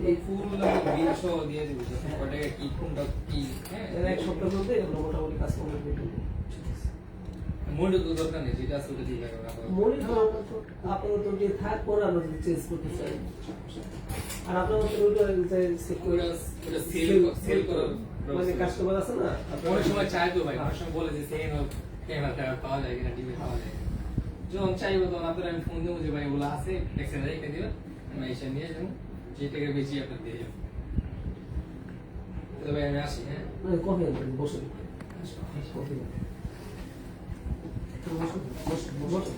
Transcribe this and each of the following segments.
এই ফুল বিল সহ দিয়ে দিব ওটা কি কোনটা কি হ্যাঁ এক সপ্তাহের মধ্যে এগুলো মোটামুটি কাজ কমপ্লিট করে দেব। মনিটর তো দরকার নেই যেটা আছে ওটা দিয়ে রাখো। মনিটর আপাতত যে থাক পরে আমরা চেঞ্জ করতে চাই। আর আপনার ওটা সেল করার মানে কাস্টমার আছে না অনেক সময় চাই তো ভাই অনেক সময় বলে যে সেম ক্যামেরা পাওয়া যায় কিনা ডিভাইস পাওয়া যায় যখন চাইবো তখন আপনার আমি ফোন দেবো যে ভাই ওগুলো আছে দেখছেন রেখে দিবেন আমি এসে নিয়ে যাবো যেটাকে বেশি আপনার দিয়ে যাবো তবে আমি আসি হ্যাঁ কফি বসে কফি বসে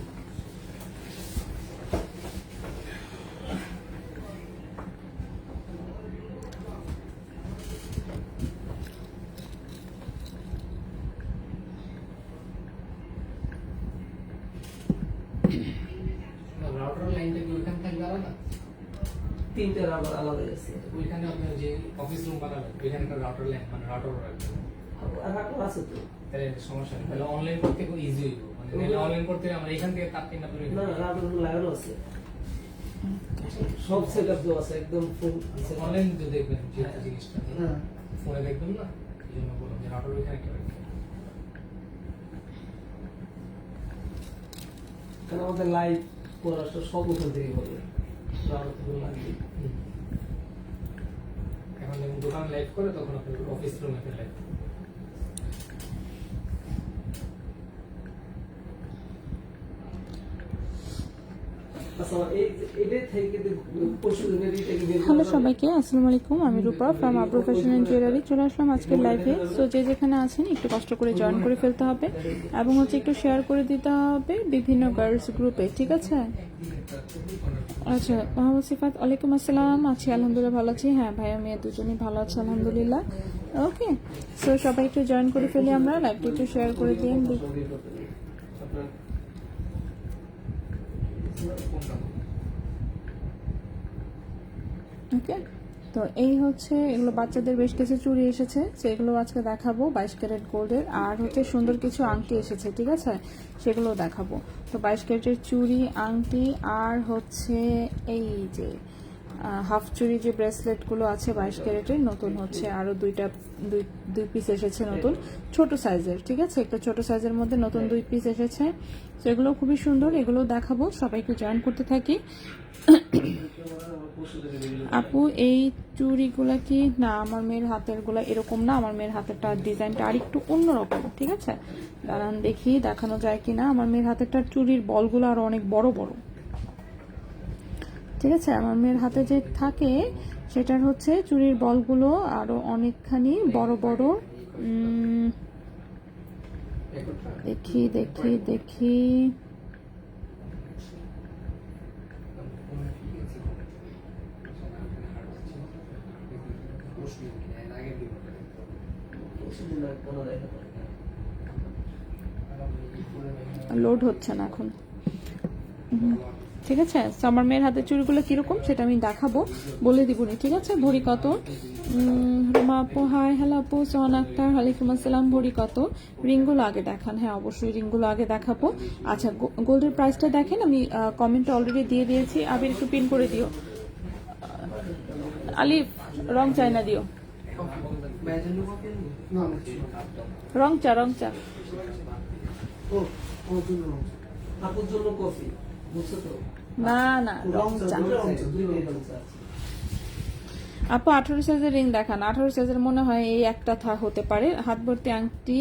তিনটে রাউটার আলাদা আছে ওইখানে আপনার যে অফিস রুম বানাবেন ওইখানে একটা রাউটার লাইন মানে রাউটার রাখবেন আর রাউটার আছে তো তাহলে সমস্যা নেই তাহলে অনলাইন করতে খুব ইজি হইব মানে অনলাইন করতে আমরা এখান থেকে তার তিনটা করে না রাউটার লাগানো আছে সব সেটআপ দেওয়া আছে একদম ফুল অনলাইন তো দেখবেন যে জিনিসটা হ্যাঁ ফোনে দেখবেন না এইজন্য বললাম যে রাউটার ওইখানে একটা রাখবেন কারণ আমাদের লাইভ পড়াশোনা সব ওখান থেকে হবে এখন যখন দোকান লাইভ করে তখন আপনার অফিস রুমে লাইভ হ্যালো সবাইকে, আসসালামু আলাইকুম। আমি রূপা from Abru fashion and jewellery চলে আসলাম আজকের লাইভে। সো যে যেখানে আছেন একটু কষ্ট করে জয়েন করে ফেলতে হবে এবং একটু শেয়ার করে দিতে হবে বিভিন্ন গার্লস গ্রুপে, ঠিক আছে? আচ্ছা, মোহাম্মদ সিফাত, ওয়ালাইকুম আসসালাম। আছি আলহামদুলিল্লাহ, ভালো আছি। হ্যাঁ ভাইয়া মেয়ে দুজনেই ভালো আছে আলহামদুলিল্লাহ। ওকে, সো সবাই একটু জয়েন করে ফেলি, আমরা লাইভটা একটু শেয়ার করে দিন। ওকে, তো এই হচ্ছে এগুলো বাচ্চাদের বেশ কিছু চুড়ি এসেছে, সেগুলো আজকে দেখাবো। 22 ক্যারেট গোল্ডের আর সুন্দর কিছু আংটি এসেছে, ঠিক আছে? সেগুলো দেখাবো। তো 22 ক্যারেটের চুড়ি, আংটি আর এই যে হাফ চুড়ি যে ব্রেসলেটগুলো আছে 22 ক্যারেটের নতুন আরো দুই পিস এসেছে নতুন ছোট সাইজের, ঠিক আছে? একটা ছোট সাইজের মধ্যে নতুন 2 পিস এসেছে। তো এগুলো খুবই সুন্দর, এগুলো দেখাবো। সবাইকে জয়েন করতে থাকি। আপু এই চুড়িগুলা কি না? আমার মেয়ের হাতের গুলা এরকম না, আমার মেয়ের হাতেরটা ডিজাইনটা আর একটু অন্যরকম, ঠিক আছে? দাঁড়ান দেখি দেখানো যায় কিনা। আমার মেয়ের হাতেরটার চুড়ির বলগুলো আরো অনেক বড় বড়, ঠিক আছে? আমার মেয়ের হাতে যে থাকে সেটার চুড়ির বলগুলো আরো অনেকখানি বড় বড়। দেখি দেখি দেখি লোড হচ্ছে না এখন, ঠিক আছে? আমার মেয়ের হাতের চুড়িগুলো কিরকম সেটা আমি দেখাবো, বলে দিবনি, ঠিক আছে? ভরি কত? রুমা আপু হাই। হ্যালো আপু। সোহান আক্তার, ওয়ালাইকুম আসসালাম। ভরি কত? রিংগুলো আগে দেখান। হ্যাঁ অবশ্যই রিংগুলো আগে দেখাবো। আচ্ছা, গোল্ডের প্রাইসটা দেখেন, আমি কমেন্টে অলরেডি দিয়ে দিয়েছি। আবির একটু পিন করে দিও। আলিফ রং চাই না দিও, রং চা না না রং চা। আপু 18 সাইজের রিং দেখান। 18 সাইজের মনে হয় এই একটা হতে পারে। হাত ভর্তি আংটি,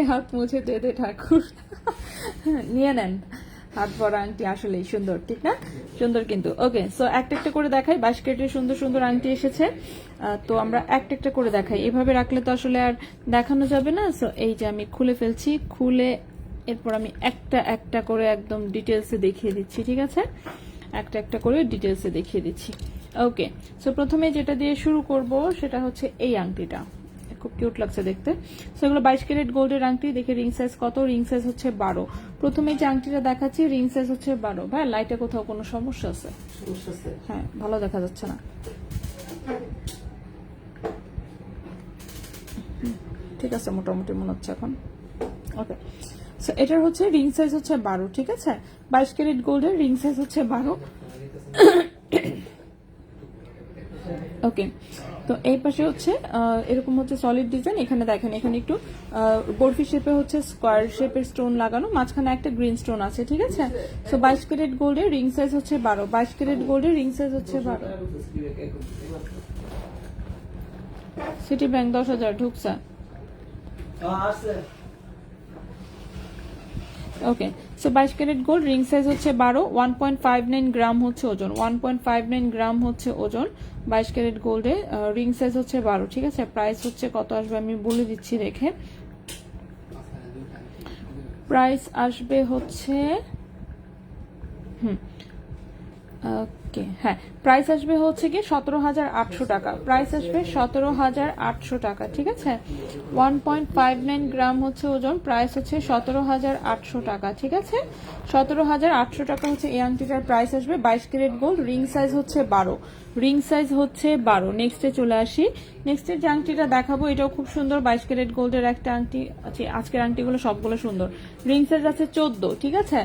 হাত মুছে দে দে ঠাকুর, নিয়ে নেন। হাত ভরা আংটি আসলেই সুন্দর, ঠিক না? সুন্দর কিন্তু। ওকে, সো একটা একটা করে দেখাই। 22 ক্যারেটের সুন্দর সুন্দর আংটি এসেছে, তো আমরা একটা একটা করে দেখাই। এভাবে রাখলে তো আসলে আর দেখানো যাবে না। সো এই যে আমি খুলে ফেলছি, খুলে এরপর আমি একটা একটা করে একদম ডিটেলসে দেখিয়ে দিচ্ছি, ঠিক আছে? একটা একটা করে ডিটেলসে দেখিয়ে দিচ্ছি। ওকে, সো প্রথমে যেটা দিয়ে শুরু করব সেটা এই আংটিটা। খুব কিউট লাগছে দেখতে। সেগুলো 22 ক্যারেট গোল্ডের আংটি। দেখে রিং সাইজ কত? Ring size 12। প্রথমে যে আংটিটা দেখাচ্ছি রিং সাইজ 12। ভাই লাইটে কোথাও কোনো সমস্যা আছে? হ্যাঁ, ভালো দেখা যাচ্ছে না। ঠিক আছে, মোটামুটি মনে হচ্ছে এখন। ওকে, সো এটার রিং সাইজ 12, ঠিক আছে? 22 ক্যারেট গোল্ডের রিং সাইজ 12। ওকে, তো এই পাশে হচ্ছে এরকম হচ্ছে সলিড ডিজাইন। এখানে দেখেন, এখানে একটু বরফি শেপে হচ্ছে স্কোয়ার শেপের স্টোন লাগানো, মাঝখানে একটা গ্রিন স্টোন আছে, ঠিক আছে। সো 22 ক্যারেট গোল্ডের রিং সাইজ হচ্ছে 12, 22 ক্যারেট গোল্ডের রিং সাইজ হচ্ছে 12। সিটি ব্যাংক 10,000 ঢুকছে। Okay, so 22 carat gold, ring size হচ্ছে 12, 1.59 গ্রাম হচ্ছে ওজন, 1.59 গ্রাম হচ্ছে ওজন 22 ক্যারেট গোল্ডে, রিং সাইজ হচ্ছে 12, ঠিক আছে। প্রাইস হচ্ছে কত আসবে আমি বলে দিচ্ছি দেখে, প্রাইস আসবে হচ্ছে ওকে, হ্যাঁ, প্রাইস আসবে হচ্ছে কি 17,800 টাকা, প্রাইস আসবে 17,800 টাকা, ঠিক আছে। 1.59 গ্রাম হচ্ছে ওজন, প্রাইস হচ্ছে 17,800 টাকা, ঠিক আছে। 17,800 টাকা হচ্ছে এই আংটিটার প্রাইস আসবে। 22 ক্যারেট গোল্ড, রিং সাইজ হচ্ছে 12, রিং সাইজ হচ্ছে 12। নেক্সটে চলে আসি, নেক্সটের যে আংটিটা দেখাবো এটাও খুব সুন্দর, 22 ক্যারেট গোল্ডের একটা আংটি আছে। আজকের আংটিগুলো সবগুলো সুন্দর। রিং সাইজ আছে 14, ঠিক আছে।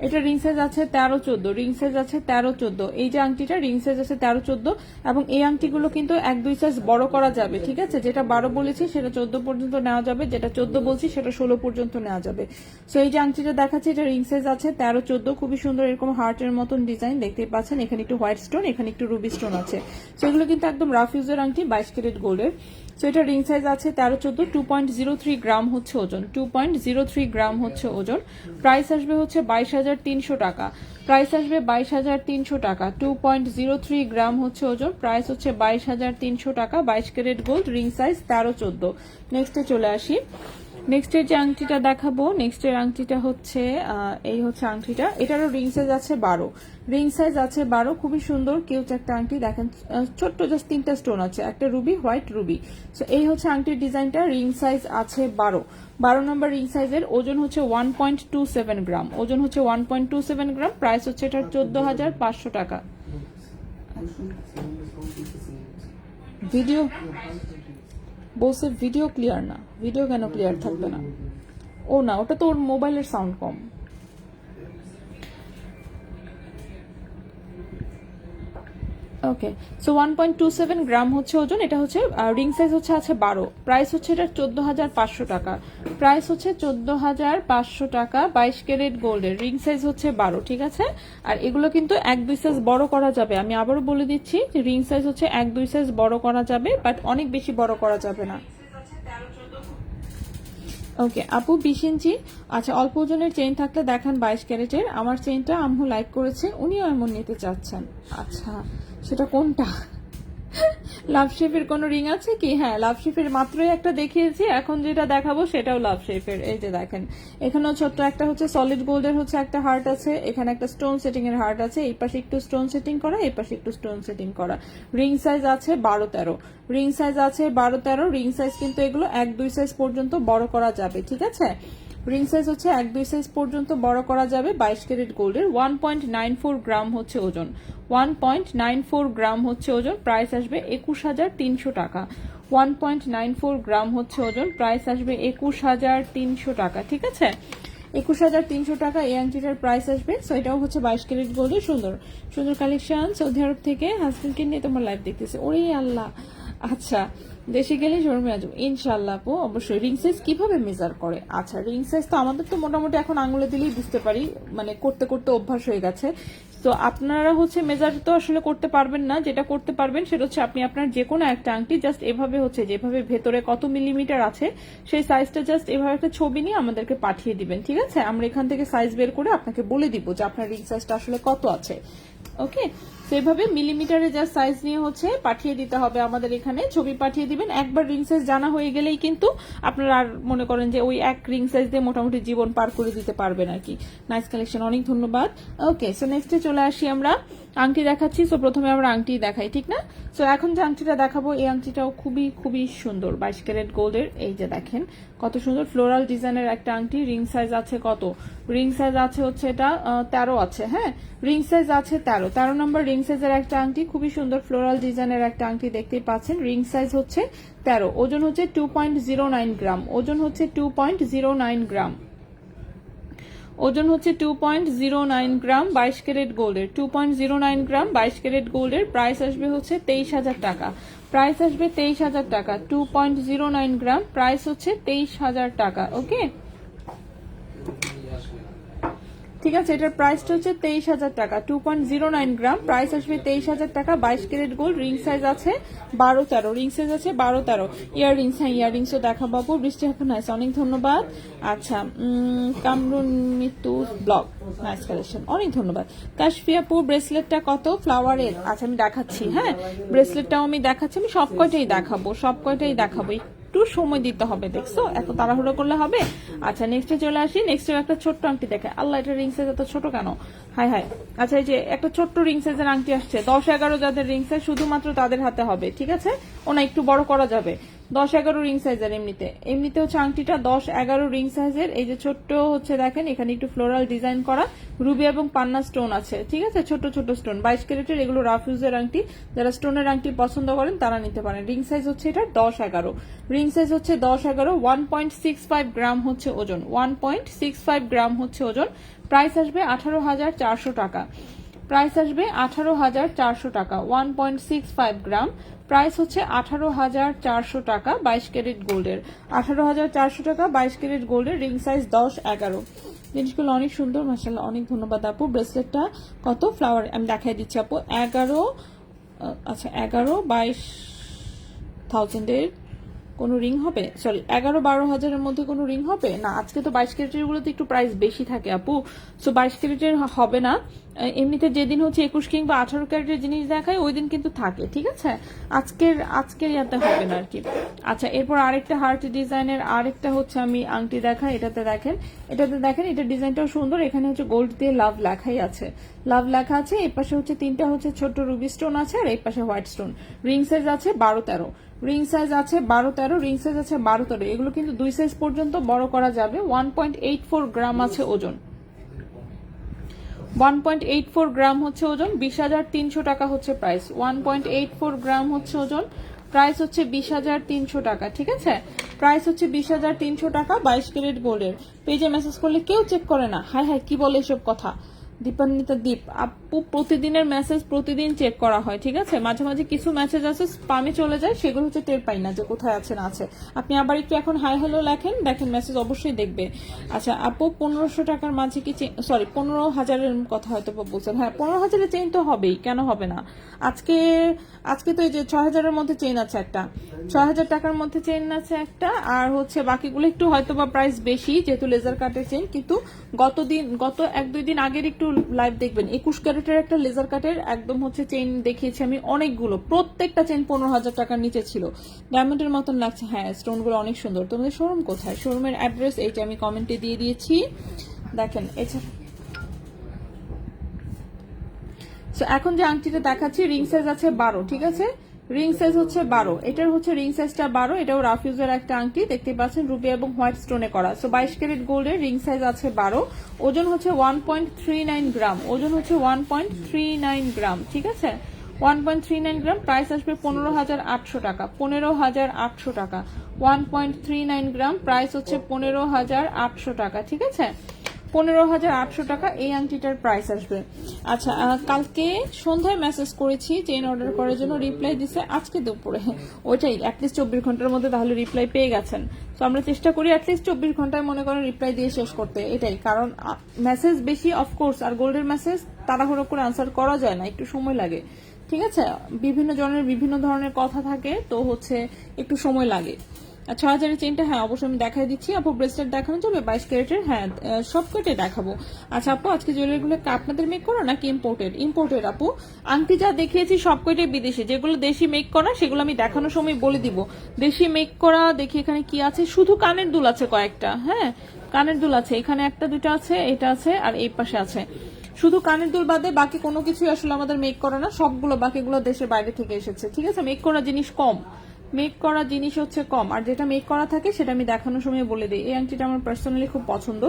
এটা রিং সাইজ আছে 13, 14, রিং সাইজ আছে 13, 14। এই যে আংটিটা রিং সাইজ আছে 13, 14, এবং এই আংটিগুলো কিন্তু 1-2 সাইজ বড় করা যাবে, ঠিক আছে। যেটা 12 বলেছি সেটা 14 পর্যন্ত নেওয়া যাবে, যেটা 14 বলছি সেটা 16 পর্যন্ত নেওয়া যাবে। সো এই যে আংটিটা দেখাচ্ছি এটা রিং সাইজ আছে 13, 14, খুবই সুন্দর, এরকম হার্টের মতন ডিজাইন দেখতেই পাচ্ছেন। এখানে একটু হোয়াইট স্টোন, এখানে একটু রুবি স্টোন আছে। সেগুলো কিন্তু একদম রাফ ইউজের আংটি, 22 ক্যারেট গোল্ডের। সো এটা রিং সাইজ আছে 13, 14, 2.03 গ্রাম হচ্ছে ওজন, 2.03 গ্রাম হচ্ছে ওজন। প্রাইস আসবে হচ্ছে 22,300 টাকা, প্রাইস আসবে 22,300 টাকা। 2.03 গ্রাম হচ্ছে ওজন, প্রাইস হচ্ছে 22,300 টাকা। 22 ক্যারেট গোল্ড, রিং সাইজ 13, 14। নেক্সটে চলে আসি, নেক্সটের যে আংটিটা দেখাবো, নেক্সটের আংটিটা হচ্ছে এই হচ্ছে আংটিটা, এটারও রিং সাইজ আছে 12, রিং সাইজ আছে 12, খুবই সুন্দর কিউট একটা আংটি। দেখেন ছোট্ট জাস্ট 3টা স্টোন আছে, একটা রুবি, হোয়াইট রুবি। সো এই হচ্ছে আংটির ডিজাইনটা, রিং সাইজ আছে 12 নম্বর রিং সাইজের। ওজন হচ্ছে 1.27 গ্রাম, ওজন হচ্ছে 1.27 গ্রাম। প্রাইস হচ্ছে এটা 14,500 টাকা। ভিডিও বলছে ভিডিও ক্লিয়ার না, ভিডিও কেন ক্লিয়ার থাকবে না? ও না, ওটা তো ওর মোবাইলের সাউন্ড কম। ওকে, সো 1.27 গ্রাম হচ্ছে ওজন। এটা হচ্ছে রিং সাইজ হচ্ছে আছে 12, প্রাইস হচ্ছে এটা 14,500 টাকা, প্রাইস হচ্ছে 14,500 টাকা। 22 ক্যারেট গোল্ডের, রিং সাইজ হচ্ছে 12, ঠিক আছে। আর এগুলো কিন্তু 1-2 সাইজ বড় করা যাবে, আমি আবারও বলে দিচ্ছি যে রিং সাইজ হচ্ছে 1-2 সাইজ বড় করা যাবে, বাট অনেক বেশি বড় করা যাবে না। ওকে আপু, 20 ইঞ্চি, আচ্ছা অল্প ওজনের চেইন থাকলে দেখান 22 ক্যারেটের। আমার চেইনটা আম্মু লাইক করেছে, উনিও এমন নিতে চাচ্ছেন। আচ্ছা সেটা কোনটা? লাভ শেপের কোনো রিং আছে কি? হ্যাঁ, লাভ শেপের মাত্রই একটা দেখিয়েছি, এখন যেটা দেখাবো সেটাও লাভ শেপের। এই যে দেখেন, এখানেও ছোট্ট একটা হচ্ছে সলিড গোল্ডের হচ্ছে একটা হার্ট আছে, এখানে একটা স্টোন সেটিং এর হার্ট আছে, এই পাশে একটু স্টোন সেটিং করা, এই পাশে একটু স্টোন সেটিং করা। রিং সাইজ আছে 12, 13, রিং সাইজ আছে 12, 13। রিং সাইজ কিন্তু এগুলো 1-2 সাইজ পর্যন্ত বড় করা যাবে, ঠিক আছে। রিং সাইজ হচ্ছে 1-2 সাইজ পর্যন্ত বড় করা যাবে। 22 ক্যারেট গোল্ডের, 1.94 গ্রাম হচ্ছে ওজন, 1.94 গ্রাম হচ্ছে ওজন। প্রাইস আসবে 21,300 টাকা, 1.94 গ্রাম হচ্ছে ওজন। প্রাইস আসবে 21,300 টাকা, ঠিক আছে। 21,300 টাকা এই আংটিটার প্রাইস আসবে। সো এটাও হচ্ছে 22 ক্যারেট গোল্ডের, সুন্দর সুন্দর কালেকশন। সৌদি আরব থেকে হাজবেন্ডকে নিয়ে তোমার লাইভ দেখতেছে, ওরে আল্লাহ। আচ্ছা, দেশে গেলে শোরুমে আসবো ইনশাল্লাহ আপু, অবশ্যই। রিং সাইজ কিভাবে মেজার করে? আচ্ছা, রিং সাইজ তো আমাদের তো মোটামুটি এখন আঙুলে দিলেই বুঝতে পারি, মানে করতে করতে অভ্যাস হয়ে গেছে। তো আপনারা হচ্ছে মেজার তো আসলে করতে পারবেন না, যেটা করতে পারবেন সেটা হচ্ছে আপনি আপনার যে কোনো একটা আংটি জাস্ট এভাবে হচ্ছে যেভাবে ভেতরে কত মিলিমিটার আছে সেই সাইজটা জাস্ট এভাবে একটা ছবি নিয়ে আমাদেরকে পাঠিয়ে দিবেন, ঠিক আছে। আমরা এখান থেকে সাইজ বের করে আপনাকে বলে দিব যে আপনার রিং সাইজটা আসলে কত আছে। ওকে, সেভাবে মিলিমিটারে যা সাইজ নিয়ে হচ্ছে পাঠিয়ে দিতে হবে আমাদের এখানে, ছবি পাঠিয়ে দিবেন। একবার রিং সাইজ জানা হয়ে গেলেই কিন্তু আপনারা আর মনে করেন যে ওই এক রিং সাইজ দিয়ে মোটামুটি জীবন পার করে দিতে পারবেন আর কি। নাইস কালেকশন, অনেক ধন্যবাদ। ওকে, সো নেক্সটে চলে আসি আমরা, আংটি দেখাচ্ছি। সো প্রথমে আমরা আংটি দেখাই, ঠিক না? সো এখন যে আংটিটা দেখাবো এই আংটিটাও খুবই খুবই সুন্দর, 22 ক্যারেট গোল্ডের। এই যে দেখেন কত সুন্দর ফ্লোরাল ডিজাইনের একটা আংটি। রিং সাইজ আছে কত? রিং সাইজ আছে হচ্ছে এটা 13 আছে, হ্যাঁ রিং সাইজ আছে 13 নম্বর রিং সাইজের একটা আংটি, খুবই সুন্দর ফ্লোরাল ডিজাইনের একটা আংটি দেখতেই পাচ্ছেন। রিং সাইজ হচ্ছে 13, ওজন হচ্ছে 2.09 গ্রাম, ওজন হচ্ছে 2.09 গ্রাম, ওজন হচ্ছে 2.09 গ্রাম 22 ক্যারেট গোল্ডের, 2.09 গ্রাম 22 ক্যারেট গোল্ডের। প্রাইস আসবে হচ্ছে 23,000 টাকা, প্রাইস আসবে 23,000 টাকা। 2.09 গ্রাম, প্রাইস হচ্ছে 23,000 টাকা। ওকে, ঠিক আছে, এটার প্রাইসটা হচ্ছে 23,000 টাকা। 2.09 গ্রাম, প্রাইস আসবে 23,000 টাকা। 22 ক্যারেট গোল্ড, রিং সাইজ আছে 12-13, রিং সাইজ আছে 12-13। ইয়াররিংস, হ্যাঁ ইয়াররিংসও দেখা পাবো। বৃষ্টি এখন নাইস, অনেক ধন্যবাদ। আচ্ছা, Kamrun Mitu blog, nice collection, অনেক ধন্যবাদ। কাশফিয়াপু ব্রেসলেটটা কত ফ্লাওয়ারের? আচ্ছা আমি দেখাচ্ছি, হ্যাঁ ব্রেসলেটটাও আমি দেখাচ্ছি, আমি সব কয়টাই দেখাবো, সব কয়টাই দেখাবো। একটু সময় দিতে হবে, দেখছো এত তাড়াহুড়ো করলে হবে। আচ্ছা নেক্সটে চলে আসি। নেক্সটে একটা ছোট্ট আংটি দেখে, আল্লাহ এটা রিং সাইজ এত ছোট কেন, হাই হাই। আচ্ছা এই যে একটা ছোট্ট রিং সাইজের আংটি আসছে, 10-11 যাদের রিং সাইজ শুধুমাত্র তাদের হাতে হবে, ঠিক আছে, ওনা একটু বড় করা যাবে। 10-11 রিং সাইজের, এমনিতে হচ্ছে আংটিটা 10-11 রিং সাইজের। এই যে ছোট্ট হচ্ছে দেখেন, এখানে একটু ফ্লোরাল ডিজাইন করা, রুবি এবং পান্না স্টোন আছে, ঠিক আছে, ছোট ছোট স্টোন, 22 ক্যারেটের, এগুলো রাফ ইউজের আংটি। যারা স্টোনের আংটি পছন্দ করেন তারা নিতে পারেন। রিং সাইজ হচ্ছে এটা 10-11, রিং সাইজ হচ্ছে 10-11, 1.65 গ্রাম হচ্ছে ওজন, 1.65 গ্রাম হচ্ছে ওজন। প্রাইস আসবে 18,400 টাকা, প্রাইস আসবে 18,400 টাকা। 1.65 গ্রাম, প্রাইস হচ্ছে 18,400 টাকা। 22 ক্যারেট গোল্ডের, 18,400 টাকা 22 ক্যারেট গোল্ডের, রিং সাইজ 10-11। জিনিসগুলো অনেক সুন্দর, মাশাআল্লাহ, অনেক ধন্যবাদ আপু। ব্রেসলেটটা কত ফ্লাওয়ার আমি দেখাই দিচ্ছি আপু, 11-22,000 কোনো রিং হবে, সরি 11-12 হাজারের মধ্যে কোনো রিং হবে না। আজকে তো 22 ক্যারেটের গুলোতে একটু প্রাইস বেশি থাকে আপু, সো 22 ক্যারেটের হবে না। এমনিতে যেদিন হচ্ছে 21 কিংবা 18 ক্যারেটের জিনিস দেখায় ওই দিন কিন্তু থাকে, ঠিক আছে, আজকের ইয়াতে হবে না আর কি। আচ্ছা এরপর আরেকটা হার্ট ডিজাইনের আরেকটা হচ্ছে আমি আংটি দেখাই। এটাতে দেখেন এটা ডিজাইনটাও সুন্দর। এখানে হচ্ছে গোল্ড দিয়ে লাভ লেখাই আছে, লাভ লেখা আছে। এই পাশে হচ্ছে 3টা হচ্ছে ছোট রুবি স্টোন আছে, আর এই পাশে হোয়াইট স্টোন। রিং সাইজ আছে 12-13, রিং সাইজ আছে 12-13, রিং সাইজ আছে 12-13। এগুলো কিন্তু 2 সাইজ পর্যন্ত বড় করা যাবে। 1.84 গ্রাম আছে ওজন, 1.84 গ্রাম হচ্ছে ওজন। 20,300 টাকা হচ্ছে প্রাইস। 1.84 গ্রাম হচ্ছে ওজন, প্রাইস হচ্ছে 20,300 টাকা, ঠিক আছে, প্রাইস হচ্ছে 20,300 টাকা। 22 ক্যারেট গোল্ডের। পেজে মেসেজ করলে কেউ চেক করে না, হাই হাই কি বলে এসব কথা। দীপান্বিতা দীপ আপু, প্রতিদিনের মেসেজ প্রতিদিন চেক করা হয়, ঠিক আছে, মাঝে মাঝে কিছু মেসেজ আছে স্পামে চলে যায়, সেগুলো হচ্ছে টের পাই না যে কোথায় আছে না আছে। আপনি আবার একটু এখন হাই হ্যালো লেখেন, দেখেন মেসেজ অবশ্যই দেখবে। আচ্ছা আপু 1,500 টাকার মাঝে কি, সরি 15,000-এর কথা হয়তো বলছেন, হ্যাঁ 15,000-এর চেইন তো হবেই, কেন হবে না। আজকে তো এই যে 6,000-এর মধ্যে চেইন আছে একটা, 6,000 টাকার মধ্যে চেইন আছে একটা, আর হচ্ছে বাকিগুলো একটু হয়তো বা প্রাইস বেশি যেহেতু লেজার কাটের চেইন। কিন্তু গত 1-2 দিন আগের একটু লাইভ দেখবেন, 21 ক্যারেটের একটা লেজার কাটের একদম হচ্ছে চেইন দেখিয়েছি আমি অনেকগুলো, প্রত্যেকটা চেইন 15,000 টাকার নিচে ছিল, ডায়মন্ডের মতন লাগছে। হ্যাঁ স্টোনগুলো অনেক সুন্দর। তোমাদের শোরুম কোথায়? শোরুমের অ্যাড্রেস এইটা আমি কমেন্টে দিয়ে দিয়েছি, দেখেন। এছাড়া এখন যে আংটিটা দেখাচ্ছি রিং সাইজ আছে 12, ঠিক আছে, রিং সাইজ হচ্ছে 12, এটার হচ্ছে রিং সাইজটা 12, এটাও রাফ ইউজের একটা আংটি, দেখতে পাচ্ছেন রুবি এবং হোয়াইট স্টোনে করা। সো 22 ক্যারেট গোল্ডের, রিং সাইজ আছে 12, ওজন হচ্ছে 1.39 গ্রাম, ওজন হচ্ছে 1.39 গ্রাম, ঠিক আছে, 1.39 গ্রাম। প্রাইস আসবে 15,800 টাকা, 15,800 টাকা। 1.39 গ্রাম, প্রাইস হচ্ছে 15,800 টাকা, ঠিক আছে, 15,800 টাকা এই আংটিটার প্রাইস আসবে। আচ্ছা কালকে সন্ধ্যায় মেসেজ করেছি চেইন অর্ডার করার জন্য, রিপ্লাই দিছে আজকে দুপুরে, ওইটাই অ্যাটলিস্ট 24 ঘন্টার মধ্যে তাহলে রিপ্লাই পেয়ে গেছেন। তো আমরা চেষ্টা করি অ্যাটলিস্ট 24 ঘন্টায় মনে করেন রিপ্লাই দিয়ে শেষ করতে, এটাই কারণ মেসেজ বেশি অফকোর্স, আর গোল্ডের মেসেজ তাড়াহুড়ো করে আনসার করা যায় না, একটু সময় লাগে, ঠিক আছে, বিভিন্ন জনের বিভিন্ন ধরনের কথা থাকে, তো হচ্ছে একটু সময় লাগে। 6,000-এর চেইনটা হ্যাঁ অবশ্যই আমি দেখাই দিচ্ছি আপু। ব্রেসলেট দেখানো যাবে 22 ক্যারেটের? হ্যাঁ সব কয়টাই দেখাবো। আচ্ছা আপু আজকে জুয়েলারিগুলো আপনাদের মেক করা নাকি ইম্পোর্টেড? ইম্পোর্টেড আপু। আংটি যা দেখিয়েছি সব কয়টাই বিদেশি, যেগুলো দেশি মেক করা সেগুলো আমি দেখানোর সময় বলে দিব। দেশি মেক করা দেখি এখানে কি আছে, শুধু কানের দুল আছে কয়েকটা, হ্যাঁ কানের দুল আছে, এখানে 1-2টা আছে, এটা আছে, আর এই পাশে আছে। শুধু কানের দুল বাদে বাকি কোনো কিছুই আসলে আমাদের মেক করা না, সবগুলো বাকিগুলো দেশের বাইরে থেকে এসেছে, ঠিক আছে, মেক করা জিনিস কম, মেক করা জিনিস হচ্ছে কম, আর যেটা মেক করা থাকে সেটা আমি দেখানোর সময় বলে দিই। এই আংটিটা আমার পার্সোনালি খুব পছন্দ।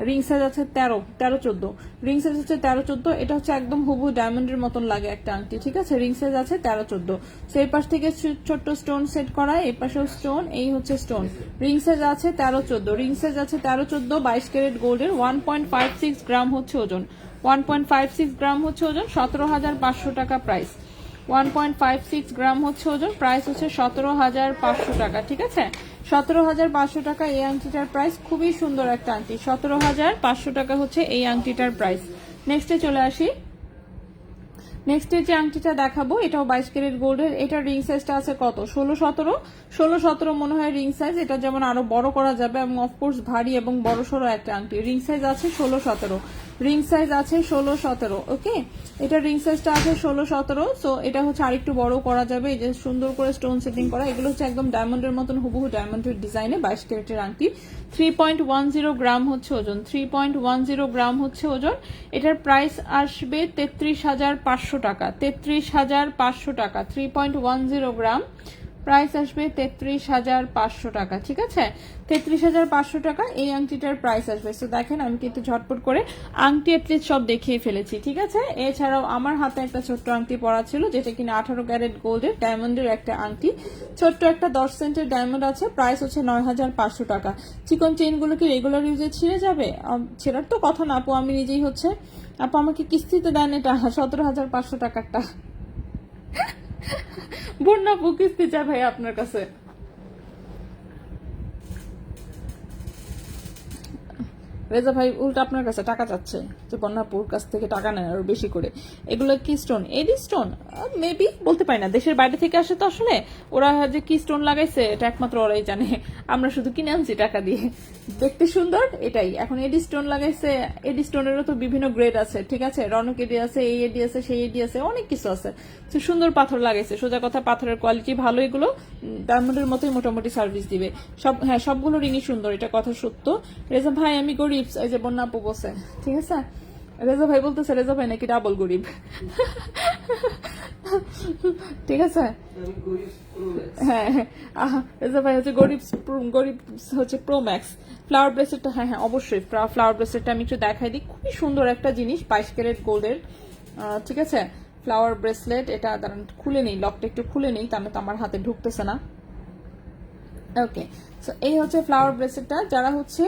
রিং সাইজ আছে 13-14, রিং সাইজ হচ্ছে 13-14। এটা হচ্ছে একদম হুবহু ডায়মন্ডের মতন লাগে একটা আংটি, ঠিক আছে। রিং সাইজ আছে 13-14। সো এই পাশ থেকে ছোট্ট স্টোন সেট করা, এই পাশেও স্টোন, এই হচ্ছে স্টোন। রিং সাইজ আছে 13-14, রিং সাইজ আছে 13-14, 22 ক্যারেট গোল্ডের। 1.56 গ্রাম হচ্ছে ওজন, 1.56 গ্রাম হচ্ছে ওজন, 17,500 টাকা প্রাইস। 1.56 গ্রাম হচ্ছে ওজন, প্রাইস হচ্ছে 17,500 টাকা, ঠিক আছে। 17,500 টাকা এই আংটিটার প্রাইস। খুবই সুন্দর একটা আংটি, 17,500 টাকা হচ্ছে এই আংটিটার প্রাইস। নেক্সটে চলে আসি। নেক্সটে যে আংটিটা দেখাবো এটাও 22 ক্যারেট গোল্ডের। এটার রিং সাইজটা আছে কত? 16-17 মনে হয় রিং সাইজ। এটা যেমন আরো বড় করা যাবে এবং অফকোর্স ভারী এবং বড় সড়ো একটা আংটি। রিং সাইজ আছে 16-17, রিং সাইজ আছে 16-17। ওকে, এটা রিং সাইজটা আছে 16-17। সো এটা হচ্ছে আরেকটু বড় করা যাবে। এই যে সুন্দর করে স্টোন সেটিং করা, এগুলো হচ্ছে একদম ডায়মন্ডের মতন হুবহু ডায়মন্ডের ডিজাইনে 22 ক্যারেটের আংটি। 3.10 গ্রাম হচ্ছে ওজন, 3.10 গ্রাম হচ্ছে ওজন। এটার প্রাইস আসবে 33,500 টাকা, 33,500 টাকা। 3.10 গ্রাম, প্রাইস আসবে 33,500 টাকা, ঠিক আছে। 33,500 টাকা এই আংটিটার প্রাইস আসবে। তো দেখেন আমি কিন্তু ঝটপট করে আংটি এটলিস্ট সব দেখিয়ে ফেলেছি, ঠিক আছে। এছাড়াও আমার হাতে একটা ছোট্ট আংটি পরা ছিল, যেটা কিনা 18 ক্যারেট গোল্ডের ডায়মন্ডের একটা আংটি। ছোট্ট একটা 10 সেন্টের ডায়মন্ড আছে, প্রাইস হচ্ছে 9,500 টাকা। চিকন চেইনগুলো কি রেগুলার ইউজে ছিঁড়ে যাবে? ছেঁড়ার তো কথা না আপু, আমি নিজেই হচ্ছে, আপু আমাকে কিস্তিতে দেন এটা 17,500 টাকারটা। বন্যা আপু কিস্তি চাই ভাই আপনার কাছে। রেজা ভাই উল্টা আপনার কাছে টাকা চাচ্ছে, যে বন্যাপুর কাছ থেকে টাকা নেয় আরো বেশি করে। এগুলো কি স্টোন? এডি স্টোন মেবি, বলতে পারি না, দেশের বাইরে থেকে আসে তো আসলে। ওরা যে কি স্টোন লাগাইছে এটা একমাত্র ওরাই জানে, আমরা শুধু কিনে আনছি টাকা দিয়ে। দেখতে সুন্দর এটাই। এখন এডি স্টোন লাগাইছে, এডি স্টোনেরও তো বিভিন্ন গ্রেড আছে, ঠিক আছে। রনক এডি আছে, এই এডি আছে, সেই এডি আছে, অনেক কিছু আছে। তো সুন্দর পাথর লাগাইছে, সোজা কথা পাথরের কোয়ালিটি ভালো। এগুলো ডায়মন্ডের মতোই মোটামুটি সার্ভিস দিবে সব। হ্যাঁ, সবগুলো রিংই সুন্দর, এটা কথা সত্য। রেজা ভাই আমি গরিব, এই যে বন্যা আপু বসে, ঠিক আছে। রেজা ভাই বলতেছে রেজা ভাই নাকি ডাবল গরিব, ঠিক আছে। হ্যাঁ রেজা ভাই হচ্ছে গরিব, গরিব হচ্ছে প্রো ম্যাক্স। ফ্লাওয়ার ব্রেসলেটটা, হ্যাঁ হ্যাঁ অবশ্যই ফ্লাওয়ার ব্রেসলেটটা আমি একটু দেখাই দিই। খুবই সুন্দর একটা জিনিস, 22 ক্যারেট গোল্ডের, ঠিক আছে। ফ্লাওয়ার ব্রেসলেট, এটা দাঁড়ান খুলে নেই, লকটা একটু খুলে নেই, তাহলে তো আমার হাতে ঢুকতেছে না। ওকে, সো এই হচ্ছে ফ্লাওয়ার ব্রেসলেটটা। যারা হচ্ছে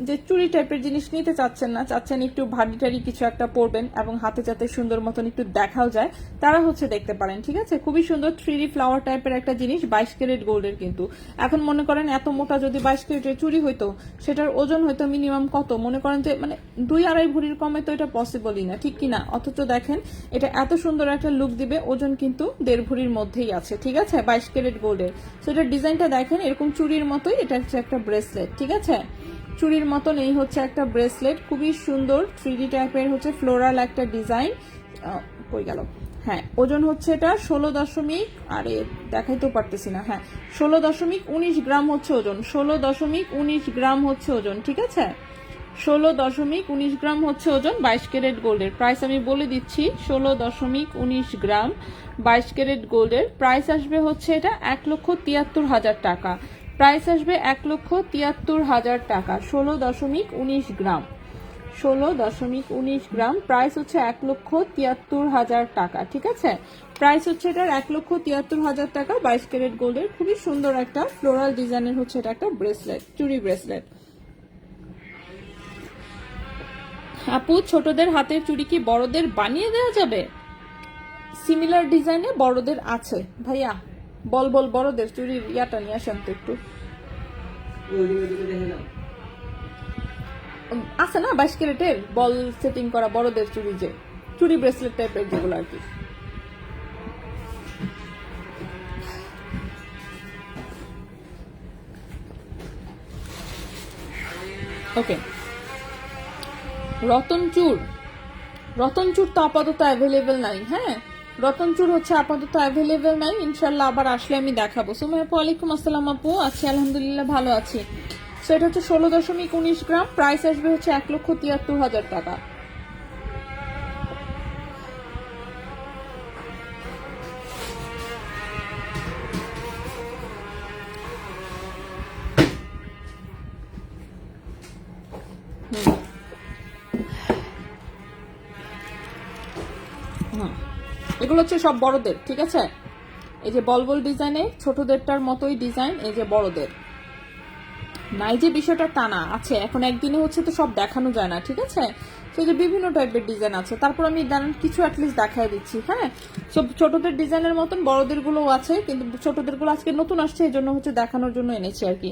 যে চুড়ি টাইপের জিনিস নিতে চাচ্ছেন না, চাচ্ছেন একটু ভারী টারি কিছু একটা পরবেন এবং হাতে যাতে সুন্দর মতন একটু দেখাও যায়, তারা হচ্ছে দেখতে পারেন, ঠিক আছে। খুবই সুন্দর 3D ফ্লাওয়ার টাইপের একটা জিনিস, 22 ক্যারেট গোল্ডের কিন্তু। এখন মনে করেন এত মোটা যদি 22 ক্যারেটের চুড়ি হইতো, সেটার ওজন হয়তো মিনিমাম কত, মনে করেন যে মানে 2-2.5 ভরির কমে তো এটা পসিবলই না, ঠিক কিনা। অথচ দেখেন এটা এত সুন্দর একটা লুক দিবে, ওজন কিন্তু 1.5 ভরির মধ্যেই আছে, ঠিক আছে, 22 ক্যারেট গোল্ডের। সো এটার ডিজাইনটা দেখেন, এরকম চুড়ির মতোই, এটা হচ্ছে একটা ব্রেসলেট, ঠিক আছে। চুড়ির মতন এই হচ্ছে একটা ব্রেসলেট, খুবই সুন্দর 3D টাইপের হচ্ছে ফ্লোরাল একটা ডিজাইন। কই গেল? হ্যাঁ, ওজন হচ্ছে এটা 16 আরে দেখাইতেও পারতেছি না, হ্যাঁ 16.19 গ্রাম হচ্ছে ওজন, 16.19 গ্রাম হচ্ছে ওজন, ঠিক আছে। 16.19 গ্রাম হচ্ছে ওজন, 22 ক্যারেট গোল্ডের। প্রাইস আমি বলে দিচ্ছি, 16.19 গ্রাম 22 ক্যারেট গোল্ডের প্রাইস আসবে হচ্ছে এটা 1,73,000 টাকা। প্রাইস আসবে 1,73,000 টাকা। 16.19 গ্রাম, 16.19 গ্রাম, প্রাইস হচ্ছে 1,73,000 টাকা, ঠিক আছে। প্রাইস হচ্ছে এটার 1,73,000 টাকা, 22 ক্যারেট গোল্ডের। খুবই সুন্দর একটা ফ্লোরাল ডিজাইনের হচ্ছে এটা একটা ব্রেসলেট, চুড়ি ব্রেসলেট। আপু ছোটদের হাতের চুড়ি কি বড়দের বানিয়ে দেওয়া যাবে? সিমিলার ডিজাইনে বড়দের আছে ভাইয়া, বল বড়দের চুড়ির ইয়াটা নিয়ে আসেন তো একটু। আছে না 22 ক্যারেটের বল সেটিং করা বড়দের চুড়ি, যে চুড়ি ব্রেসলেট টাইপের যেগুলো আর কি। ওকে, রতনচুর তো আপাতত অ্যাভেলেবেল নাই। হ্যাঁ, রতনচুর হচ্ছে আপাতত অ্যাভেলেবেল নাই, ইনশাল্লাহ আবার আসলে আমি দেখাবো। সুমাইয়া আপু ওয়ালাইকুম আসসালাম আপু, আছি আলহামদুলিল্লাহ ভালো আছি। সেটা হচ্ছে 16.19 গ্রাম, প্রাইস আসবে হচ্ছে 1,73,000 টাকা। এগুলো হচ্ছে সব বড়দের, ঠিক আছে? এই যে বল ডিজাইনের ছোটদেরটার মতোই ডিজাইন, এই যে বড়দের নাই যে বিষয়টা টানা আছে। এখন একদিনে হচ্ছে তো সব দেখানো যায় না, ঠিক আছে? সেই যে বিভিন্ন টাইপের ডিজাইন আছে, তারপর আমি দাঁড়ান কিছু অ্যাটলিস্ট দেখাই দিচ্ছি। হ্যাঁ, সব ছোটদের ডিজাইনের মতন বড়দের গুলোও আছে, কিন্তু ছোটদের গুলো আজকে নতুন আসছে, এই জন্য হচ্ছে দেখানোর জন্য এনেছি আর কি।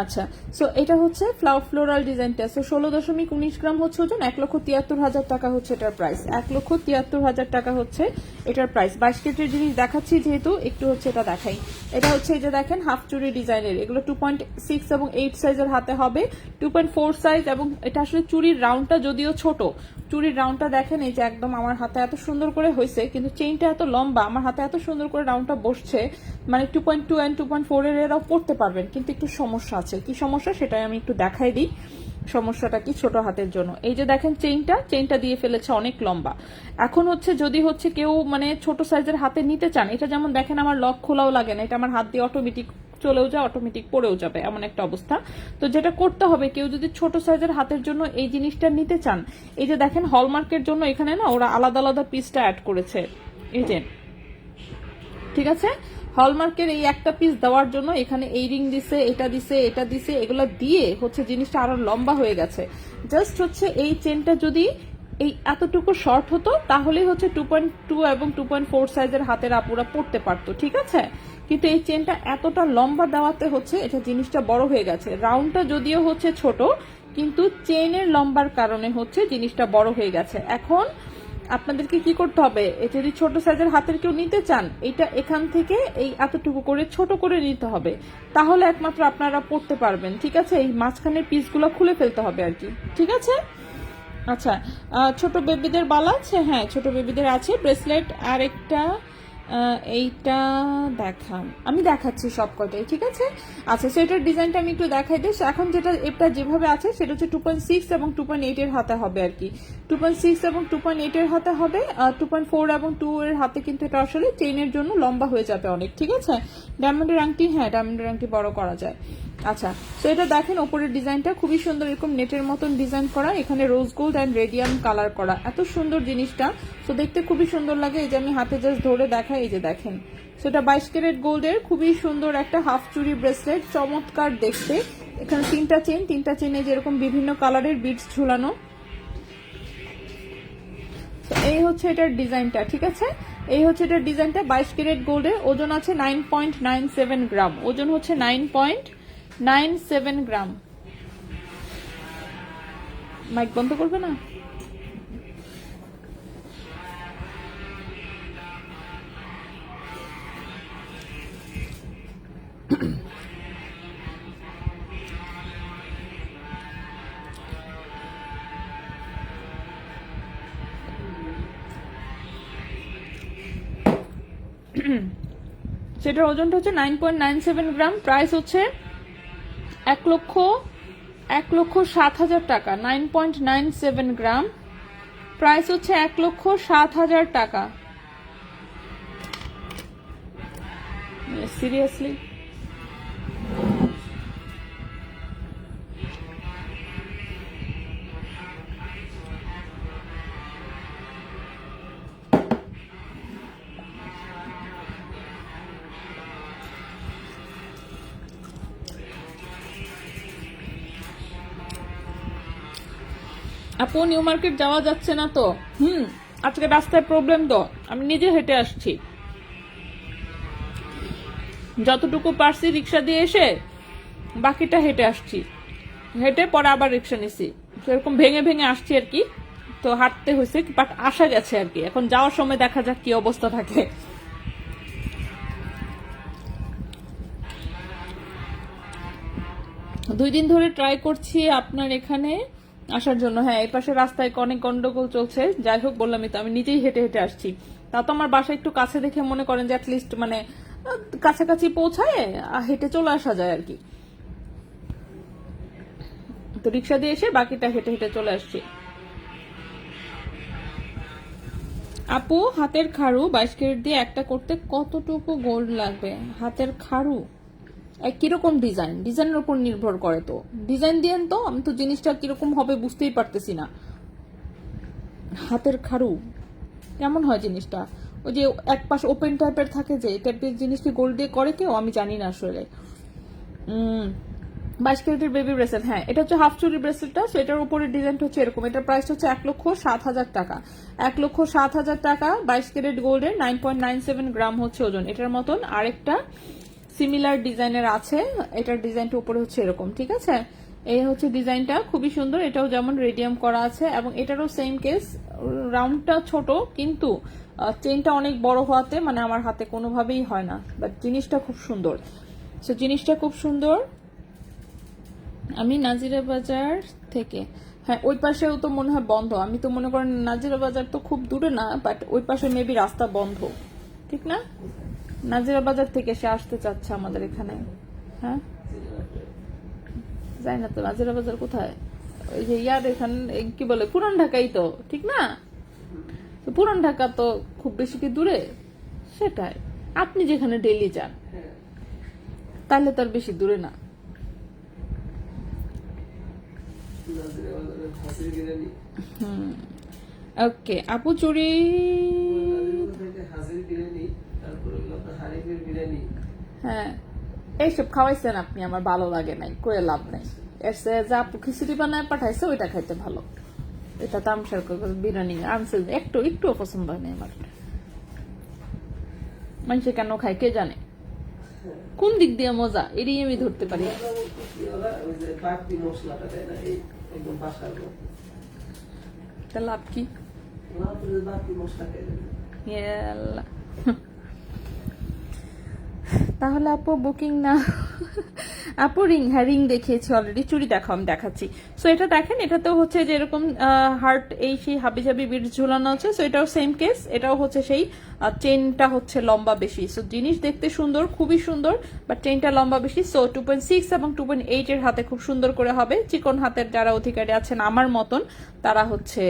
আচ্ছা, সো এটা হচ্ছে ফ্লোরাল ডিজাইনটা। সো 16.19 গ্রাম হচ্ছে ওজন, 1,73,000 টাকা হচ্ছে এটার প্রাইস। 1,73,000 টাকা হচ্ছে এটার প্রাইস। 22 কেজির জিনিস দেখাচ্ছি যেহেতু, একটু হচ্ছে এটা দেখাই। এটা হচ্ছে এই যে দেখেন হাফ চুরি ডিজাইনের, এগুলো 2.6 এবং 8 সাইজের হাতে হবে, 2.4 সাইজ। এবং এটা আসলে চুরির রাউন্ডটা যদিও ছোট, চুরির রাউন্ডটা দেখেন এই যে একদম আমার হাতে এত সুন্দর করে হয়েছে, কিন্তু চেইনটা এত লম্বা, আমার হাতে এত সুন্দর করে রাউন্ডটা বসছে, মানে 2.2 and 2.4 এর এরাও পড়তে পারবেন। কিন্তু একটু সমস্যা আছে, কি সমস্যা সেটাই আমি একটু দেখাই দিই। সমস্যাটা কি ছোট হাতের জন্য, এই যে দেখেন চেইনটা দিয়ে ফেলেছে অনেক লম্বা। এখন হচ্ছে যদি হচ্ছে কেউ মানে ছোট সাইজের হাতে নিতে চান, এটা যেমন দেখেন আমার লক খোলাও লাগে না, এটা আমার হাত দিয়ে অটোমেটিক চলেও যায়, অটোমেটিক পড়েও যাবে, এমন একটা অবস্থা। তো যেটা করতে হবে, কেউ যদি ছোট সাইজের হাতের জন্য এই জিনিসটা নিতে চান, এই যে দেখেন হলমার্কের জন্য এখানে না ওরা আলাদা আলাদা পিসটা অ্যাড করেছে, এই যে, ঠিক আছে? হলমার্কের এই একটা পিস দেওয়ার জন্য এখানে এই রিং দিছে, এটা দিছে, এগুলো দিয়ে হচ্ছে জিনিসটা আরো লম্বা হয়ে গেছে। জাস্ট হচ্ছে এই চেনটা যদি এই এতটুকু শর্ট হতো, তাহলেই হচ্ছে 2.2 এবং 2.4 সাইজের হাতের আপুরা পড়তে পারতো, ঠিক আছে? কিন্তু এই চেনটা এতটা লম্বা দেওয়াতে হচ্ছে এটা জিনিসটা বড় হয়ে গেছে। রাউন্ডটা যদিও হচ্ছে ছোট, কিন্তু চেনের লম্বার কারণে হচ্ছে জিনিসটা বড় হয়ে গেছে। এখন আপনাদেরকে কি করতে হবে, যদি ছোট সাইজের হাতের কেউ নিতে চান, এটা এখান থেকে এই এতটুকু করে ছোট করে নিতে হবে, তাহলে একমাত্র আপনারা পড়তে পারবেন, ঠিক আছে? এই মাঝখানের পিসগুলো খুলে ফেলতে হবে আর কি, ঠিক আছে? আচ্ছা, ছোট বেবিদের বালা আছে, হ্যাঁ ছোট বেবিদের আছে ব্রেসলেট। আর একটা এইটা আমি দেখাচ্ছি সব কটাই, ঠিক আছে? আচ্ছা, সেটার ডিজাইনটা আমি একটু দেখাই দিই। এখন এটা যেভাবে আছে সেটা হচ্ছে 2.6 এবং 2.8 এর হাতে হবে আর কি। 2.6 এবং 2.8 এর হাতে হবে, 2.4 এবং 2 এর হাতে কিন্তু এটা আসলে চেইনের জন্য লম্বা হয়ে যাবে অনেক, ঠিক আছে? ডায়মন্ডের আংটি, হ্যাঁ ডায়মন্ডের আংটি বড় করা যায়। আচ্ছা, তো এটা দেখেন ওপরের ডিজাইনটা খুবই সুন্দর, এরকম নেটের মতন ডিজাইন করা, এখানে rose gold and radium colour করা, এত সুন্দর জিনিসটা। তো দেখতে খুবই সুন্দর লাগে। এই যে আমি হাতে জাস্ট ধরে দেখাই, এই যে দেখেন, সেটা 22 ক্যারেট গোল্ডের খুবই সুন্দর একটা হাফ চুরি ব্রেসলেট, চমৎকার দেখতে। এখানে তিনটা চেনে যেরকম বিভিন্ন কালারের বিটস ঝুলানো। তো এই হচ্ছে এটার ডিজাইনটা, ঠিক আছে? এই হচ্ছে এটার ডিজাইনটা 22 ক্যারেট গোল্ডের, ওজন আছে 9.97 গ্রাম, ওজন হচ্ছে 9.97 গ্রাম। মাইক বন্ধ করবে না? সেটার ওজনটা হচ্ছে 9.97 গ্রাম, প্রাইস হচ্ছে 1,07,000 টাকা। 9.97 গ্রাম, প্রাইস হচ্ছে 1,07,000 টাকা। সিরিয়াসলি আপু, নিউ মার্কেট যাওয়া যাচ্ছে না তো? আজকে রাস্তায় প্রবলেম তো, আমি নিজে হেঁটে আসছি, যতটুকু পারছি রিক্সা দিয়ে এসে বাকিটা হেঁটে আসছি, হেঁটে পরে আবার রিক্সা নিছি, সেরকম ভেঙে ভেঙে আসছি আর কি। তো হাঁটতে হয়েছে, বাট আসা গেছে আর কি। এখন যাওয়ার সময় দেখা যাক কি অবস্থা থাকে। 2 দিন ধরে ট্রাই করছি আপনার এখানে আসার জন্য। হ্যাঁ, এই পাশে রাস্তায় অনেক গন্ডগোল চলছে, যাই হোক বললামই তো, আমি নিজেই হেঁটে হেঁটে আসছি। তা তো আমার বাসা একটু কাছে দেখে মনে করেন যে অ্যাটলিস্ট মানে কাছাকাছি পৌঁছায় হেঁটে চলে আসা যায় আর কি। তো রিক্সা দিয়ে এসে বাকিটা হেঁটে হেঁটে চলে আসছি। আপু, হাতের খাড়ু 22 ক্যারেট দিয়ে একটা করতে কতটুকু গোল্ড লাগবে? হাতের খাড়ু কিরকম ডিজাইনের উপর নির্ভর করে। তো ডিজাইন দিয়েন তো, আমি তো জিনিসটা কিরকম হবে বুঝতেই পারতেছি না। হাতের খাড়ু কেমন হয় জিনিসটা? ওই যে এক পাশ ওপেন টাইপের থাকে, যে টাইপের জিনিস কি গোল্ড দিয়ে করে কেউ, আমি জানি না আসলে। 22 ক্যারেটের বেবি ব্রেসলেট, হ্যাঁ এটা হচ্ছে হাফ চুরি ব্রেসলেটটা। সো এটার উপরের ডিজাইনটা হচ্ছে এরকম, এটার প্রাইস হচ্ছে 1,07,000 টাকা। 1,07,000 টাকা 22 ক্যারেট গোল্ডের, 9.97 গ্রাম হচ্ছে ওজন। এটার মতন আরেকটা সিমিলার ডিজাইনের আছে, এটার ডিজাইনটা উপরে হচ্ছে এরকম, ঠিক আছে। এই হচ্ছে ডিজাইনটা, খুবই সুন্দর। এটাও যেমন রেডিয়াম করা আছে এবং এটারও সেম কেস, রাউন্ডটা ছোট কিন্তু চেনটা অনেক বড় হওয়াতে মানে আমার হাতে কোনোভাবেই হয় না, বাট জিনিসটা খুব সুন্দর। সো জিনিসটা খুব সুন্দর। আমি নাজিরা বাজার থেকে, হ্যাঁ ওই পাশেও তো মনে হয় বন্ধ, আমি তো মনে করেন নাজিরা বাজার তো খুব দূরে না, বাট ওই পাশে মেবি রাস্তা বন্ধ, ঠিক না? নাজিরা বাজার থেকে সে আসতে চাচ্ছে আমাদের এখানে, হ্যাঁ যাই না তো নাজিরা বাজার কোথায়, ওই যে ইয়ার এখানে কি বলে পুরান ঢাকাই তো, ঠিক না? তো পুরান ঢাকা তো খুব বেশি কি দূরে? সেটাই, আপনি যেখানে ডেইলি যান তাহলে তার বেশি দূরে না। ওকে আপু, চুরি হ্যাঁ এইসব খাওয়াইছেন আপনি, আমার ভালো লাগে নাই, করে লাভ নাই। এসে যা আপু খিচুড়ি বানায় পাঠাইছে ওইটা খাইতে ভালো, এটা তামসার বিরিয়ানি আনছে একটু একটুও পছন্দ হয় না আমার। মানুষে কেন খায় কে জানে, কোন দিক দিয়ে মজা এরই আমি ধরতে পারি। লাভ কি? তাহলে আপু বুকিং না, আপু রিং, হ্যাঁ রিং দেখিয়েছি অলরেডি, চুড়ি দেখো আমি দেখাচ্ছি। সো এটা দেখেন, এটাতেও হচ্ছে যে এরকম হার্ট এই সেই হাবি জাবি বিট ঝুলানো আছে। সো এটাও সেম কেস, এটাও হচ্ছে সেই চেনটা হচ্ছে লম্বা বেশি। সো জিনিস দেখতে সুন্দর, খুবই সুন্দর, বাট চেনটা লম্বা বেশি। সো 2.6 এবং 2.8 এর হাতে খুব সুন্দর করে হবে। চিকন হাতের যারা অধিকারী আছেন আমার মতন তারা হচ্ছে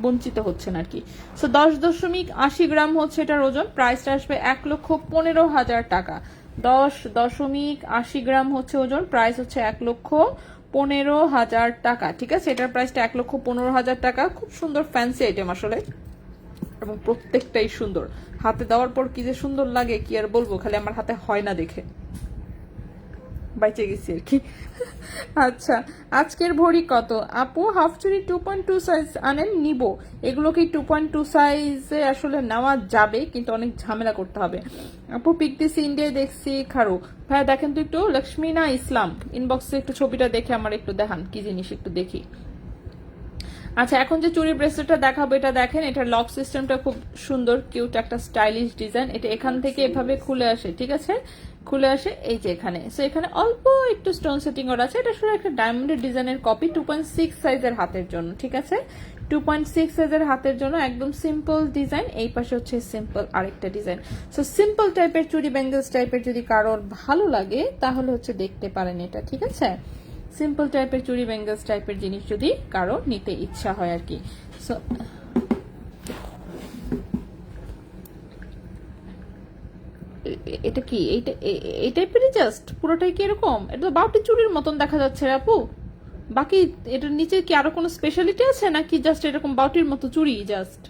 বঞ্চিত হচ্ছেন আর কি। সো 10.80 গ্রাম হচ্ছে এটার ওজন, প্রাইসটা আসবে 1,15,000 টাকা। 10.80 গ্রাম হচ্ছে ওজন, প্রাইস হচ্ছে 1,15,000 টাকা, ঠিক আছে। এটার প্রাইসটা 1,15,000 টাকা। খুব সুন্দর ফ্যান্সি আইটেম আসলে, এবং প্রত্যেকটাই সুন্দর। হাতে দেওয়ার পর কি যে সুন্দর লাগে কি আর বলবো, খালি আমার হাতে হয় না দেখে বাইচে গেছি আর কি। আচ্ছা আজকের ভরি কত আপু? হাফ চুরি 2.2 সাইজ আনেন, নিব। এগুলো কি 2.2 সাইজে আসলে নেওয়া যাবে, কিন্তু অনেক ঝামেলা করতে হবে। আপু পিক দিছি, ইন্ডিয়ায় দেখছি খারু। ভাইয়া দেখেন তো একটু, লক্ষ্মী না ইসলাম, ইনবক্সে একটু ছবিটা দেখে আমার একটু দেখান কি জিনিস, একটু দেখি। আচ্ছা এখন যে চুরি ব্রেসলেটটা দেখাবো এটা দেখেন, এটার লক সিস্টেমটা খুব সুন্দর, কিউট একটা স্টাইলিশ ডিজাইন। এটা এখান থেকে এভাবে খুলে আসে, ঠিক আছে, খুলে আসে এই যে এখানে। সো এখানে অল্প একটু স্টোন সেটিং করা আছে। এটা শুধু একটা ডায়মন্ডের ডিজাইনের কপি, 2.6 সাইজের হাতের জন্য, ঠিক আছে। 2.6 সাইজের হাতের জন্য একদম সিম্পল ডিজাইন। এই পাশে হচ্ছে সিম্পল আরেকটা ডিজাইন। সো সিম্পল টাইপের চুরি ব্যাঙ্গেলস টাইপের যদি কারোর ভালো লাগে তাহলে হচ্ছে দেখতে পারেন এটা, ঠিক আছে। সিম্পল টাইপের চুরি ব্যাঙ্গেলস টাইপের জিনিস যদি কারো নিতে ইচ্ছা হয় আর কি। সো এটা কি এই টাইপেরই জাস্ট পুরোটাই কি এরকম? এটা তো বাউটি চুরির মতন দেখা যাচ্ছে আপু। বাকি এটার নিচে কি আরো কোনো স্পেশালিটি আছে নাকি জাস্ট এরকম বাউটির মতো চুরি জাস্ট?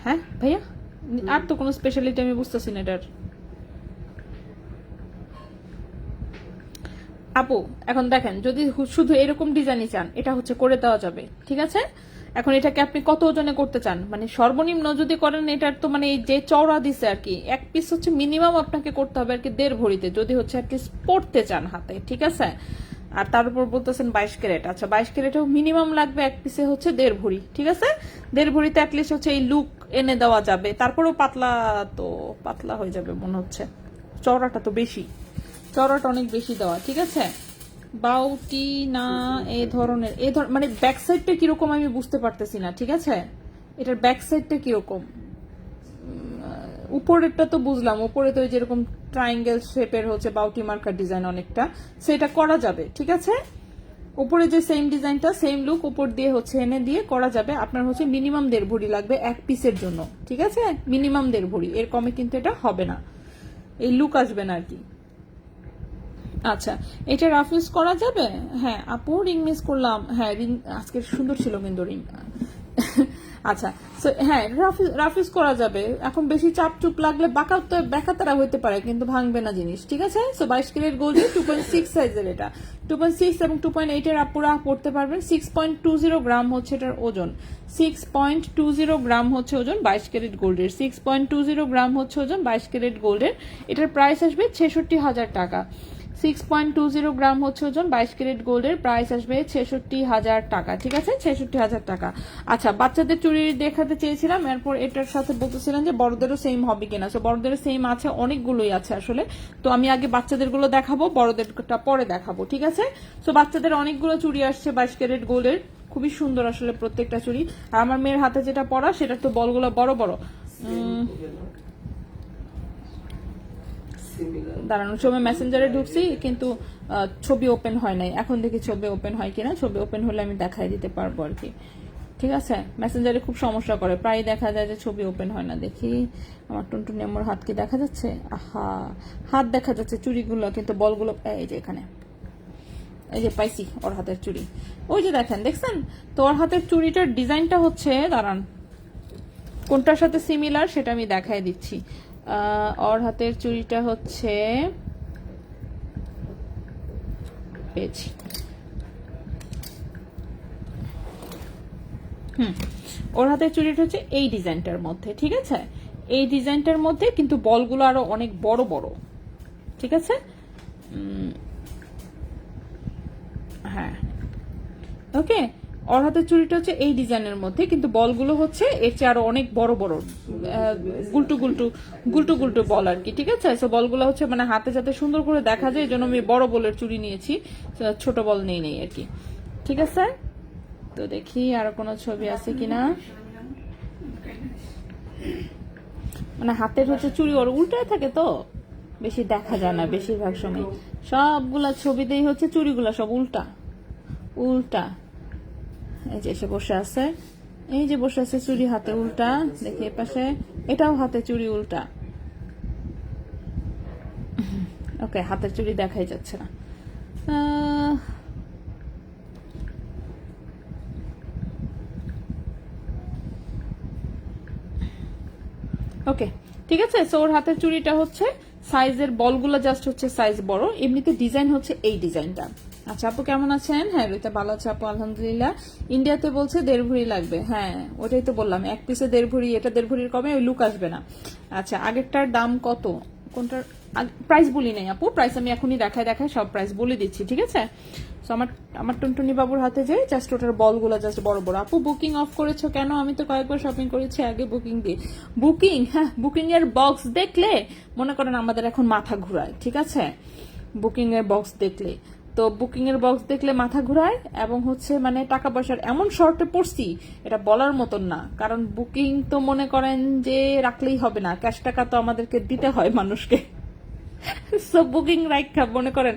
হ্যাঁ ভাইয়া, আর তো কোনো স্পেশালিটি আমি বুঝতেছি না এটার। আপু এখন দেখেন, যদি শুধু এরকম ডিজাইনই চান এটা হচ্ছে করে দেওয়া যাবে, ঠিক আছে। এখন এটাকে আপনি কত ওজনে করতে চান, মানে সর্বনিম্ন যদি করেন এটার তো মানে যে চওড়া দিছে আর কি, এক পিস হচ্ছে মিনিমাম আপনাকে করতে হবে আর কি 1.5 ভরিতে, যদি হচ্ছে অ্যাটলিস্ট পড়তে চান হাতে, ঠিক আছে। আর তার উপর বলতেছেন 22 ক্যারেট, আচ্ছা 22 ক্যারেটেও মিনিমাম লাগবে এক পিসে হচ্ছে 1.5 ভরি, ঠিক আছে। 1.5 ভরিতে অ্যাটলিস্ট হচ্ছে এই লুক এনে দেওয়া যাবে। তারপরেও পাতলা তো পাতলা হয়ে যাবে মনে হচ্ছে, চওড়াটা তো বেশি, চওড়াটা অনেক বেশি দেওয়া, ঠিক আছে। বাউটি না এই ধরনের মানে ব্যাক সাইডটা কিরকম আমি বুঝতে পারতেছি না, ঠিক আছে। এটার ব্যাক সাইডটা কিরকম, উপরেরটা তো বুঝলাম, উপরে তো যেরকম ট্রায়াঙ্গেল শেপের হচ্ছে বাউটি মার্কার ডিজাইন অনেকটা, সেটা করা যাবে, ঠিক আছে। উপরে যে সেম ডিজাইনটা সেম লুক উপর দিয়ে হচ্ছে এনে দিয়ে করা যাবে। আপনার হচ্ছে মিনিমাম 1.5 ভরি লাগবে এক পিসের জন্য, ঠিক আছে। মিনিমাম 1.5 ভরি, এর কমে কিন্তু এটা হবে না, এই লুক আসবে না আর কি। আচ্ছা এটা রাফ ইউজ করা যাবে? হ্যাঁ আপু রিং মিস করলাম, হ্যাঁ রিং আজকে সুন্দর ছিল কিন্তু রিং আচ্ছা, সো হ্যাঁ, রাফিজ করা যাবে। এখন বেশি চাপ চুপ লাগলে বাঁকাতারা হইতে পারে, কিন্তু ভাঙবে না জিনিস, ঠিক আছে। সো 22 ক্যারেট গোল্ডের 2.6 সাইজের, এটা 2.6 এবং 2.8 এর আপুরা পড়তে পারবেন। 6.20 গ্রাম হচ্ছে এটার ওজন, 6.20 গ্রাম হচ্ছে ওজন 22 ক্যারেট গোল্ডের, 6.20 গ্রাম হচ্ছে ওজন 22 ক্যারেট গোল্ডের। এটার প্রাইস আসবে 66,000 টাকা। 6.20 গ্রাম হচ্ছে ওজন 22 ক্যারেট গোল্ডের, প্রাইস আসবে 66,000 টাকা, ঠিক আছে, 66,000 টাকা। আচ্ছা, বাচ্চাদের চুড়ি দেখাতে চেয়েছিলাম, এরপর এটার সাথে বলতেছিলেন যে বড়দেরও সেম হবে কিনা। সো বড়দেরও সেম আছে, অনেকগুলোই আছে আসলে। তো আমি আগে বাচ্চাদের গুলো দেখাবো, বড়দেরটা পরে দেখাবো, ঠিক আছে। সো বাচ্চাদের অনেকগুলো চুড়ি আসছে 22 ক্যারেট গোল্ডের, খুবই সুন্দর আসলে প্রত্যেকটা চুড়ি। আর আমার মেয়ের হাতে যেটা পরা সেটা তো বলগুলো বড় বড়। দাঁড়ানোর সময় মেসেঞ্জারে ঢুকছি, কিন্তু ছবি ওপেন হয় নাই। এখন দেখি ছবি ওপেন হয় কিনা, ছবি ওপেন হলে আমি দেখাই দিতে পারবো আর কি, ঠিক আছে। মেসেঞ্জারে খুব সমস্যা করে, প্রায় দেখা যায় যে ছবি ওপেন হয় না। দেখি আমার টুনটুনি আমার হাত কি দেখা যাচ্ছে? আহা, হাত দেখা যাচ্ছে, চুড়িগুলো কিন্তু বলগুলো এই যে এখানে, এই যে পাইছি ওর হাতের চুড়ি, ওই যে দেখেন, দেখছেন তো ওর হাতের চুড়িটার ডিজাইনটা হচ্ছে, দাঁড়ান কোনটার সাথে সিমিলার সেটা আমি দেখাই দিচ্ছি। ওর হাতের চুড়িটা হচ্ছে পেয়েছি, ওর হাতের চুড়িটা হচ্ছে এই ডিজাইনটার মধ্যে, ঠিক আছে। এই ডিজাইনটার মধ্যে কিন্তু বলগুলো আরো অনেক বড় বড়, ঠিক আছে। হ্যাঁ, ওকে। ওর হাতের চুড়িটা হচ্ছে এই ডিজাইনের মধ্যে, কিন্তু বলগুলো হচ্ছে এর চেয়ে আরো অনেক বড় বড়, গুলটু গুলটু গুলটু গুলটু বল আর কি, ঠিক আছে। সো বলগুলো হচ্ছে মানে হাতে যাতে সুন্দর করে দেখা যায়, এই জন্য আমি বড় বলের চুড়ি নিয়েছি, ছোট বল নেই আর কি, ঠিক আছে। তো দেখি আরো কোনো ছবি আছে কিনা। মানে হাতের হচ্ছে চুড়ি ওর উল্টায় থাকে, তো বেশি দেখা যায় না বেশিরভাগ সময়। সবগুলা ছবিতেই হচ্ছে চুড়িগুলা সব উল্টা উল্টা। এই যে এসে বসে আছে, এই যে বসে আছে, চুড়ি হাতে উল্টা। দেখি এ পাশে, এটাও হাতে চুড়ি উল্টা। ওকে, হাতের চুড়ি দেখাই যাচ্ছে না। ওকে, ঠিক আছে। সো ওর হাতের চুড়িটা হচ্ছে সাইজের বলগুলো জাস্ট হচ্ছে সাইজ বড়, এমনিতে ডিজাইন হচ্ছে এই ডিজাইনটা। আচ্ছা আপু কেমন আছেন? হ্যাঁ রুইতা ভালো আছে আপু, আলহামদুলিল্লাহ। ইন্ডিয়াতে বলছে 1.5 ভরি লাগবে, হ্যাঁ ওটাই তো বললাম, এক পিসে 1.5 ভরি, এটা 1.5 ভরির কমে ওই লুক আসবে না। আচ্ছা, আগেরটার দাম কত, কোনটার প্রাইস বলি নাই আপু, প্রাইস আমি এখনই দেখায় সব প্রাইস বলে দিচ্ছি, ঠিক আছে। সো আমার টুনটুনি বাবুর হাতে যে জাস্ট ওটার বলগুলো জাস্ট বড় বড়। আপু বুকিং অফ করেছো কেন? আমি তো কয়েকবার শপিং করেছি আগে বুকিং দিয়ে। বুকিং, হ্যাঁ বুকিং এর বক্স দেখলে মনে করেন আমাদের এখন মাথা ঘুরায়, ঠিক আছে। বুকিং এর বক্স দেখলে, তো বুকিং এর বক্স দেখলে মাথা ঘুরায়, এবং হচ্ছে মানে টাকা পয়সার এমন শর্টে পড়ছি এটা বলার মতন না। কারণ বুকিং তো মনে করেন যে রাখলেই হবে না, ক্যাশ টাকা তো আমাদেরকে দিতে হয় মানুষকে। সব বুকিং রাখা মনে করেন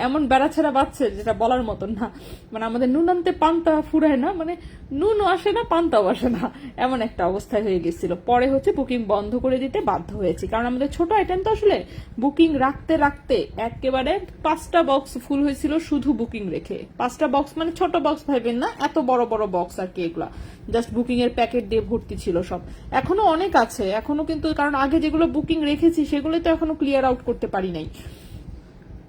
এমন বেড়া ছেড়া বাচ্চে যেটা বলার মতন না। মানে আমাদের নুন আনতে পান্তা ফুরায় না, মানে নুনও আসে না পান্তাও আসে না, এমন একটা অবস্থায় হয়ে গেছিল। পরে হচ্ছে বুকিং বন্ধ করে দিতে বাধ্য হয়েছি, কারণ আমাদের ছোট আইটেম তো আসলে বুকিং রাখতে রাখতে একেবারে 5টা বক্স ফুল হয়েছিল শুধু বুকিং রেখে। 5টা বক্স মানে ছোট বক্স ভাবেন না, এত বড় বড় বক্স আর কি, এগুলা জাস্ট বুকিং এর প্যাকেট দিয়ে ভর্তি ছিল সব। এখনো অনেক আছে এখনো, কিন্তু কারণ আগে যেগুলো বুকিং রেখেছি সেগুলো তো এখনো ক্লিয়ার আউট করতে পারি নাই।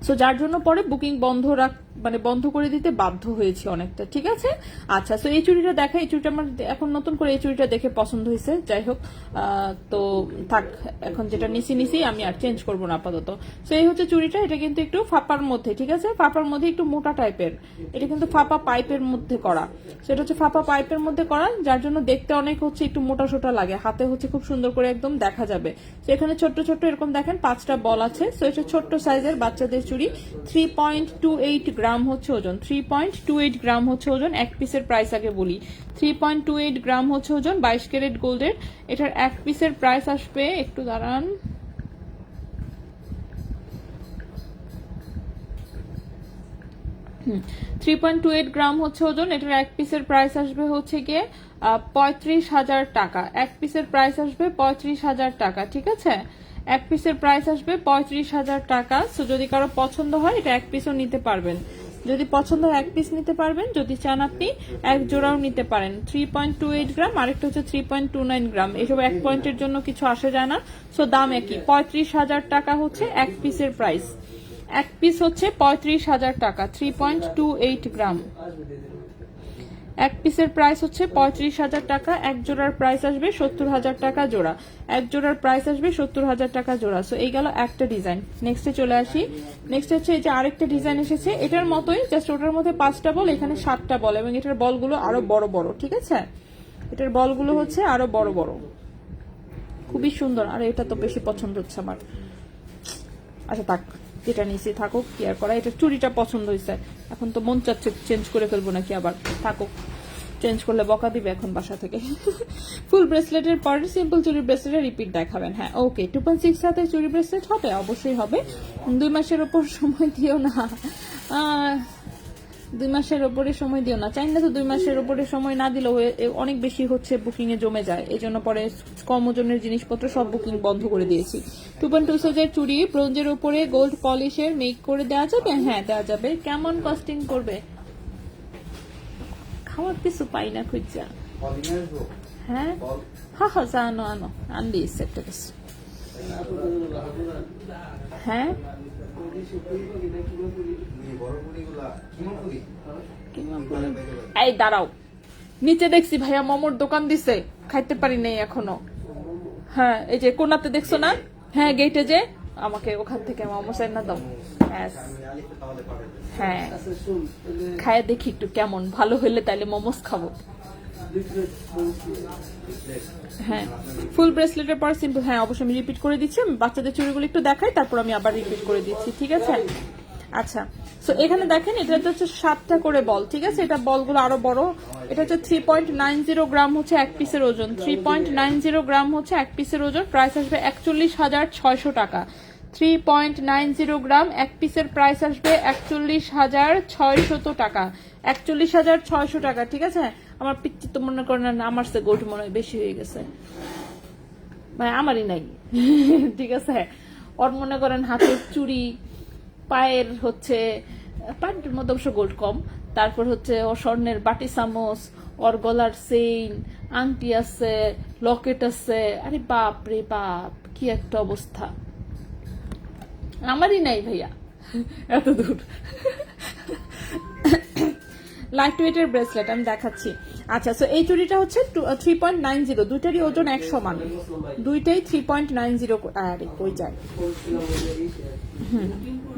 সো যার জন্য পরে বুকিং বন্ধ করে দিতে বাধ্য হয়েছি অনেকটা, ঠিক আছে। আচ্ছা, সো এই চুড়িটা দেখা, এই চুড়িটা আমার এখন নতুন করে এই চুড়িটা দেখে পছন্দ হয়েছে, যাই হোক। তো থাক, এখন যেটা নিছি আমি আর চেঞ্জ করবো না আপাতত। সো এই হচ্ছে চুড়িটা, এটা কিন্তু একটু ফাঁপার মধ্যে, ঠিক আছে, ফাঁপার মধ্যে একটু মোটা টাইপের, এটা কিন্তু ফাঁপা পাইপের মধ্যে করা। সেটা হচ্ছে ফাঁপা পাইপের মধ্যে করা, যার জন্য দেখতে অনেক হচ্ছে একটু মোটা সোটা লাগে, হাতে হচ্ছে খুব সুন্দর করে একদম দেখা যাবে। তো এখানে ছোট্ট ছোট্ট এরকম দেখেন 5টা বল আছে। সো এটা ছোট্ট সাইজের বাচ্চাদের চুড়ি, 3.28 গ্রাম হচ্ছে ওজন, 3.28 গ্রাম হচ্ছে ওজন। এক পিসের প্রাইস আগে বলি, 3.28 গ্রাম হচ্ছে ওজন 22 ক্যারেট গোল্ডের। এটার এক পিসের প্রাইস আসবে, একটু দাঁড়ান, হুম 3.28 গ্রাম হচ্ছে ওজন। এটার এক পিসের প্রাইস আসবে হচ্ছে গিয়ে 35,000 টাকা। এক পিসের প্রাইস আসবে 35,000 টাকা, ঠিক আছে। এক পিসের প্রাইস আসবে 35,000 টাকা। সো যদি কারো পছন্দ হয় এটা এক পিসও নিতে পারবেন। যদি পছন্দ হয় এক পিস নিতে পারবেন, যদি চান আপনি এক জোড়াও নিতে পারেন। 3.28 গ্রাম, আরেকটা হচ্ছে 3.29 গ্রাম। এসব এক পয়েন্টের জন্য কিছু আসে যায় না, সো দাম একই। 35,000 টাকা হচ্ছে এক পিসের প্রাইস। এক পিস হচ্ছে 35,000 টাকা, 3.28 গ্রাম। এক পিসের প্রাইস হচ্ছে 35,000 টাকা। এক জোড়ার প্রাইস আসবে 70,000 টাকা জোড়া। এক জোড়ার প্রাইস আসবে 70,000 টাকা জোড়া। সো এই গেল একটা ডিজাইন। নেক্সটে চলে আসি। নেক্সট হচ্ছে এই যে আরেকটা ডিজাইন এসেছে, এটার মতোই, জাস্ট ওটার মধ্যে 5টা বল, এখানে 7টা বল, এবং এটার বলগুলো আরো বড় বড়। ঠিক আছে, এটার বলগুলো হচ্ছে আরো বড় বড়, খুবই সুন্দর। আর এটা তো বেশি পছন্দ হচ্ছে আমার। আচ্ছা থাক, যেটা নিয়েছি থাকুক, কি আর করা। এটা চুড়িটা পছন্দ হয়েছে, এখন তো মন চাচ্ছে চেঞ্জ করে ফেলবো নাকি আবার, থাকুক। চেঞ্জ করলে বকা দিবে এখন বাসা থেকে। ফুল ব্রেসলেটের পরে সিম্পল চুড়ি ব্রেসলেটের রিপিট দেখাবেন। হ্যাঁ ওকে, 2.6 সাথে চুড়ি ব্রেসলেট হবে, অবশ্যই হবে। 2 মাসের ওপর সময় দিও না, 2 মাসের ওপরে সময় দিও না। চাই না তো 2 মাসের ওপরে সময় না দিলেও অনেক বেশি হচ্ছে, বুকিং এ জমে যায়। এই জন্য পরে কম ওজনের জিনিসপত্র সব বুকিং বন্ধ করে দিয়েছি। 2.2 সাইজের চুড়ি, ব্রোঞ্জের উপরে গোল্ড পলিশের, মেক করে দেওয়া যাবে? হ্যাঁ দেওয়া যাবে। কেমন কস্টিং করবে? খাওয়ার কিছু পাই না খুঁজা। হ্যাঁ হ্যাঁ হ্যাঁ, জানো আনো আনলি একটা কিছু। হ্যাঁ এই দাঁড়াও, নিচে দেখছি ভাইয়া মোমোর দোকান দিছে, খাইতে পারি নাই এখনো। হ্যাঁ এই যে কোনাতে দেখছো না, হ্যাঁ গেটে যে, আমাকে ওখান থেকে মোমো চাই না দাও। হ্যাঁ খায় দেখি একটু কেমন, ভালো হইলে তাইলে মোমোস খাবো। হ্যাঁ ফুল ব্রেসলেটের পর সিম্পল, হ্যাঁ অবশ্যই আমি রিপিট করে দিচ্ছি। আমি বাচ্চাদের চুড়িগুলো একটু দেখাই, তারপর আমি আবার রিপিট করে দিচ্ছি, ঠিক আছে? আচ্ছা, সো এখানে দেখেন এটা হচ্ছে 7টা করে বল, ঠিক আছে? এটা বলগুলো আরো বড়। এটা হচ্ছে 3.90 গ্রাম হচ্ছে এক পিসের ওজন। 3.90 গ্রাম হচ্ছে এক পিসের ওজন। প্রাইস আসবে 41,600 টাকা। 3.90 গ্রাম এক পিসের প্রাইস আসবে 41,600 টাকা। 41,600 টাকা, ঠিক আছে? আমার পিচ্ছি তো মনে করেন না, আমার সে গোট মনে হয় বেশি হয়ে গেছে ভাই, আমারই নাই। ঠিক আছে, ওর মনে করেন হাতের চুড়ি, পায়ের হচ্ছে, পায়ের মধ্যে অবশ্য গোল্ড কম, তারপর হচ্ছে ও স্বর্ণের বাটি চামচ, ওর গলার চেইন, আংটি আছে, লকেট আছে। আরে বাপ রে বাপ, কি একটা অবস্থা। আমারই নাই ভাইয়া এত দূর। লাইট ওয়েটের ব্রেসলেট আমি দেখাচ্ছি। আচ্ছা, সো এই চুড়িটা হচ্ছে 3.90, দুইটারই ওজন এক সমান, দুইটাই 3.90। আরে কই যায়,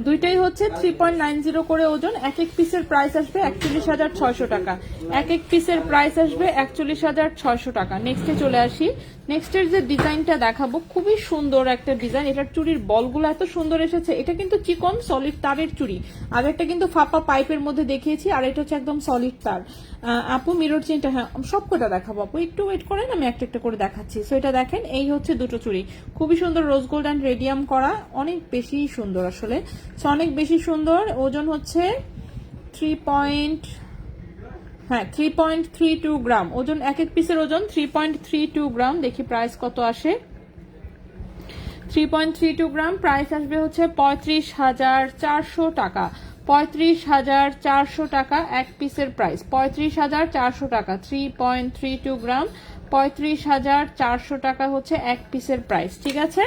দুইটাই হচ্ছে 3.90 করে ওজন। এক এক পিসের প্রাইস আসবে 41,600 টাকা। এক এক পিসের প্রাইস আসবে 41,600 টাকা। নেক্সটে চলে আসি। নেক্সটের যে ডিজাইনটা দেখাবো, খুবই সুন্দর একটা ডিজাইন। এটার চুড়ির বলগুলো এত সুন্দর এসেছে। এটা কিন্তু চিকন সলিড তারের চুড়ি, আগেরটা কিন্তু ফাঁপা পাইপের মধ্যে দেখিয়েছি, আর এটা হচ্ছে একদম সলিড তার। আপু মিরর চেনটা, হ্যাঁ সবকটা দেখাবো আপু, একটু ওয়েট করেন, আমি একটা একটা করে দেখাচ্ছি। সো এটা দেখেন, এই হচ্ছে দুটো চুড়ি, খুবই সুন্দর, রোজ গোল্ড অ্যান্ড রেডিয়াম করা, অনেক বেশি সুন্দর আসলে, অনেক বেশি সুন্দর। ওজন হচ্ছে 3.32 গ্রাম ওজন। এক এক পিসের ওজন 3.32 গ্রাম। দেখি প্রাইস কত আসে। 3.32 গ্রাম প্রাইস আসবে হচ্ছে 35,400 টাকা। 35,400 টাকা এক পিসের প্রাইস, 35,400 টাকা। 3.32 গ্রাম, 35,400 টাকা হচ্ছে এক পিসের প্রাইস, ঠিক আছে?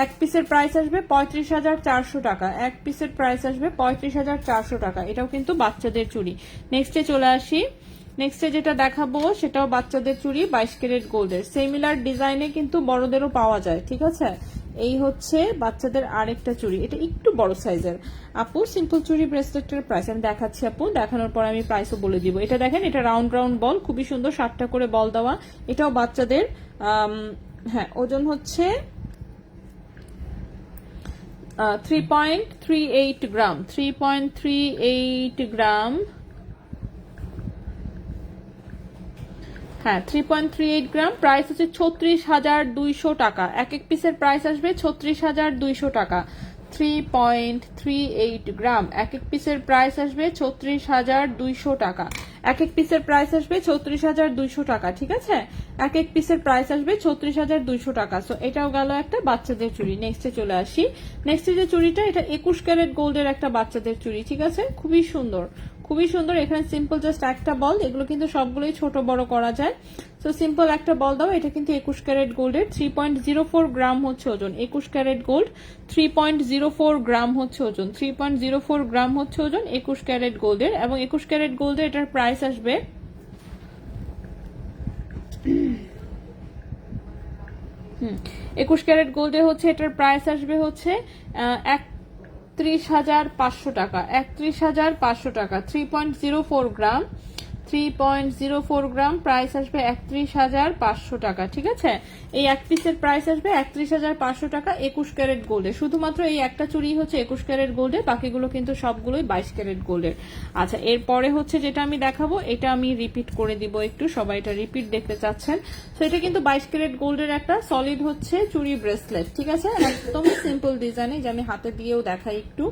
এক পিসের প্রাইস আসবে 35,400 টাকা। এক পিসের প্রাইস আসবে 35,400 টাকা। এটাও কিন্তু বাচ্চাদের চুড়ি। নেক্সটে চলে আসি। নেক্সটে যেটা দেখাবো সেটাও বাচ্চাদের চুড়ি, 22 ক্যারেট গোল্ডের। সিমিলার ডিজাইনে কিন্তু বড়দেরও পাওয়া যায়, ঠিক আছে? এই হচ্ছে বাচ্চাদের আরেকটা চুড়ি, এটা একটু বড় সাইজের। আপু সিম্পল চুড়ি ব্রেসলেটের প্রাইস আমি দেখাচ্ছি আপু, দেখানোর পর আমি প্রাইসও বলে দিব। এটা দেখেন, এটা রাউন্ড রাউন্ড বল, খুবই সুন্দর, 7টা করে বল দেওয়া। এটাও বাচ্চাদের। হ্যাঁ ওজন হচ্ছে 3.38 গ্রাম। 3.38 গ্রাম, হ্যাঁ 3.38 গ্রাম। প্রাইস হচ্ছে 36,200 টাকা। এক এক পিসের প্রাইস আসবে 36,200 টাকা। 3.38 গ্রাম। এক এক পিসের প্রাইস আসবে 36,200 টাকা। এক এক পিসের প্রাইস আসবে 36,200 টাকা, ঠিক আছে? এক এক পিসের প্রাইস আসবে 36,200 টাকা। সো এটাও গেল একটা বাচ্চাদের চুড়ি। নেক্সটে চলে আসি। নেক্সটে যে চুড়িটা, এটা 21 ক্যারেট গোল্ডের একটা বাচ্চাদের চুড়ি, ঠিক আছে? খুবই সুন্দর, খুবই সুন্দর। এখানে সিম্পল জাস্ট একটা বল, এগুলো কিন্তু সবগুলোই ছোট বড় করা যায়। সো সিম্পল একটা বল দাও। এটা কিন্তু 21 ক্যারেট গোল্ডের, 3.04 গ্রাম হচ্ছে ওজন। 21 ক্যারেট গোল্ড, 3.04 গ্রাম হচ্ছে ওজন। 3.04 গ্রাম হচ্ছে ওজন 21 ক্যারেট গোল্ডের। এবং 21 ক্যারেট গোল্ডের এটার প্রাইস আসবে 21 ক্যারেট গোল্ডের হচ্ছে এটার প্রাইস আসবে হচ্ছে 31,500 টাকা। 31,500 টাকা। 3.04 গ্রাম, 3.04 গ্রাম প্রাইস আসবে 31,500 টাকা, ঠিক আছে? এই এক পিসের প্রাইস আসবে 31,500 টাকা 21 ক্যারেট গোল্ডের। শুধুমাত্র এই একটা চুড়ি হচ্ছে 21 ক্যারেট গোল্ডের, বাকিগুলো কিন্তু সবগুলোই 22 ক্যারেট গোল্ডের। আচ্ছা, এরপরে হচ্ছে যেটা আমি দেখাবো, এটা আমি রিপিট করে দিব একটু, সবাই এটা রিপিট দেখতে চাচ্ছেন। তো এটা কিন্তু 22 ক্যারেট গোল্ডের একটা সলিড হচ্ছে চুড়ি ব্রেসলেট, ঠিক আছে? একদম সিম্পল ডিজাইনে, যে আমি হাতে দিয়েও দেখাই একটু।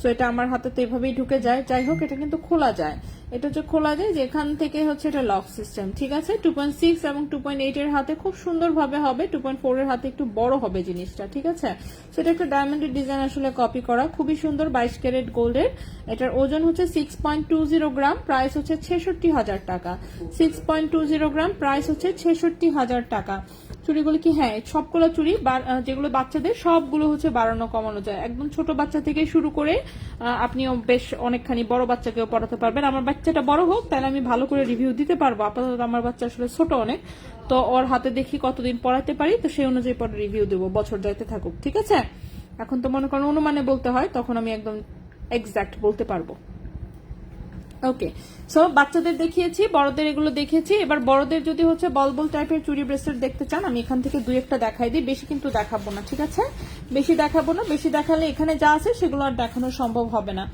সো এটা আমার হাতে তো এভাবেই ঢুকে যায়। যাই হোক, এটা কিন্তু খোলা যায়। এটা হচ্ছে খোলা যায়, যে এখান থেকে হচ্ছে এটা লক সিস্টেম, ঠিক আছে? 2.6 এবং 2.8 এর হাতে খুব সুন্দরভাবে হবে, 2.4 এর হাতে একটু বড় হবে জিনিসটা, ঠিক আছে? সেটা একটা ডায়মন্ডের ডিজাইন আসলে কপি করা, খুবই সুন্দর। 22 ক্যারেট গোল্ডের। এটার ওজন হচ্ছে 6.20 গ্রাম, প্রাইস হচ্ছে 66,000 টাকা। 6.20 গ্রাম, প্রাইস হচ্ছে 66,000 টাকা। চুড়িগুলো কি, হ্যাঁ সবগুলো চুড়ি যেগুলো বাচ্চাদের, সবগুলো হচ্ছে বাড়ানো কমানো যায়। একদম ছোট বাচ্চা থেকে শুরু করে আপনিও বেশ অনেকখানি বড় বাচ্চাকেও পড়াতে পারবেন। আমার বাচ্চাটা বড় হোক, তাহলে আমি ভালো করে রিভিউ দিতে পারবো। আপাতত আমার বাচ্চা আসলে ছোট অনেক, তো ওর হাতে দেখি কতদিন পড়াতে পারি, তো সেই অনুযায়ী পরে রিভিউ দেবো, বছর যাইতে থাকুক, ঠিক আছে? এখন তো মনে করেন অনুমানে বলতে হয়, তখন আমি একদম এক্সাক্ট বলতে পারবো। ওকে, সো বাচ্চাদের দেখিয়েছি, বড়দের এগুলো দেখিয়েছি। এবার বড়দের যদি হচ্ছে বল বল টাইপের চুড়ি ব্রেসলেট দেখতে চান, আমি এখান থেকে দুই একটা দেখাই দিই, বেশি কিন্তু দেখাবো না, ঠিক আছে? বেশি দেখাবো না, বেশি দেখালে এখানে যা আছে সেগুলো আর দেখানো সম্ভব হবে না।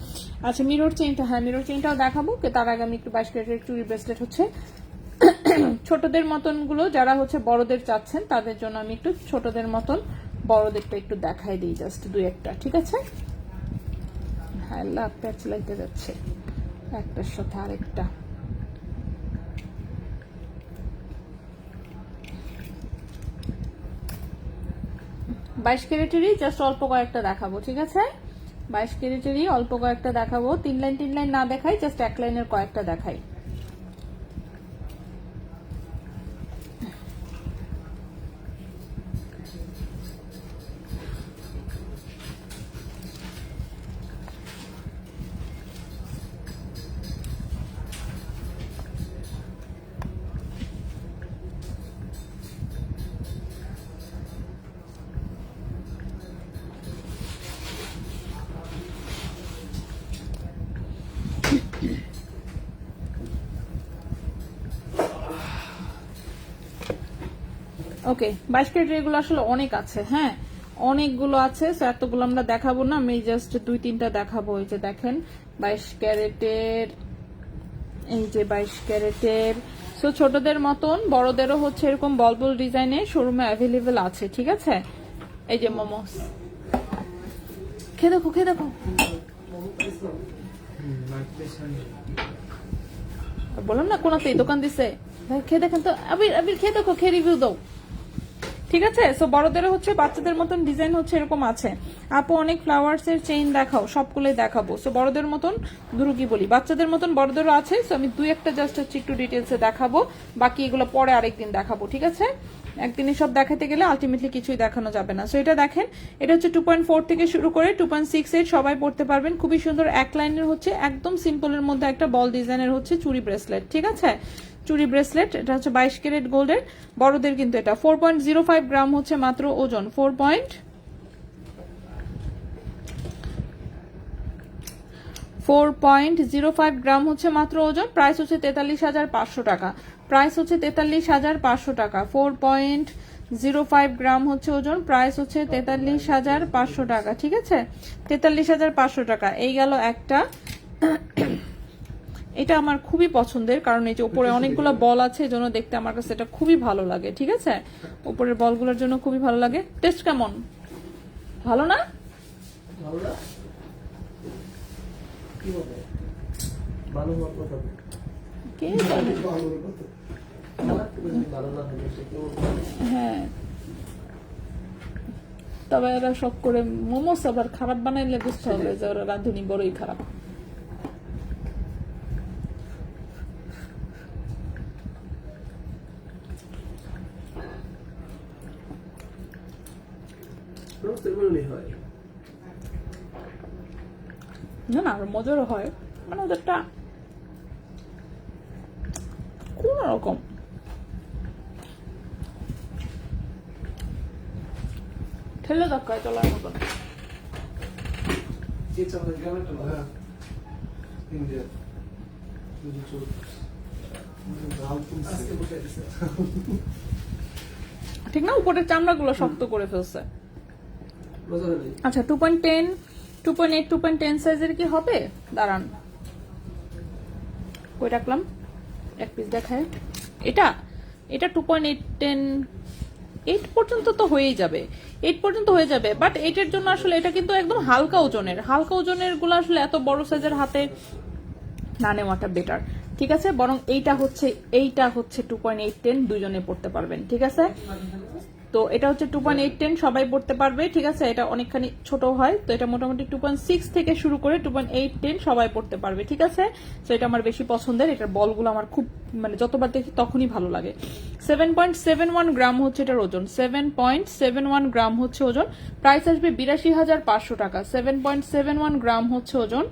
আচ্ছা, মিরর চেইনটা, হ্যাঁ মিরর চেইনটাও দেখাবো। তার আগে আমি একটু 22 ক্যারেটের চুড়ি ব্রেসলেট হচ্ছে ছোটদের মতন গুলো, যারা হচ্ছে বড়দের চাচ্ছেন তাদের জন্য আমি একটু ছোটদের মতন বড়দেরটা একটু দেখাই দিই, জাস্ট দুই একটা, ঠিক আছে? হ্যাঁ, লাভ প্যাচ লাইতে যাচ্ছে একটার সাথে আরেকটা। বাইশ ক্যারেটেরই জাস্ট অল্প কয়েকটা দেখাবো, ঠিক আছে? 22 ক্যারেটেরই অল্প কয়েকটা দেখাবো। 3 লাইন না দেখাই, জাস্ট এক লাইনের কয়েকটা দেখাই। ওকে, 22 ক্যারেটের এগুলো আসলে অনেক আছে, হ্যাঁ অনেকগুলো আছে। সো এতগুলো আমরা দেখাবো না, আমি জাস্ট 2-3টা দেখাবো। এই যে দেখেন 22 ক্যারেটের, এই যে 22 ক্যারেটের। সো ছোটদের মতন বড়দেরও হচ্ছে এরকম বল বল ডিজাইনে শোরুমে অ্যাভেলেবেল আছে, ঠিক আছে? এই যে মোমোস, খেয়ে দেখো, খেয়ে দেখো। বললাম না কোনাতেই দোকান দিছে, ভাই খেয়ে দেখেন তো। আবির খেয়ে দেখো, খেয়ে রিভিউ দাও, ঠিক আছে? সো বড়দেরও হচ্ছে বাচ্চাদের মতন ডিজাইন হচ্ছে এরকম আছে। আপু অনেক ফ্লাওয়ার্স এর চেইন দেখাও, সবগুলোই দেখাবো। সো বড়দের মতন ধরো কি বলি, বাচ্চাদের মতন বড়দেরও আছে। সো আমি দুই একটা জাস্ট হচ্ছে একটু ডিটেলসে দেখাবো, বাকি এগুলো পরে আরেকদিন দেখাবো, ঠিক আছে? একদিনে সব দেখাতে গেলে আলটিমেটলি কিছুই দেখানো যাবে না। সো এটা দেখেন, এটা হচ্ছে 2.4 থেকে শুরু করে 2.68 সবাই পড়তে পারবেন। খুবই সুন্দর এক লাইনের হচ্ছে একদম সিম্পলের মধ্যে একটা বল ডিজাইনের হচ্ছে চুড়ি ব্রেসলেট, ঠিক আছে? চুড়ি ব্রেসলেট, এটা হচ্ছে 22 ক্যারেট গোল্ডের। বড়দের কিন্তু এটা 4.05 গ্রাম হচ্ছে মাত্র ওজন। 4.05 গ্রাম হচ্ছে মাত্র ওজন। প্রাইস হচ্ছে 43,500 টাকা। প্রাইস হচ্ছে 43,500 টাকা। 4.05 গ্রাম হচ্ছে ওজন, প্রাইস হচ্ছে 43,500 টাকা, ঠিক আছে? 43,500 টাকা। এই গেল একটা। এটা আমার খুবই পছন্দের, কারণ এই যে উপরে অনেকগুলো বল আছে, এজন্য দেখতে আমার কাছে এটা খুবই ভালো লাগে, ঠিক আছে? উপরের বলগুলোর জন্য খুবই ভালো লাগে। টেস্ট কেমন? ভালো না? ভালো না কি বলে ভালো হওয়ার কথা কে জানে? ভালো হওয়ার কথা আমার তো যদি ভালো না থাকে সে কেউ হ্যাঁ, তবে এরা শখ করে মোমোস আবার খারাপ বানাইলে বুঝতে হবে যে ওরা রাঁধুনি বড়ই খারাপ। রোস্টের বেরোনি হয় না না, আরো মজারও হয়, মানে ওদেরটা কোন রকম ঠেলে ধাক্কায় চলার মতন। চিপস আমাদের গ্রামে তো হ্যাঁ ইন্ডিয়া দুটো চোখ গাল তুলছে আজকে বসে দিছে ঠিক না, উপরের চামড়াগুলো শক্ত করে ফেলছে। মজা নেই আচ্ছা 2.10 2.8 2.10 সাইজের কি হবে? দাঁড়ান, কই রাখলাম, এক পিস দেখায়। এটা এটা 2.8 8 পর্যন্ত তো হয়েই যাবে, 8 পর্যন্ত হয়ে যাবে। বাট 8 এর জন্য আসলে এটা কিন্তু একদম হালকা ওজনের, হালকা ওজনের গুলো আসলে এত বড় সাইজের হাতে না নেওয়াটা বেটার, ঠিক আছে? বরং এইটা হচ্ছে 2.8 দুজনে পড়তে পারবেন, ঠিক আছে? তো এটা হচ্ছে 2.8 সবাই পড়তে পারবে, ঠিক আছে? এটা অনেকখানি ছোট হয়, তো এটা মোটামুটি 2.6 থেকে শুরু করে 2.8 সবাই পড়তে পারবে, ঠিক আছে? তো এটা আমার বেশি পছন্দের, এটার বলগুলো আমার খুব, মানে যতবার দেখি তখনই ভালো লাগে। 7.71 গ্রাম হচ্ছে এটার ওজন, 7.71 গ্রাম হচ্ছে ওজন। প্রাইস আসবে 82,500 টাকা। 7.71 গ্রাম হচ্ছে ওজন,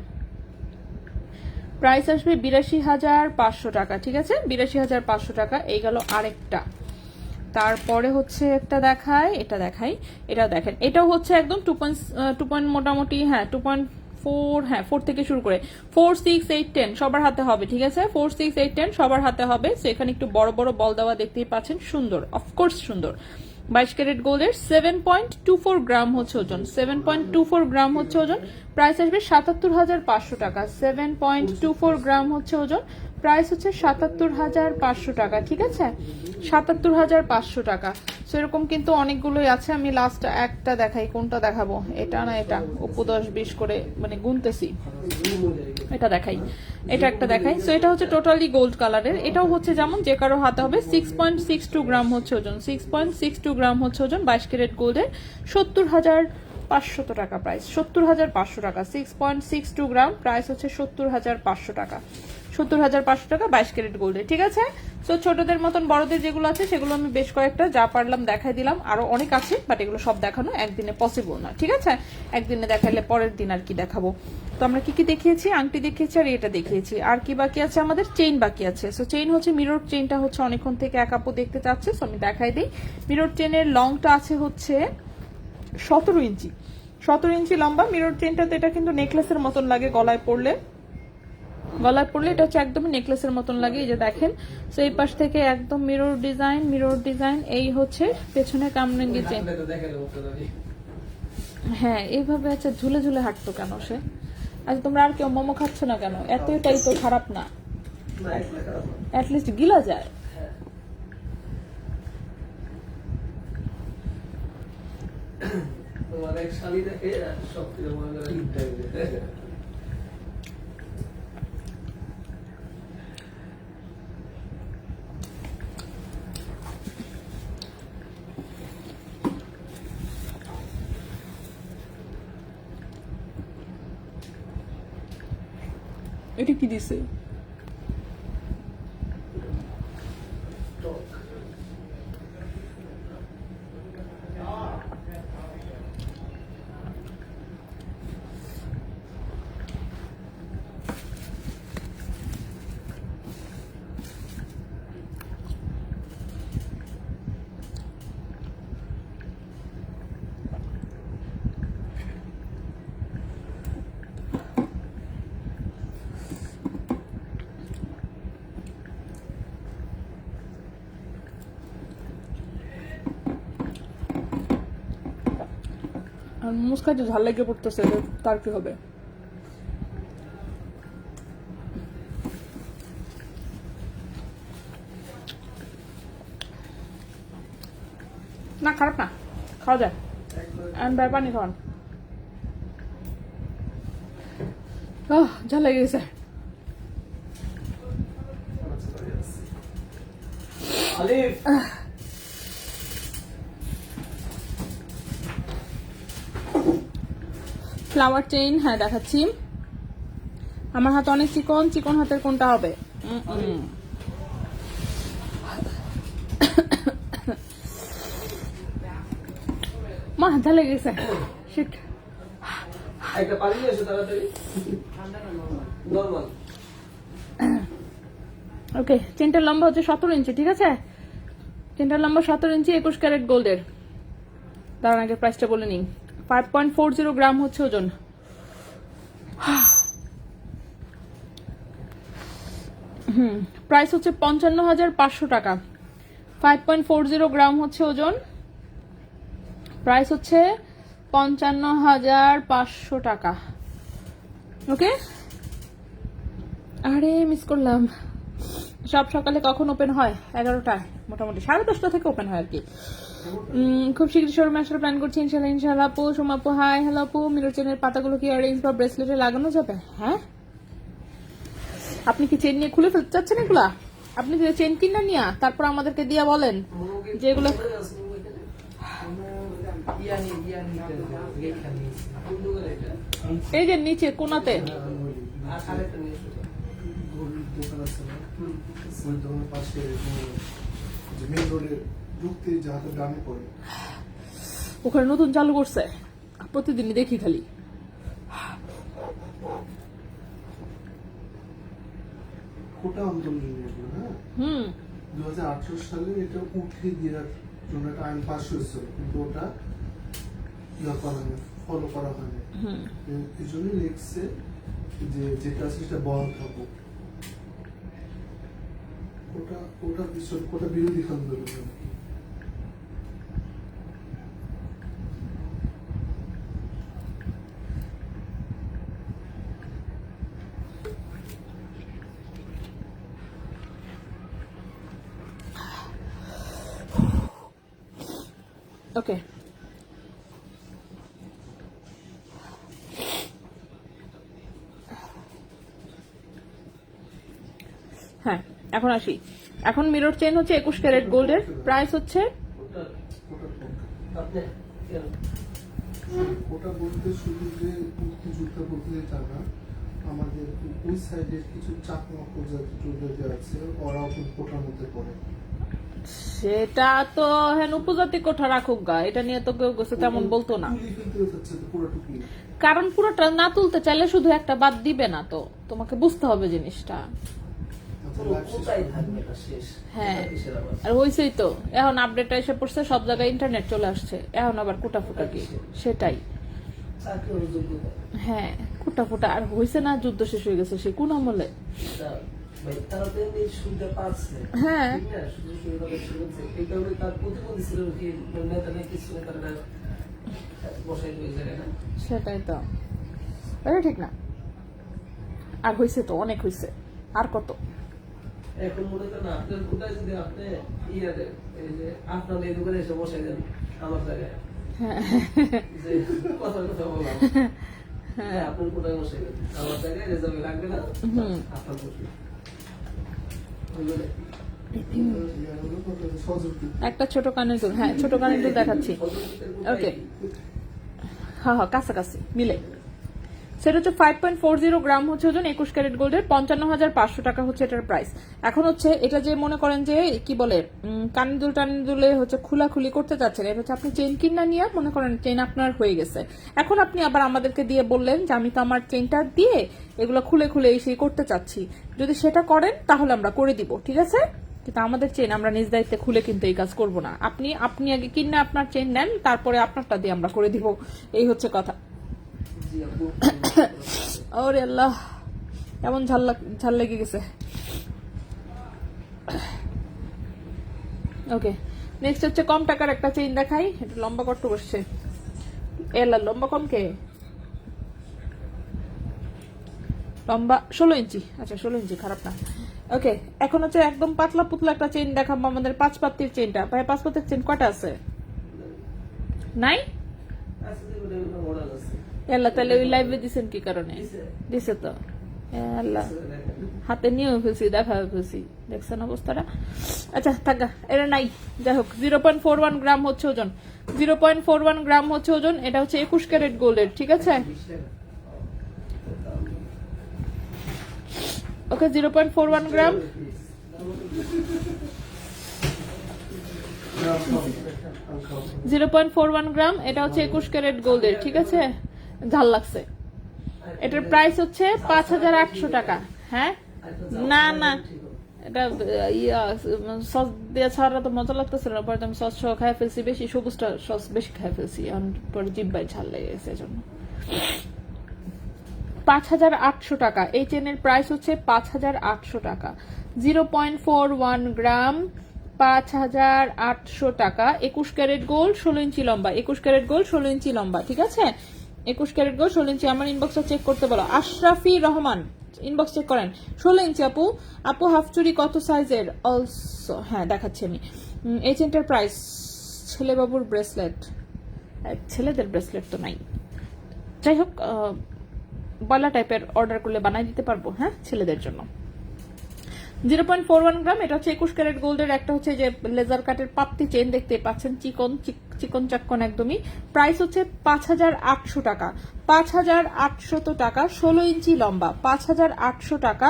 প্রাইস আসবে 82,500 টাকা, ঠিক আছে? 82,500 টাকা। এই গেল আরেকটা। তারপরে হচ্ছে একটা দেখাই, এটা দেখাই, এটা দেখেন, এটাও হচ্ছে একদম 2 মোটামুটি, হ্যাঁ 2.4, হ্যাঁ 4 থেকে শুরু করে 4, 6, 8, 10 সবার হাতে হবে, ঠিক আছে? 4, 6, 8, 10 সবার হাতে হবে। তো এখানে একটু বড় বড় বল দেওয়া দেখতেই পাচ্ছেন, সুন্দর, অফকোর্স সুন্দর। 22 ক্যারেট গোল্ডের 7.24 গ্রাম হচ্ছে ওজন, 7.24 গ্রাম হচ্ছে ওজন। প্রাইস আসবে 77,500 টাকা। 7.24 গ্রাম হচ্ছে ওজন, প্রাইস হচ্ছে 77,500 টাকা, ঠিক আছে? 77,500 টাকা। সো এরকম কিন্তু অনেকগুলোই আছে, আমি লাস্ট একটা দেখাই, কোনটা দেখাবো, এটা না এটা, অপু 10-20 করে মানে গুনতেছি, এটা দেখাই, এটা একটা দেখাই। সো এটা হচ্ছে টোটালি গোল্ড কালারের, এটাও হচ্ছে যেমন যে কারো হাতে হবে। 6.62 গ্রাম হচ্ছে ওজন, 6.62 গ্রাম হচ্ছে ওজন। 22 ক্যারেট গোল্ডের 70,500 টাকা প্রাইস, 70,500 টাকা। 6.62 গ্রাম, প্রাইস হচ্ছে 70,500 টাকা, 70,500 টাকা 22 ক্যারেট গোল্ডের, ঠিক আছে? সো ছোটদের মতন বড়দের যেগুলো আছে সেগুলো আমি বেশ কয়েকটা যা পারলাম দেখাই দিলাম, আরো অনেক আছে, বাট এগুলো সব দেখানো একদিনে পসিবল না, ঠিক আছে? একদিনে দেখাইলে পরের দিন আর কি দেখাবো। তো আমরা কি কি দেখিয়েছি? আংটি দেখিয়েছি আর এটা দেখিয়েছি, আর কি বাকি আছে? আমাদের চেইন বাকি আছে। সো চেইন হচ্ছে মিরর চেইনটা হচ্ছে অনেকক্ষণ থেকে এক আপু দেখতে চাচ্ছে, সো আমি দেখাই দিই। মিরর চেইনের লংটা আছে হচ্ছে 17 ইঞ্চি, 17 ইঞ্চি লম্বা মিরর চেইনটাতে। এটা কিন্তু নেকলেসের মতন লাগে গলায় পরলে, গলায় পরলে এটা হচ্ছে একদম নেকলেসের মতন লাগে। এই যে দেখেন, তো এই পাশ থেকে একদম মিরর ডিজাইন, এই হচ্ছে পেছনে কামরাঙ্গি চেইন। হ্যাঁ এইভাবে আচ্ছা ঝুলে ঝুলে হাঁটতো কেন সে? আচ্ছা তোমরা আর কেউ মোমো খাচ্ছ না কেন? এতটাই তো খারাপ না, অ্যাটলিস্ট গিলা যায়। তোমার এক শালি দেখে সব কিছু মনে করে এটা কি দিছে? আর মোমোস খাইতে ঝাল লেগে পড়তেছে, তার কি হবে? না খারাপ না, খাওয়া যায়। পানি খাওয়ান। যা লেগে গেছে। আলিফ ফ্লাওয়ার চেইন, হ্যাঁ দেখাচ্ছি। আমার হাত অনেক চিকন, চিকন হাতের কোনটা হবে? মা হাত লেগে গেছে। Shit. একটা পানি নিয়ে এসো তাড়াতাড়ি। নরমাল। ওকে, চেনটার লম্বা হচ্ছে 17 ইঞ্চি, ঠিক আছে? চেনটার লম্বা 17 ইঞ্চি, 21 ক্যারেট গোল্ডের। তার আগে প্রাইসটা বলে নিই। 5.40 গ্রাম হচ্ছে ওজন। প্রাইস হচ্ছে 55,500 টাকা। 5.40 গ্রাম হচ্ছে ওজন, প্রাইস হচ্ছে 55,500 টাকা। ওকে, আরে মিস করলাম। সব সকালে কখন ওপেন হয়? 11টায়, মোটামুটি 10:30 থেকে ওপেন হয় আর কি। খুব শীঘ্রই শোরুমে আসার প্ল্যান করছি ইনশাল্লাহ। ইনশাল্লাহ আপু, সোমা আপু হাই। হ্যালো আপু, মিরর চেনের পাতাগুলো কি ইয়াররিংস বা ব্রেসলেটে লাগানো যাবে? হ্যাঁ, আপনি কি চেন নিয়ে খুলে ফেলতে চাচ্ছেন এগুলা? আপনি যে চেন কিনা নিয়ে তারপর আমাদেরকে দিয়ে বলেন যে এগুলো। এই যে নিচে কোনাতে ঘড়ির দোকান আছে না, ওই দোকানের পাশে যে মেন রোডে ঢুকতে যে হাতের ডানে পড়ে, ওখানে নতুন চালু করছে, প্রতিদিনই দেখি খালি। কোটা আন্দোলন এগুলো, হ্যাঁ। 2018 সালে এটা উঠে দেওয়ার জন্য একটা আইন পাস হয়েছিল, কিন্তু ওটা ফলো করা হয়নি। এই জন্যই লিখছে যে যেটা আছে সেটা বহাল থাকুক। ওটা বিষয়, ওটা বিরোধী আন্দোলন। ওকে, হ্যাঁ এখন আসি। এখন মিরর চেন হচ্ছে 21 ক্যারেট গোল্ডের, প্রাইস হচ্ছে ওটা বলতে শুধু যে মুক্তিযোদ্ধা বলতে তা না, আমাদের ওই সাইডের কিছু চাকমা প্রজাতি আছে, ওরাও কিন্তু কোটার মধ্যে পড়ে। সেটা তো হ্যাঁ উপজাতি কোঠা রাখুক গা, এটা নিয়ে তো কেউ কিছু তেমন বলতো না। কারণ পুরোটা না তুলতে চাইলে শুধু একটা বাদ দিবে না, তো তোমাকে বুঝতে হবে জিনিসটা। হ্যাঁ, আর হয়েছেই তো, এখন আপডেটটা এসে পড়ছে, সব জায়গায় ইন্টারনেট চলে আসছে, এখন আবার কুটা ফুটা কি সেটাই। হ্যাঁ, কুটা ফুটা আর হয়েছে না, যুদ্ধ শেষ হয়ে গেছে সে কোন আমলে। হ্যাঁ, সেটাই তো, এটা ঠিক না। আর হয়েছে তো, অনেক হয়েছে, আর কত। এখন মনে করেন আপনার কোথায় যদি আপনি আপনার এই দোকানে এসে বসে দেন আমার জায়গায়, কথার কথা বললাম, আপনার কোথায় বসে আমার জায়গায় রেজাল্ট লাগবে না, আপনার বসবে। একটা ছোট কানের দুল, হ্যাঁ ছোট কানের দুল দেখাচ্ছি। ওকে, হ্যাঁ হ্যাঁ কাছাকাছি মিলে। সেটা হচ্ছে 5.40 গ্রাম হচ্ছে ওজন, 21 ক্যারেট গোল্ডের, 55,500 টাকা হচ্ছে এটার প্রাইস। এখন হচ্ছে এটা যে মনে করেন যে কি বলে কানের দুল টানের দুলে হচ্ছে খোলাখুলি করতে চাচ্ছেন, এটা হচ্ছে আপনি চেইন কিনা নিয়ে মনে করেন চেইন আপনার হয়ে গেছে, এখন আপনি আবার আমাদেরকে দিয়ে বললেন যে আমি তো আমার চেইনটা দিয়ে এগুলো খুলে খুলে এই করতে চাচ্ছি, যদি সেটা করেন তাহলে আমরা করে দিব, ঠিক আছে? কিন্তু আমাদের চেইন আমরা নিজ দায়িত্বে খুলে কিন্তু এই কাজ করব না। আপনি আগে কিনে আপনার চেইন নেন, তারপরে আপনারটা দিয়ে আমরা করে দিব, এই হচ্ছে কথা। ওরে আল্লাহ, এমন ঝাল লেগে গেছে। ওকে, নেক্সট হচ্ছে কম টাকার একটা চেইন দেখাই, এটা লম্বা কত বসছে, এলা লম্বা কম কে, লম্বা 16 ইঞ্চি। আচ্ছা 16 ইঞ্চি, খারাপ না। ওকে, এখন হচ্ছে একদম পাতলা পুতলা একটা চেইন দেখাবো, আমাদের 5 পাত্তির চেইনটা। ভাই 5 পাত্তির চেইন কয়টা আছে? নাই? আল্লাহ, তাহলে ওই লাইভে দিছেন কি কারণে? দিছে তো আল্লাহ, হাতে নিয়েও ফেলছি, দেখা ফেলছি, দেখছেন অবস্থাটা। আচ্ছা থাকা, এটা নাই। যাই হোক, 0.41 গ্রাম হচ্ছে ওজন, 0.41 গ্রাম হচ্ছে ওজন। এটা হচ্ছে 21 ক্যারেট গোল্ডের, ঠিক আছে? ওকে, 0.41 গ্রাম। 0.41 গ্রাম, এটা হচ্ছে 21 ক্যারেট গোল্ডের, ঠিক আছে? ঝাল লাগছে। এটার প্রাইস হচ্ছে 5,800 টাকা। হ্যাঁ, না না, এটা সস দিয়ে ছাড়া তো মজা লাগতেছে না, পরে আমি সস সহ খাই ফেলছি, বেশি সবুজটা সস বেশি খাই ফেলছি, পরে জিব্বায় ঝাল লেগে গেছে, এজন্য। 5,800 টাকা। এই চেনের প্রাইস হচ্ছে 5,800 টাকা। 0.41 গ্রাম, 5,800 টাকা। 21 ক্যারেট গোল্ড, 16 ইঞ্চি লম্বা। 21 ক্যারেট গোল্ড, 16 ইঞ্চি লম্বা, ঠিক আছে? 21 ক্যারেট গোল্ড, 16 ইঞ্চি। আমার ইনবক্সটা চেক করতে বলো। আশরাফি রহমান, ইনবক্স চেক করেন। 16 ইঞ্চি আপু। আপু হাফ চুড়ি কত সাইজের? অলসো হ্যাঁ, দেখাচ্ছি আমি। এই চেনটার প্রাইস, ছেলে বাবুর ব্রেসলেট, ছেলেদের ব্রেসলেট তো নাই। যাই হোক, বলা টাইপের অর্ডার করলে বানাই দিতে পারবো, হ্যাঁ, ছেলেদের জন্য। 0.41 গ্রাম। এটা হচ্ছে 21 ক্যারেট গোল্ডের একটা হচ্ছে যে লেজার কাটের পাপ্তি চেন, দেখতে পাচ্ছেন, চিকন চাক্কন একদমই। প্রাইস হচ্ছে 5,800 টাকা। 5,800 টাকা। 16 ইঞ্চি লম্বা। 5,800 টাকা।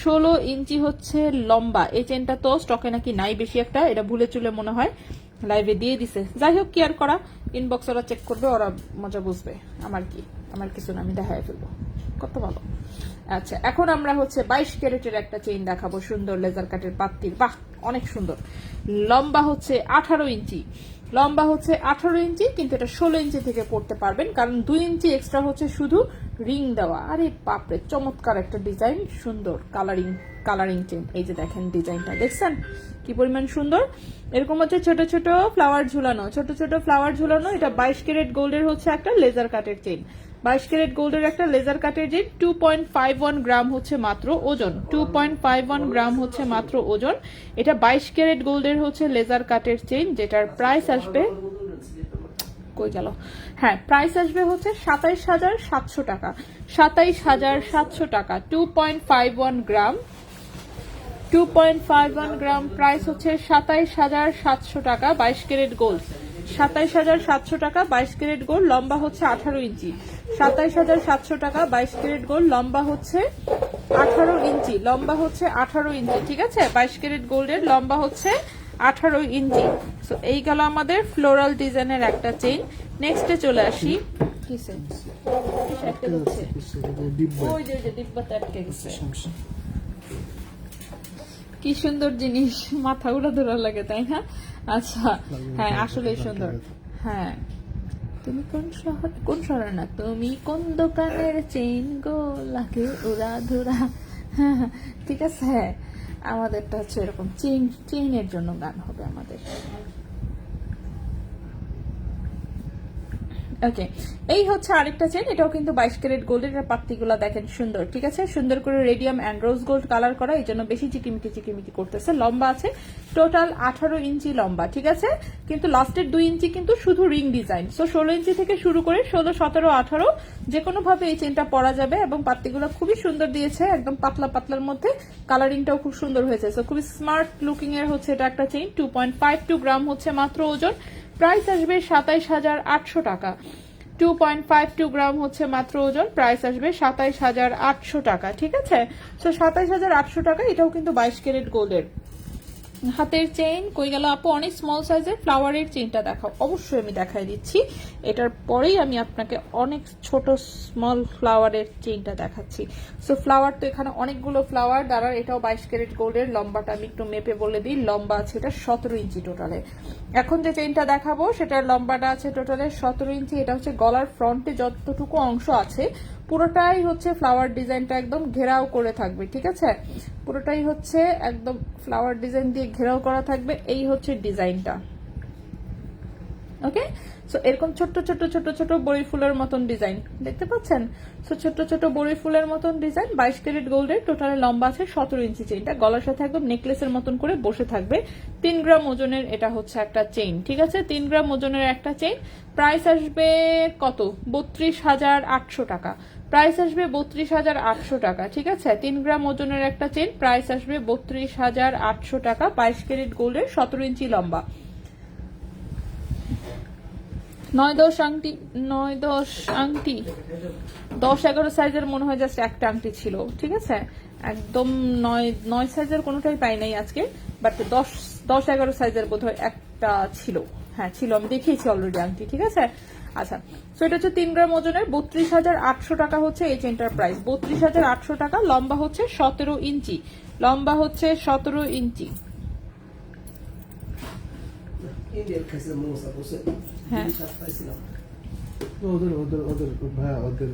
16 ইঞ্চি হচ্ছে লম্বা। এই চেনটা তো স্টকে নাকি নাই বেশি একটা, এটা ভুলে চুলে মনে হয় লাইভে দিয়ে দিছে। যাই হোক, কি আর করা, ইনবক্স ওরা চেক করবে, ওরা মজা বুঝবে। আমার কি, আমার কিছু না, আমি দেখাই ফেলবো, কত ভালো। আচ্ছা, এখন আমরা হচ্ছে 22 ক্যারেটের একটা চেইন দেখাবো, সুন্দর লেজার কাটের পাত্তির। বাহ, অনেক সুন্দর। লম্বা হচ্ছে 18 ইঞ্চি। লম্বা হচ্ছে 18 ইঞ্চি, কিন্তু এটা 16 ইঞ্চি থেকে পড়তে পারবেন, কারণ 2 ইঞ্চি এক্সট্রা হচ্ছে শুধু রিং দেওয়া। আরে বাপরে, চমৎকার একটা ডিজাইন, সুন্দর কালারিং চেন। এই যে দেখেন ডিজাইনটা, দেখছেন কি পরিমাণ সুন্দর। এরকম হচ্ছে ছোট ছোট ফ্লাওয়ার ঝুলানো, ছোট ছোট ফ্লাওয়ার ঝুলানো। এটা 22 ক্যারেট গোল্ডের হচ্ছে একটা লেজার কাটের চেইন। 22 ক্যারেট গোল্ডের একটা লেজার কাটের চেইন। 2.51 গ্রাম হচ্ছে মাত্র ওজন। 2.51 গ্রাম হচ্ছে মাত্র ওজন। এটা 22 ক্যারেট গোল্ডের হচ্ছে লেজার কাটের চেইন, যেটার প্রাইস আসবে, কই গেল, হ্যাঁ, প্রাইস আসবে হচ্ছে 27,700 টাকা। 27,700 টাকা। 2.51 গ্রাম। 2.51 গ্রাম, প্রাইস হচ্ছে 27,700 টাকা। 22 ক্যারেট গোল্ড, 27,700 টাকা। 22 ক্যারেট গোল্ড, লম্বা হচ্ছে 18 ইঞ্চি। 27,700 টাকা। 22 ক্যারেট গোল্ড, লম্বা হচ্ছে 18 ইঞ্চি। লম্বা হচ্ছে 18 ইঞ্চি, ঠিক আছে? 22 ক্যারেট গোল্ডের লম্বা হচ্ছে 18 ইঞ্চি। সো এই গেল আমাদের ফ্লোরাল ডিজাইনের একটা চেইন। নেক্সটে চলে আসি। কিসে একটা হচ্ছে ওই যে ডিব্বাতে আটকে গেছে। কি সুন্দর জিনিস, মাথা উড়া ধরা লাগে, তাই না? আচ্ছা, হ্যাঁ, আসলেই সুন্দর। হ্যাঁ, তুমি কোন শহর না, তুমি কোন দোকানের চেইন গো, লাগে উড়া ধরা। হ্যাঁ, ঠিক আছে, আমাদেরটা হচ্ছে এরকম চেইনের জন্য গান হবে আমাদের। ওকে, এই হচ্ছে আরেকটা চেন। এটাও কিন্তু 22 ক্যারেট গোল্ডের। পাত্তিগুলা দেখেন সুন্দর, ঠিক আছে? সুন্দর করে radium and rose gold colour করা, এই জন্য বেশি চিকিমিকি করতেছে। লম্বা আছে টোটাল 18 ইঞ্চি লম্বা, ঠিক আছে? কিন্তু লাস্টের 2 ইঞ্চি কিন্তু শুধু রিং ডিজাইন। সো 16 ইঞ্চি থেকে শুরু করে 16, 17, 18 যে কোনো ভাবে এই চেনটা পরা যাবে। এবং পাত্তিগুলো খুবই সুন্দর দিয়েছে, একদম পাতলার মধ্যে। কালারিংটাও খুব সুন্দর হয়েছে। সো খুবই স্মার্ট লুকিং এর হচ্ছে এটা একটা চেইন। 2.52 গ্রাম হচ্ছে মাত্র ওজন। প্রাইস আসবে 27,800 টাকা। 2.52 গ্রাম হচ্ছে মাত্র ওজন। প্রাইস আসবে 27,800 টাকা, ঠিক আছে? তো 27,800 টাকা। এটাও কিন্তু 22 ক্যারেট গোল্ডের হাতের চেইন। কই গেল আপু? অনেক স্মল সাইজের ফ্লাওয়ারের চেইনটা দেখাও। অবশ্যই আমি দেখাই দিচ্ছি, এটার পরেই আমি আপনাকে অনেক ছোট স্মল ফ্লাওয়ারের চেইনটা দেখাচ্ছি। সো ফ্লাওয়ার তো এখানে অনেকগুলো ফ্লাওয়ার দ্বারা। এটাও 22 ক্যারেট গোল্ডের। লম্বাটা আমি একটু মেপে বলে দিই, লম্বা আছে এটা 17 ইঞ্চি টোটালে। এখন যে চেইনটা দেখাবো সেটার লম্বাটা আছে টোটালে 17 ইঞ্চি। এটা হচ্ছে গলার ফ্রন্টে যতটুকু অংশ আছে পুরোটাই হচ্ছে ফ্লাওয়ার ডিজাইনটা একদম ঘেরাও করে থাকবে, ঠিক আছে? পুরোটাই হচ্ছে একদম ফ্লাওয়ার ডিজাইন দিয়ে ঘেরাও করা থাকবে। এই হচ্ছে ডিজাইনটা, ওকে, সো এরকম ছোট্ট ছোট্ট ছোট ছোট বড়ি ফুলের মতন ডিজাইন দেখতে পাচ্ছেন। সো ছোট্ট ছোট বড়ি ফুলের মতন ডিজাইন, 22 ক্যারেট গোল্ডের, টোটালে লম্বা আছে 17 ইঞ্চি। চেইনটা গলার সাথে একদম নেকলেসের মতন করে বসে থাকবে। 3 গ্রাম ওজনের এটা হচ্ছে একটা চেইন, ঠিক আছে, 3 গ্রাম ওজনের একটা চেইন। প্রাইস আসবে কত? 32,800 টাকা। প্রাইস আসবে 32,800 টাকা, ঠিক আছে। 3 গ্রাম ওজনের একটা চেইন, প্রাইস আসবে 32,800 টাকা। 22 ক্যারেট গোল্ডের, 17 ইঞ্চি লম্বা। 9-10 আংটি, 9-10 আংটি, 10-11 সাইজের মনে হয় জাস্ট একটা আংটি ছিল, ঠিক আছে। একদম 9 সাইজের কোনোটাই পাই নাই আজকে, বাট 10-11 সাইজের বোধহয় একটা ছিল। হ্যাঁ ছিল, আমি দেখিয়েছি অলরেডি আংটি, ঠিক আছে। আচ্ছা, সো এটা হচ্ছে 3 গ্রাম ওজনের, 32,800 টাকা হচ্ছে এই চেনটার প্রাইস। 32,800 টাকা। লম্বা হচ্ছে 17 ইঞ্চি, লম্বা হচ্ছে 17 ইঞ্চি। হ্যাঁ ওদের ওদের ওদের ভাইয়া ওদের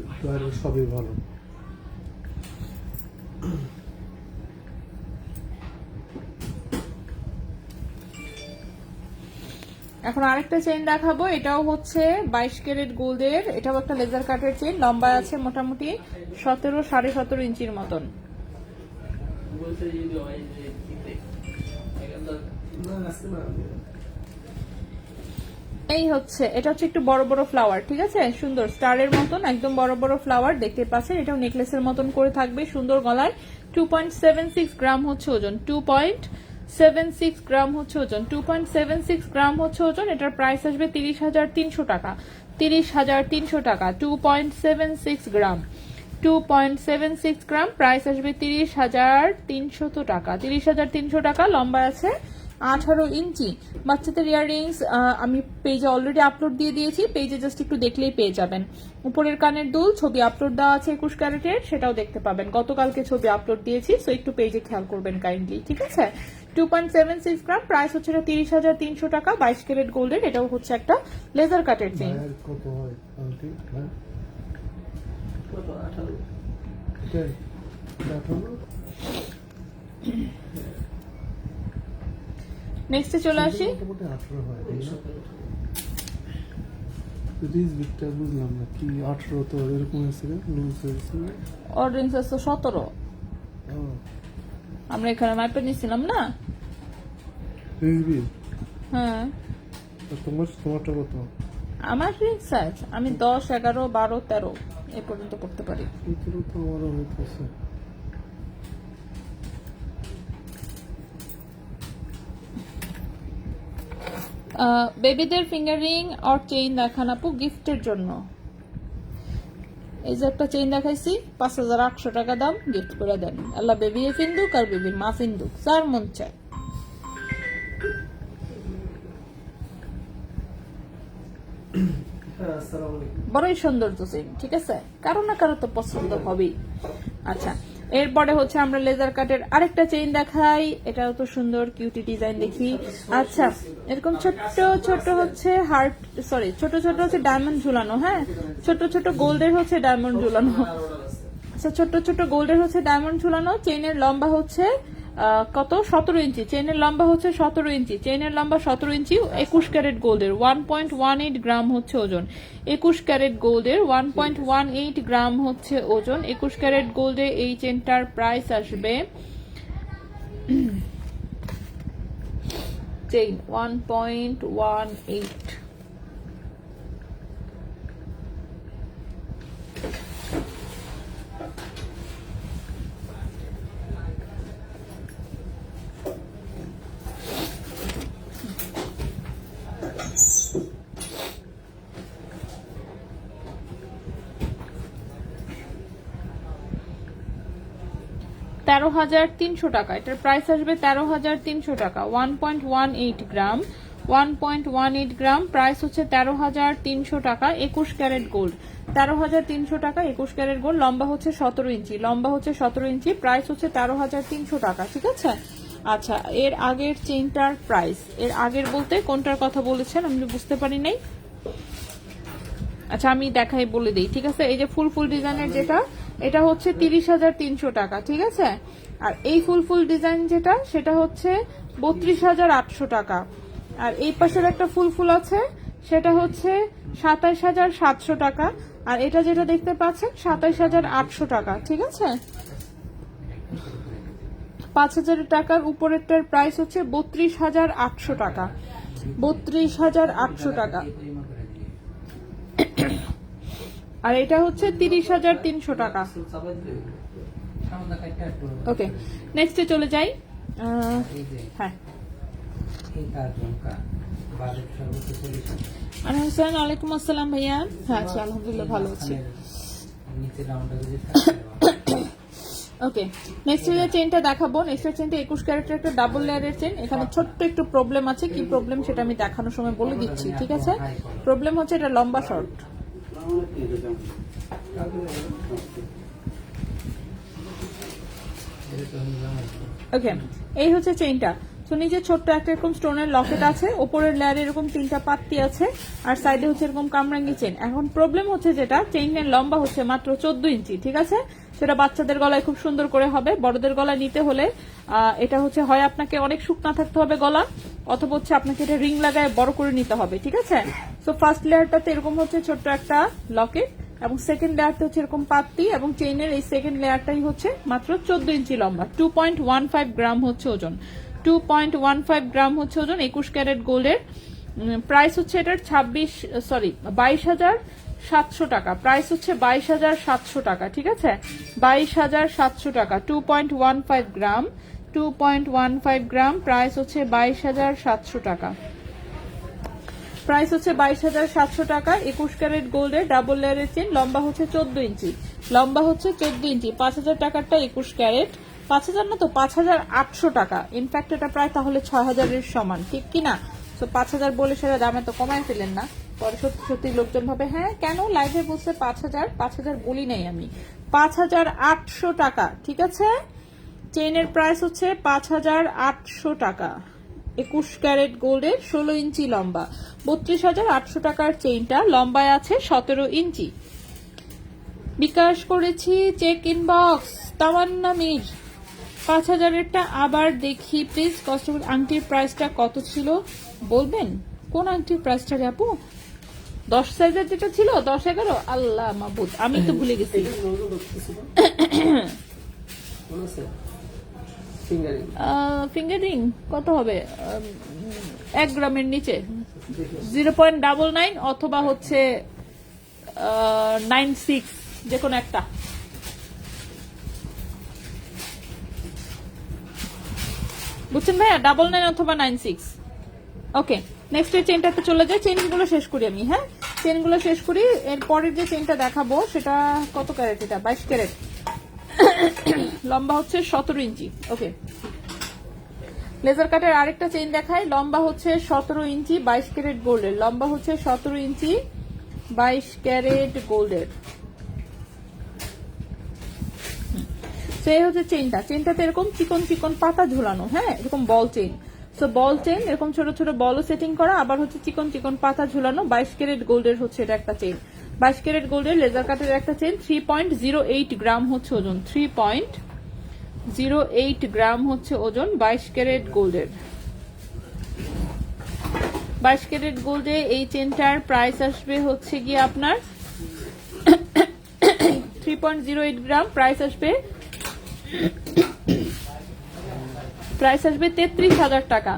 সবই ভালো। এখন আরেকটা চেইন দেখাবো, এটাও হচ্ছে 22 ক্যারেট গোল্ডের, এটাও একটা লেজার কাটের চেইন, লম্বা আছে মোটামুটি 17-17.5 ইঞ্চির মতন। এই হচ্ছে, এটা হচ্ছে একটু বড় বড় ফ্লাওয়ার, ঠিক আছে, সুন্দর স্টারের মতন একদম বড় বড় ফ্লাওয়ার দেখতে পাচ্ছেন। এটাও নেকলেসের মতন করে থাকবে, সুন্দর গলায়। 2.76 গ্রাম হচ্ছে ওজন, 2.76 গ্রাম হচ্ছে ওজন, 2.76 গ্রাম হচ্ছে ওজন। এটার প্রাইস আসবে 30,300 টাকা, 30,300 টাকা। 2.76 গ্রাম, 2.76 গ্রাম, প্রাইস আসবে 30,300 টাকা, 30,300 টাকা। লম্বা আছে 18 ইঞ্চি। বাচ্চাদের ইয়াররিংস আমি পেজে অলরেডি আপলোড দিয়ে দিয়েছি, পেজে জাস্ট একটু দেখলেই পেয়ে যাবেন। উপরের কানের দুল ছবি আপলোড দেওয়া আছে 21 ক্যারেটের, সেটাও দেখতে পাবেন। গতকালকে ছবি আপলোড দিয়েছি, সো একটু পেজে খেয়াল করবেন কাইন্ডলি, ঠিক আছে। 2.76 গ্রাম, প্রাইস হচ্ছে 30,300 টাকা। 22 ক্যারেট গোল্ডের, এটাও হচ্ছে একটা লেজার কাটের চেইন। কত হয় আংটি? হ্যাঁ কত? 18। এটাই 18। নেক্সটে চলে আসি, মোটামুটি 18 হয়। রিজ বিটটা বুঝলাম না কি 18 তো এরকম হয়েছে, লুজ হয়েছে। অরেঞ্জ আছে 17, আমরা এখানে মাইপে নিছিলাম না। রিজ বিট, হ্যাঁ তোমারটা কত? আমার রিং সাইজ আমি 10, 11, 12, 13 এই পর্যন্ত করতে পারি। ভিতরে তো আমারও হইতেছে। বেবিদের ফিঙ্গার রিং আর চেইন দেখান আপু গিফটের জন্য। এই যে একটা চেইন দেখাইছি 5,800 টাকা দাম, গিফট করে দেন। আল্লাহ বেবি ফিন্দুক আর বেবির মা ফিন্দুক, যার মন চায়। বড়ই সৌন্দর্য চেইন, ঠিক আছে, কারো না কারো তো পছন্দ হবেই। আচ্ছা, এরপরে হচ্ছে আমরা লেজার কাটের আরেকটা চেইন দেখাই, এটাও তো সুন্দর কিউটি ডিজাইন দেখি। আচ্ছা, এরকম ছোট্ট ছোট হচ্ছে হার্ট, সরি ছোট ছোট হচ্ছে ডায়মন্ড ঝুলানো, হ্যাঁ ছোট ছোট গোল্ডের হচ্ছে ডায়মন্ড ঝুলানো। আচ্ছা, ছোট ছোট গোল্ডের হচ্ছে ডায়মন্ড ঝুলানো। চেইনের লম্বা হচ্ছে কত? 17 ইঞ্চি। চেইনের লম্বা হচ্ছে 17 ইঞ্চি, চেইনের লম্বা 17 ইঞ্চি। 21 ক্যারেট গোল্ডের, 1.18 গ্রাম হচ্ছে ওজন। 21 ক্যারেট গোল্ডের 1.18 গ্রাম হচ্ছে ওজন। 21 ক্যারেট গোল্ডে এই চেনটার প্রাইস আসবে চেইন 1.18। $13,300 টাকা, এটার প্রাইস আসবে 13,300 টাকা। 1.18 গ্রাম, 1.18 গ্রাম, প্রাইস হচ্ছে 13,300 টাকা। 21 ক্যারেট গোল্ড, 13,300 টাকা। 21 ক্যারেট গোল্ড, লম্বা হচ্ছে 17 ইঞ্চি, লম্বা হচ্ছে 17 ইঞ্চি, প্রাইস হচ্ছে 13,300 টাকা, ঠিক আছে। আচ্ছা, এর আগের চেইনটার প্রাইস, এর আগের বলতে কোনটার কথা বলেছেন আমি বুঝতে পারি নাই। আচ্ছা, আমি দেখাই বলে দিই, ঠিক আছে। এই যে ফুল ফুল ডিজাইনের যেটা, এটা হচ্ছে 30,300 টাকা, ঠিক আছে। আর এই ফুল ফুল ডিজাইন যেটা, সেটা হচ্ছে 32,800 টাকা। আর এই পাশের একটা ফুল ফুল আছে, সেটা হচ্ছে 27,700 টাকা, আর এটা যেটা দেখতে পাচ্ছেন 27,800 টাকা। ঠিক আছে, 5,000 টাকার উপরেরটার প্রাইস হচ্ছে 32,800 টাকা, 32,800 টাকা। আর এটা হচ্ছে 30,300 টাকা। ওকে, নেক্সটে চলে যাই। হ্যাঁ, ওয়ালাইকুম আসসালাম ভাইয়া। হ্যাঁ আচ্ছা, আলহামদুলিল্লাহ ভালো আছি। ওকে, নেক্সট যে চেনটা দেখাবো, নেক্সট চেনটা 21 ক্যারেটের একটা ডাবল লেয়ারের চেন। এখানে ছোট্ট একটু প্রবলেম আছে, কি প্রবলেম সেটা আমি দেখানোর সময় বলে দিচ্ছি। ঠিক আছে, প্রবলেম হচ্ছে এটা লম্বা শর্ট। ওকে, এই হচ্ছে চেইনটা। তো নিচে ছোট্ট একটা এরকম স্টোনের লকেট আছে, উপরের লেয়ারে এরকম 3টা পাত্তি আছে, আর সাইডে হচ্ছে এরকম কামরাঙ্গি চেন। এখন প্রবলেম হচ্ছে যেটা, চেইনের লম্বা হচ্ছে মাত্র 14 ইঞ্চি। ঠিক আছে, সেটা বাচ্চাদের গলায় খুব সুন্দর করে হবে। বড়দের গলায় নিতে হলে এটা হচ্ছে হয় আপনাকে অনেক শুকনা থাকতে হবে গলা, অথবা হচ্ছে আপনাকে এটা রিং লাগায় বড় করে নিতে হবে। ঠিক আছে, তো ফার্স্ট লেয়ারটাতে এরকম হচ্ছে ছোট্ট একটা লকেট, এবং সেকেন্ড লেয়ারটা হচ্ছে এরকম পাত্তি, এবং চেইনের এই সেকেন্ড লেয়ারটাই হচ্ছে মাত্র 14 ইঞ্চি লম্বা। 2.15 গ্রাম হচ্ছে ওজন, 2.15 গ্রাম হচ্ছে ওজন। 21 ক্যারেট গোল্ডের প্রাইস হচ্ছে এটার 22,700 টাকা। প্রাইস হচ্ছে 22,700 টাকা। ঠিক আছে, 22,700 টাকা। 2.15 গ্রাম, 2.15 গ্রাম, প্রাইস হচ্ছে 22,700 টাকা। প্রাইস হচ্ছে 22,700 টাকা। 21 ক্যারেট গোল্ডের ডাবল লেয়ারের চেন, লম্বা হচ্ছে 14 ইঞ্চি, লম্বা হচ্ছে 14 ইঞ্চি। 5,000 টাকারটা 21 ক্যারেট, 5,000 না তো 5,800 টাকা। ইনফ্যাক্ট এটা প্রায় তাহলে 6,000 এর সমান, ঠিক কিনা? তো 5,000 বলে সেটা দামে তো কমায় ফেলেন না, পরে সত্যি সত্যি লোকজন ভাবে হ্যাঁ কেন লাইভে বলছে 5,000 বলি নাই আমি, 5,800 টাকা। ঠিক আছে, চেইনের প্রাইস হচ্ছে 5,800 টাকা। 21 ক্যারেট গোল্ডের 16 ইঞ্চি লম্বা, 32,800 টাকার চেইনটা লম্বায় আছে 17 ইঞ্চি। বিকাশ করেছি, চেক ইনবক্স তামান্না মির। 5,000-এরটা আবার দেখি প্লিজ। কস্টেবল আংটির প্রাইসটা কত ছিল বলবেন? কোন আংটির প্রাইসটা রে আপু? 10 সাইজের যেটা ছিল, 10-11, আল্লাহ মাবুদ, আমি তো ভুলে গেছি। ফিঙ্গারিং কত হবে? 1 গ্রামের নিচে, 0.99 অথবা হচ্ছে 96, যে কোনো একটা। বুঝছেন ভাইয়া, 99 অথবা 96। ওকে, নেক্সট চেনটাতে চলে যায়। চেনগুলো শেষ করি আমি। হ্যাঁ, চেনগুলো শেষ করি। এর পরের যে চেনটা দেখাবো সেটা কত ক্যারেট? এটা 22 ক্যারেট, লম্বা হচ্ছে 17 ইঞ্চি। ওকে, লেজার কাটের আরেকটা চেইন দেখাই, লম্বা হচ্ছে 17 ইঞ্চি, 22 ক্যারেট গোল্ডের। লম্বা হচ্ছে 17 ইঞ্চি, 22 ক্যারেট গোল্ডের। সেই হচ্ছে চেইনটা। চেইনটাতে এরকম চিকন চিকন পাতা ঝুলানো, হ্যাঁ, এরকম বল চেইন। সো বল চেইন, এরকম ছোট ছোট বলও সেটিং করা, আবার হচ্ছে চিকন চিকন পাতা ঝুলানো। 22 ক্যারেট গোল্ডের হচ্ছে এটা একটা চেইন। 22 ক্যারেট গোল্ডের লেজার কাটের একটা চেইন। 3.08 গ্রাম হচ্ছে ওজন, 3.08 গ্রাম হচ্ছে ওজন 22 ক্যারেট গোল্ডের। 22 ক্যারেট গোল্ডে এই চেনটার প্রাইস আসবে হচ্ছে গিয়ে আপনার 3.08 গ্রাম, প্রাইস আসবে 33,000 টাকা।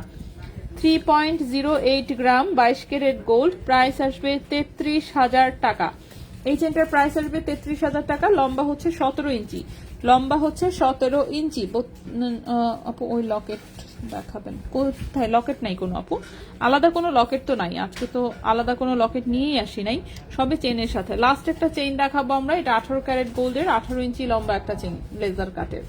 3.08 গ্রাম 22 ক্যারেট গোল্ড, প্রাইস আসবে 33,000 টাকা। এই চেনটার প্রাইস আসবে 33,000 টাকা। লম্বা হচ্ছে 17 ইঞ্চি, লম্বা হচ্ছে 17 ইঞ্চি। আপু ওই লকেট দেখাবেন কোথায়? লকেট নাই কোনো আপু, আলাদা কোনো লকেট তো নাই আজকে, তো আলাদা কোনো লকেট নিয়েই আসি নাই, সবে চেনের সাথে। লাস্ট একটা চেইন দেখাবো আমরা, এটা 18 ক্যারেট গোল্ডের, 18 ইঞ্চি লম্বা একটা চেইন লেজার কাটের।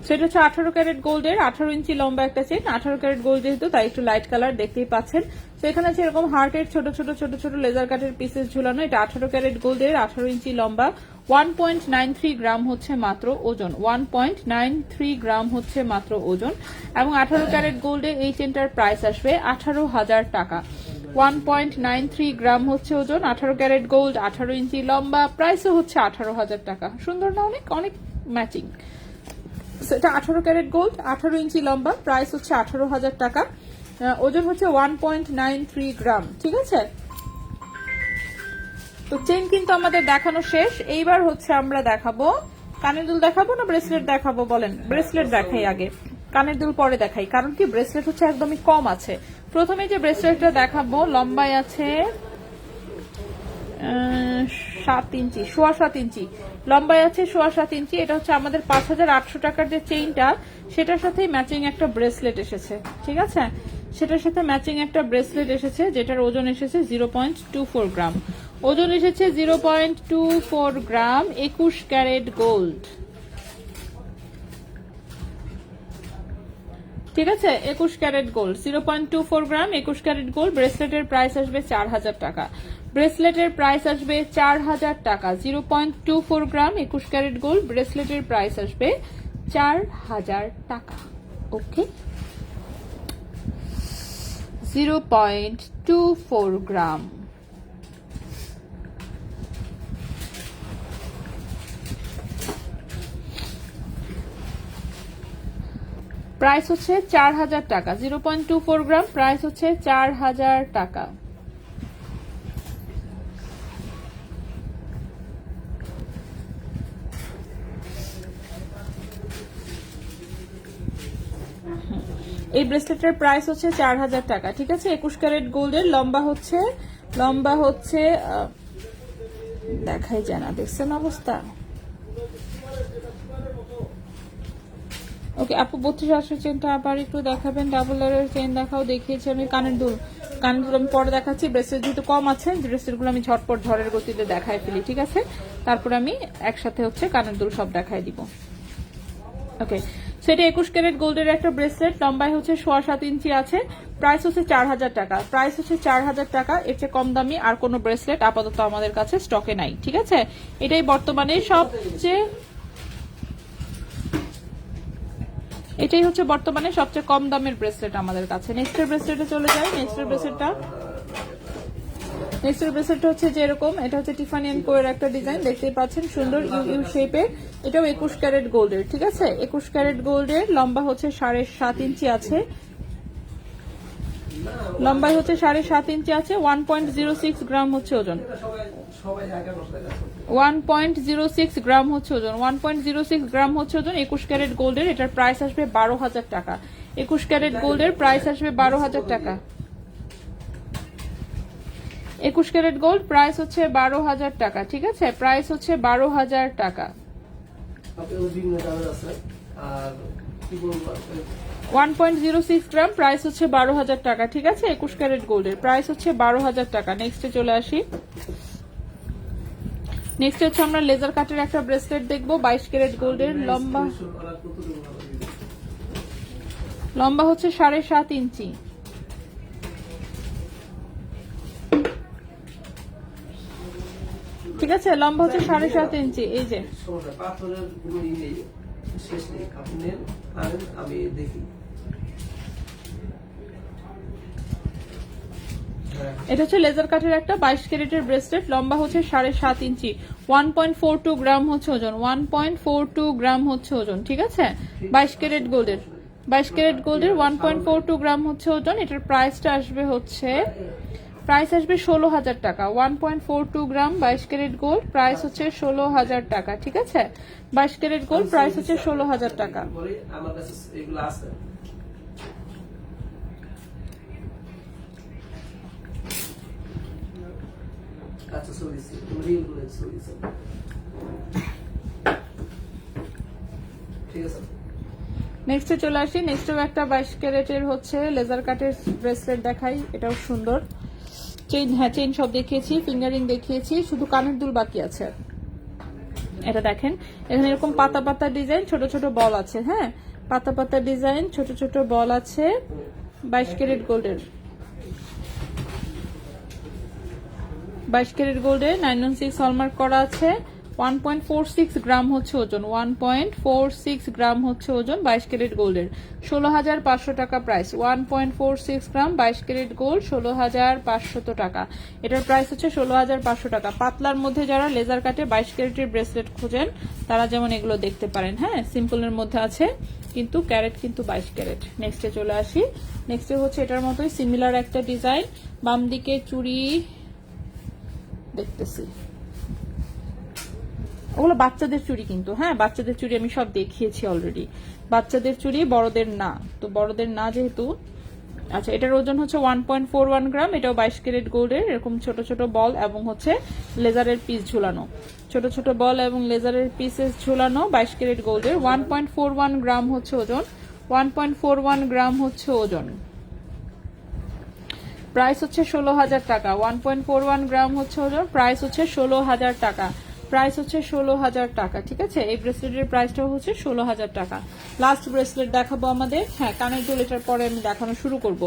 সেটা হচ্ছে 18 ক্যারেট গোল্ডের, 18 ইঞ্চি লম্বা একটা চেন। 18 ক্যারেট গোল্ড যেহেতু তাই একটু লাইট কালার, দেখতেই পাচ্ছেন। তো এখানে আছে এরকম হার্টের ছোট ছোট ছোট ছোট লেজার কাটের পিসেস ঝুলানো। এটা 18 ক্যারেট গোল্ডের, 18 ইঞ্চি লম্বা, 1.93 গ্রাম হচ্ছে মাত্র ওজন, 1.93 গ্রাম হচ্ছে মাত্র ওজন। এবং 18 ক্যারেট গোল্ডে এই চেনটার প্রাইস আসবে 18,000 টাকা। 1.93 গ্রাম হচ্ছে ওজন, 18 ক্যারেট গোল্ড, 18 ইঞ্চি লম্বা, প্রাইসও হচ্ছে 18,000 টাকা। সুন্দর না? অনেক অনেক ম্যাচিং। সেটা 18 ক্যারেট গোল্ড, 18 ইঞ্চি লম্বা, প্রাইস হচ্ছে 18,000 টাকা, ওজন হচ্ছে 1.93 গ্রাম। ঠিক আছে, তো চেইন কিন্তু আমাদের দেখানো শেষ। এইবার হচ্ছে আমরা দেখাবো কানের দুল। দেখাবো না ব্রেসলেট দেখাবো বলেন? ব্রেসলেট দেখাই আগে, কানের দুল পরে দেখাই, কারণ কি ব্রেসলেট হচ্ছে একদমই কম আছে। প্রথমে যে ব্রেসলেটটা দেখাবো লম্বায় আছে 7 ইঞ্চি, 7.25 ইঞ্চি লম্বায় আছে, 7.25 ইঞ্চি। এটা হচ্ছে আমাদের 5,800 টাকার যে চেইনটা, সেটার সাথেই ম্যাচিং একটা ব্রেসলেট এসেছে। ঠিক আছে, সেটার সাথে ম্যাচিং একটা ব্রেসলেট এসেছে, যেটার ওজন এসেছে 0.24 গ্রাম। ওজন এসেছে 0.24 গ্রাম, 21 ক্যারেট গোল্ড। ঠিক আছে, 21 ক্যারেট গোল্ড, 0.24 গ্রাম, 21 ক্যারেট গোল্ড। ব্রেসলেটের প্রাইস আসবে 4,000 টাকা। ব্রেসলেটের প্রাইস আসবে 4,000 টাকা। 0.24 গ্রাম, 21 ক্যারেট গোল্ড। ব্রেসলেটের প্রাইস আসবে 4,000 টাকা। ওকে, 0.24 গ্রাম। প্রাইস হচ্ছে 4,000 টাকা। 0.24 গ্রাম, প্রাইস হচ্ছে 4,000 টাকা। এই ব্রেসলেটের প্রাইস হচ্ছে 4,000 টাকা। ঠিক আছে, 21 ক্যারেট গোল্ডের, লম্বা হচ্ছে দেখাই যায় না, দেখছেন অবস্থা। ওকে আপু, 32 চেনটা আবার একটু দেখাবেন। ডাবল লেয়ারের চেন দেখাও, দেখিয়েছি আমি। কানের দুল আমি পরে দেখাচ্ছি। ব্রেসলেট যেহেতু কম আছে, ব্রেসলেটগুলো আমি ঝটপট ঝড়ের গতিতে দেখাই ফেলি। ঠিক আছে, তারপর আমি একসাথে হচ্ছে কানের দুল সব দেখাই দিব। ওকে, সেটা 21 ক্যারেট গোল্ডের একটা ব্রেসলেট, লম্বায় হচ্ছে 7.25 ইঞ্চি আছে। প্রাইস হচ্ছে 4,000 টাকা। প্রাইস হচ্ছে 4,000 টাকা। এর চেয়ে কম দামি আর কোনো ব্রেসলেট আপাতত আমাদের কাছে স্টকে নাই। ঠিক আছে, এটাই বর্তমানে এটাই হচ্ছে বর্তমানে সবচেয়ে কম দামের ব্রেসলেট আমাদের কাছে। নেক্সটের ব্রেসলেটে চলে যাই। নেক্সটের ব্রেসলেটটা হচ্ছে যে এরকম, এটা হচ্ছে টিফানি এন্ড কোয়ের একটা ডিজাইন, দেখতেই পাচ্ছেন, সুন্দর ইউ শেপের। এটাও 21 ক্যারেট গোল্ডের। ঠিক আছে, 21 ক্যারেট গোল্ডের, লম্বা হচ্ছে 7.5 ইঞ্চি আছে। লম্বাই হচ্ছে 7.5 ইঞ্চি আছে। 1.06 গ্রাম হচ্ছে ওজন। 1.06 গ্রাম হচ্ছে ওজন। 1.06 গ্রাম হচ্ছে ওজন। 21 ক্যারেট গোল্ডের, এটার প্রাইস আসবে 12,000 টাকা। 21 ক্যারেট গোল্ডের প্রাইস আসবে 12,000 টাকা। 21 ক্যারেট গোল্ড, প্রাইস হচ্ছে 12,000 টাকা। ঠিক আছে, প্রাইস হচ্ছে 12,000 টাকা। 1.06 গ্রাম, প্রাইস হচ্ছে 12,000 টাকা। ঠিক আছে, 21 ক্যারেট গোল্ডের প্রাইস হচ্ছে 12,000 টাকা। নেক্সটে চলে আসি। নেক্সট হচ্ছে আমরা লেজার কাটের একটা ব্রেসলেট দেখবো, 22 ক্যারেট গোল্ডের, লম্বা হচ্ছে 7.5 ইঞ্চি। ঠিক আছে, লম্বা হচ্ছে 7.5 ইঞ্চি। এই যে এটা হচ্ছে লেজার কাটের একটা 22 ক্যারেটের ব্রেসলেট, লম্বা হচ্ছে 7.5 ইঞ্চি। 1.42 গ্রাম হচ্ছে ওজন। 1.42 গ্রাম হচ্ছে ওজন। ঠিক আছে, 22 ক্যারেট গোল্ডের 1.42 গ্রাম হচ্ছে ওজন। এটার প্রাইসটা আসবে 16,000 টাকা। 1.42 গ্রাম, 22 ক্যারেট গোল্ড, প্রাইস হচ্ছে 16,000 টাকা। ঠিক আছে, 22 ক্যারেট গোল্ড, প্রাইস হচ্ছে 16,000 টাকা। নেক্সটে চলে আসি। নেক্সটেও একটা 22 ক্যারেটের হচ্ছে লেজার কাটের ব্রেসলেট দেখাই। এটাও সুন্দর। চেইন, হ্যাঁ চেইন সব দেখিয়েছি, ফিঙ্গারিং দেখিয়েছি, শুধু কানের দুল বাকি আছে। এটা দেখেন, এখানে এরকম পাতা পাতা ডিজাইন, ছোট ছোট বল আছে। হ্যাঁ, পাতা পাতা ডিজাইন, ছোট ছোট বল আছে। 22 ক্যারেট গোল্ডের, 22 ক্যারেট গোল্ডে 916 হলমার্ক করা আছে। 1.46 গ্রাম হচ্ছে ওজন, 1.46 গ্রাম হচ্ছে ওজন 22 ক্যারেট গোল্ডের, 16,500 টাকা প্রাইস। 1.46 গ্রাম 22 ক্যারেট গোল্ড, 16,500 টাকা। এটার প্রাইস হচ্ছে 16,500 টাকা। পাতলার মধ্যে যারা লেজার কাটে 22 ক্যারেটের ব্রেসলেট খোঁজেন তারা যেমন এগুলো দেখতে পারেন। হ্যাঁ, সিম্পলের মধ্যে আছে কিন্তু ক্যারেট কিন্তু 22 ক্যারেট। নেক্সটে চলে আসি। নেক্সটে হচ্ছে এটার মতোই সিমিলার একটা ডিজাইন, বাম দিকে চুড়ি দেখতেছি, ওগুলো বাচ্চাদের চুড়ি কিন্তু। হ্যাঁ, বাচ্চাদের চুড়ি আমি সব দেখিয়েছি অলরেডি। বাচ্চাদের চুড়ি, বড়দের না, তো বড়দের না যেহেতু। আচ্ছা, এটার ওজন হচ্ছে 1.41 গ্রাম, এটাও 22 ক্যারেট গোল্ডের। এরকম ছোট ছোট বল এবং হচ্ছে লেজারের পিস ঝুলানো, ছোট ছোট বল এবং লেজারের পিসেস ঝুলানো 22 ক্যারেট গোল্ডের। 1.41 গ্রাম হচ্ছে ওজন, 1.41 গ্রাম হচ্ছে ওজন। প্রাইস হচ্ছে 16,000 টাকা। 1.41 গ্রাম হচ্ছে ওজন, প্রাইস হচ্ছে 16,000 টাকা। প্রাইস হচ্ছে 16,000 টাকা। ঠিক আছে, এই ব্রেসলেটের প্রাইসটাও হচ্ছে 16,000 টাকা। লাস্ট ব্রেসলেট দেখাবো আমাদের। হ্যাঁ, কানের দুল এটার পরে আমি দেখানো শুরু করব।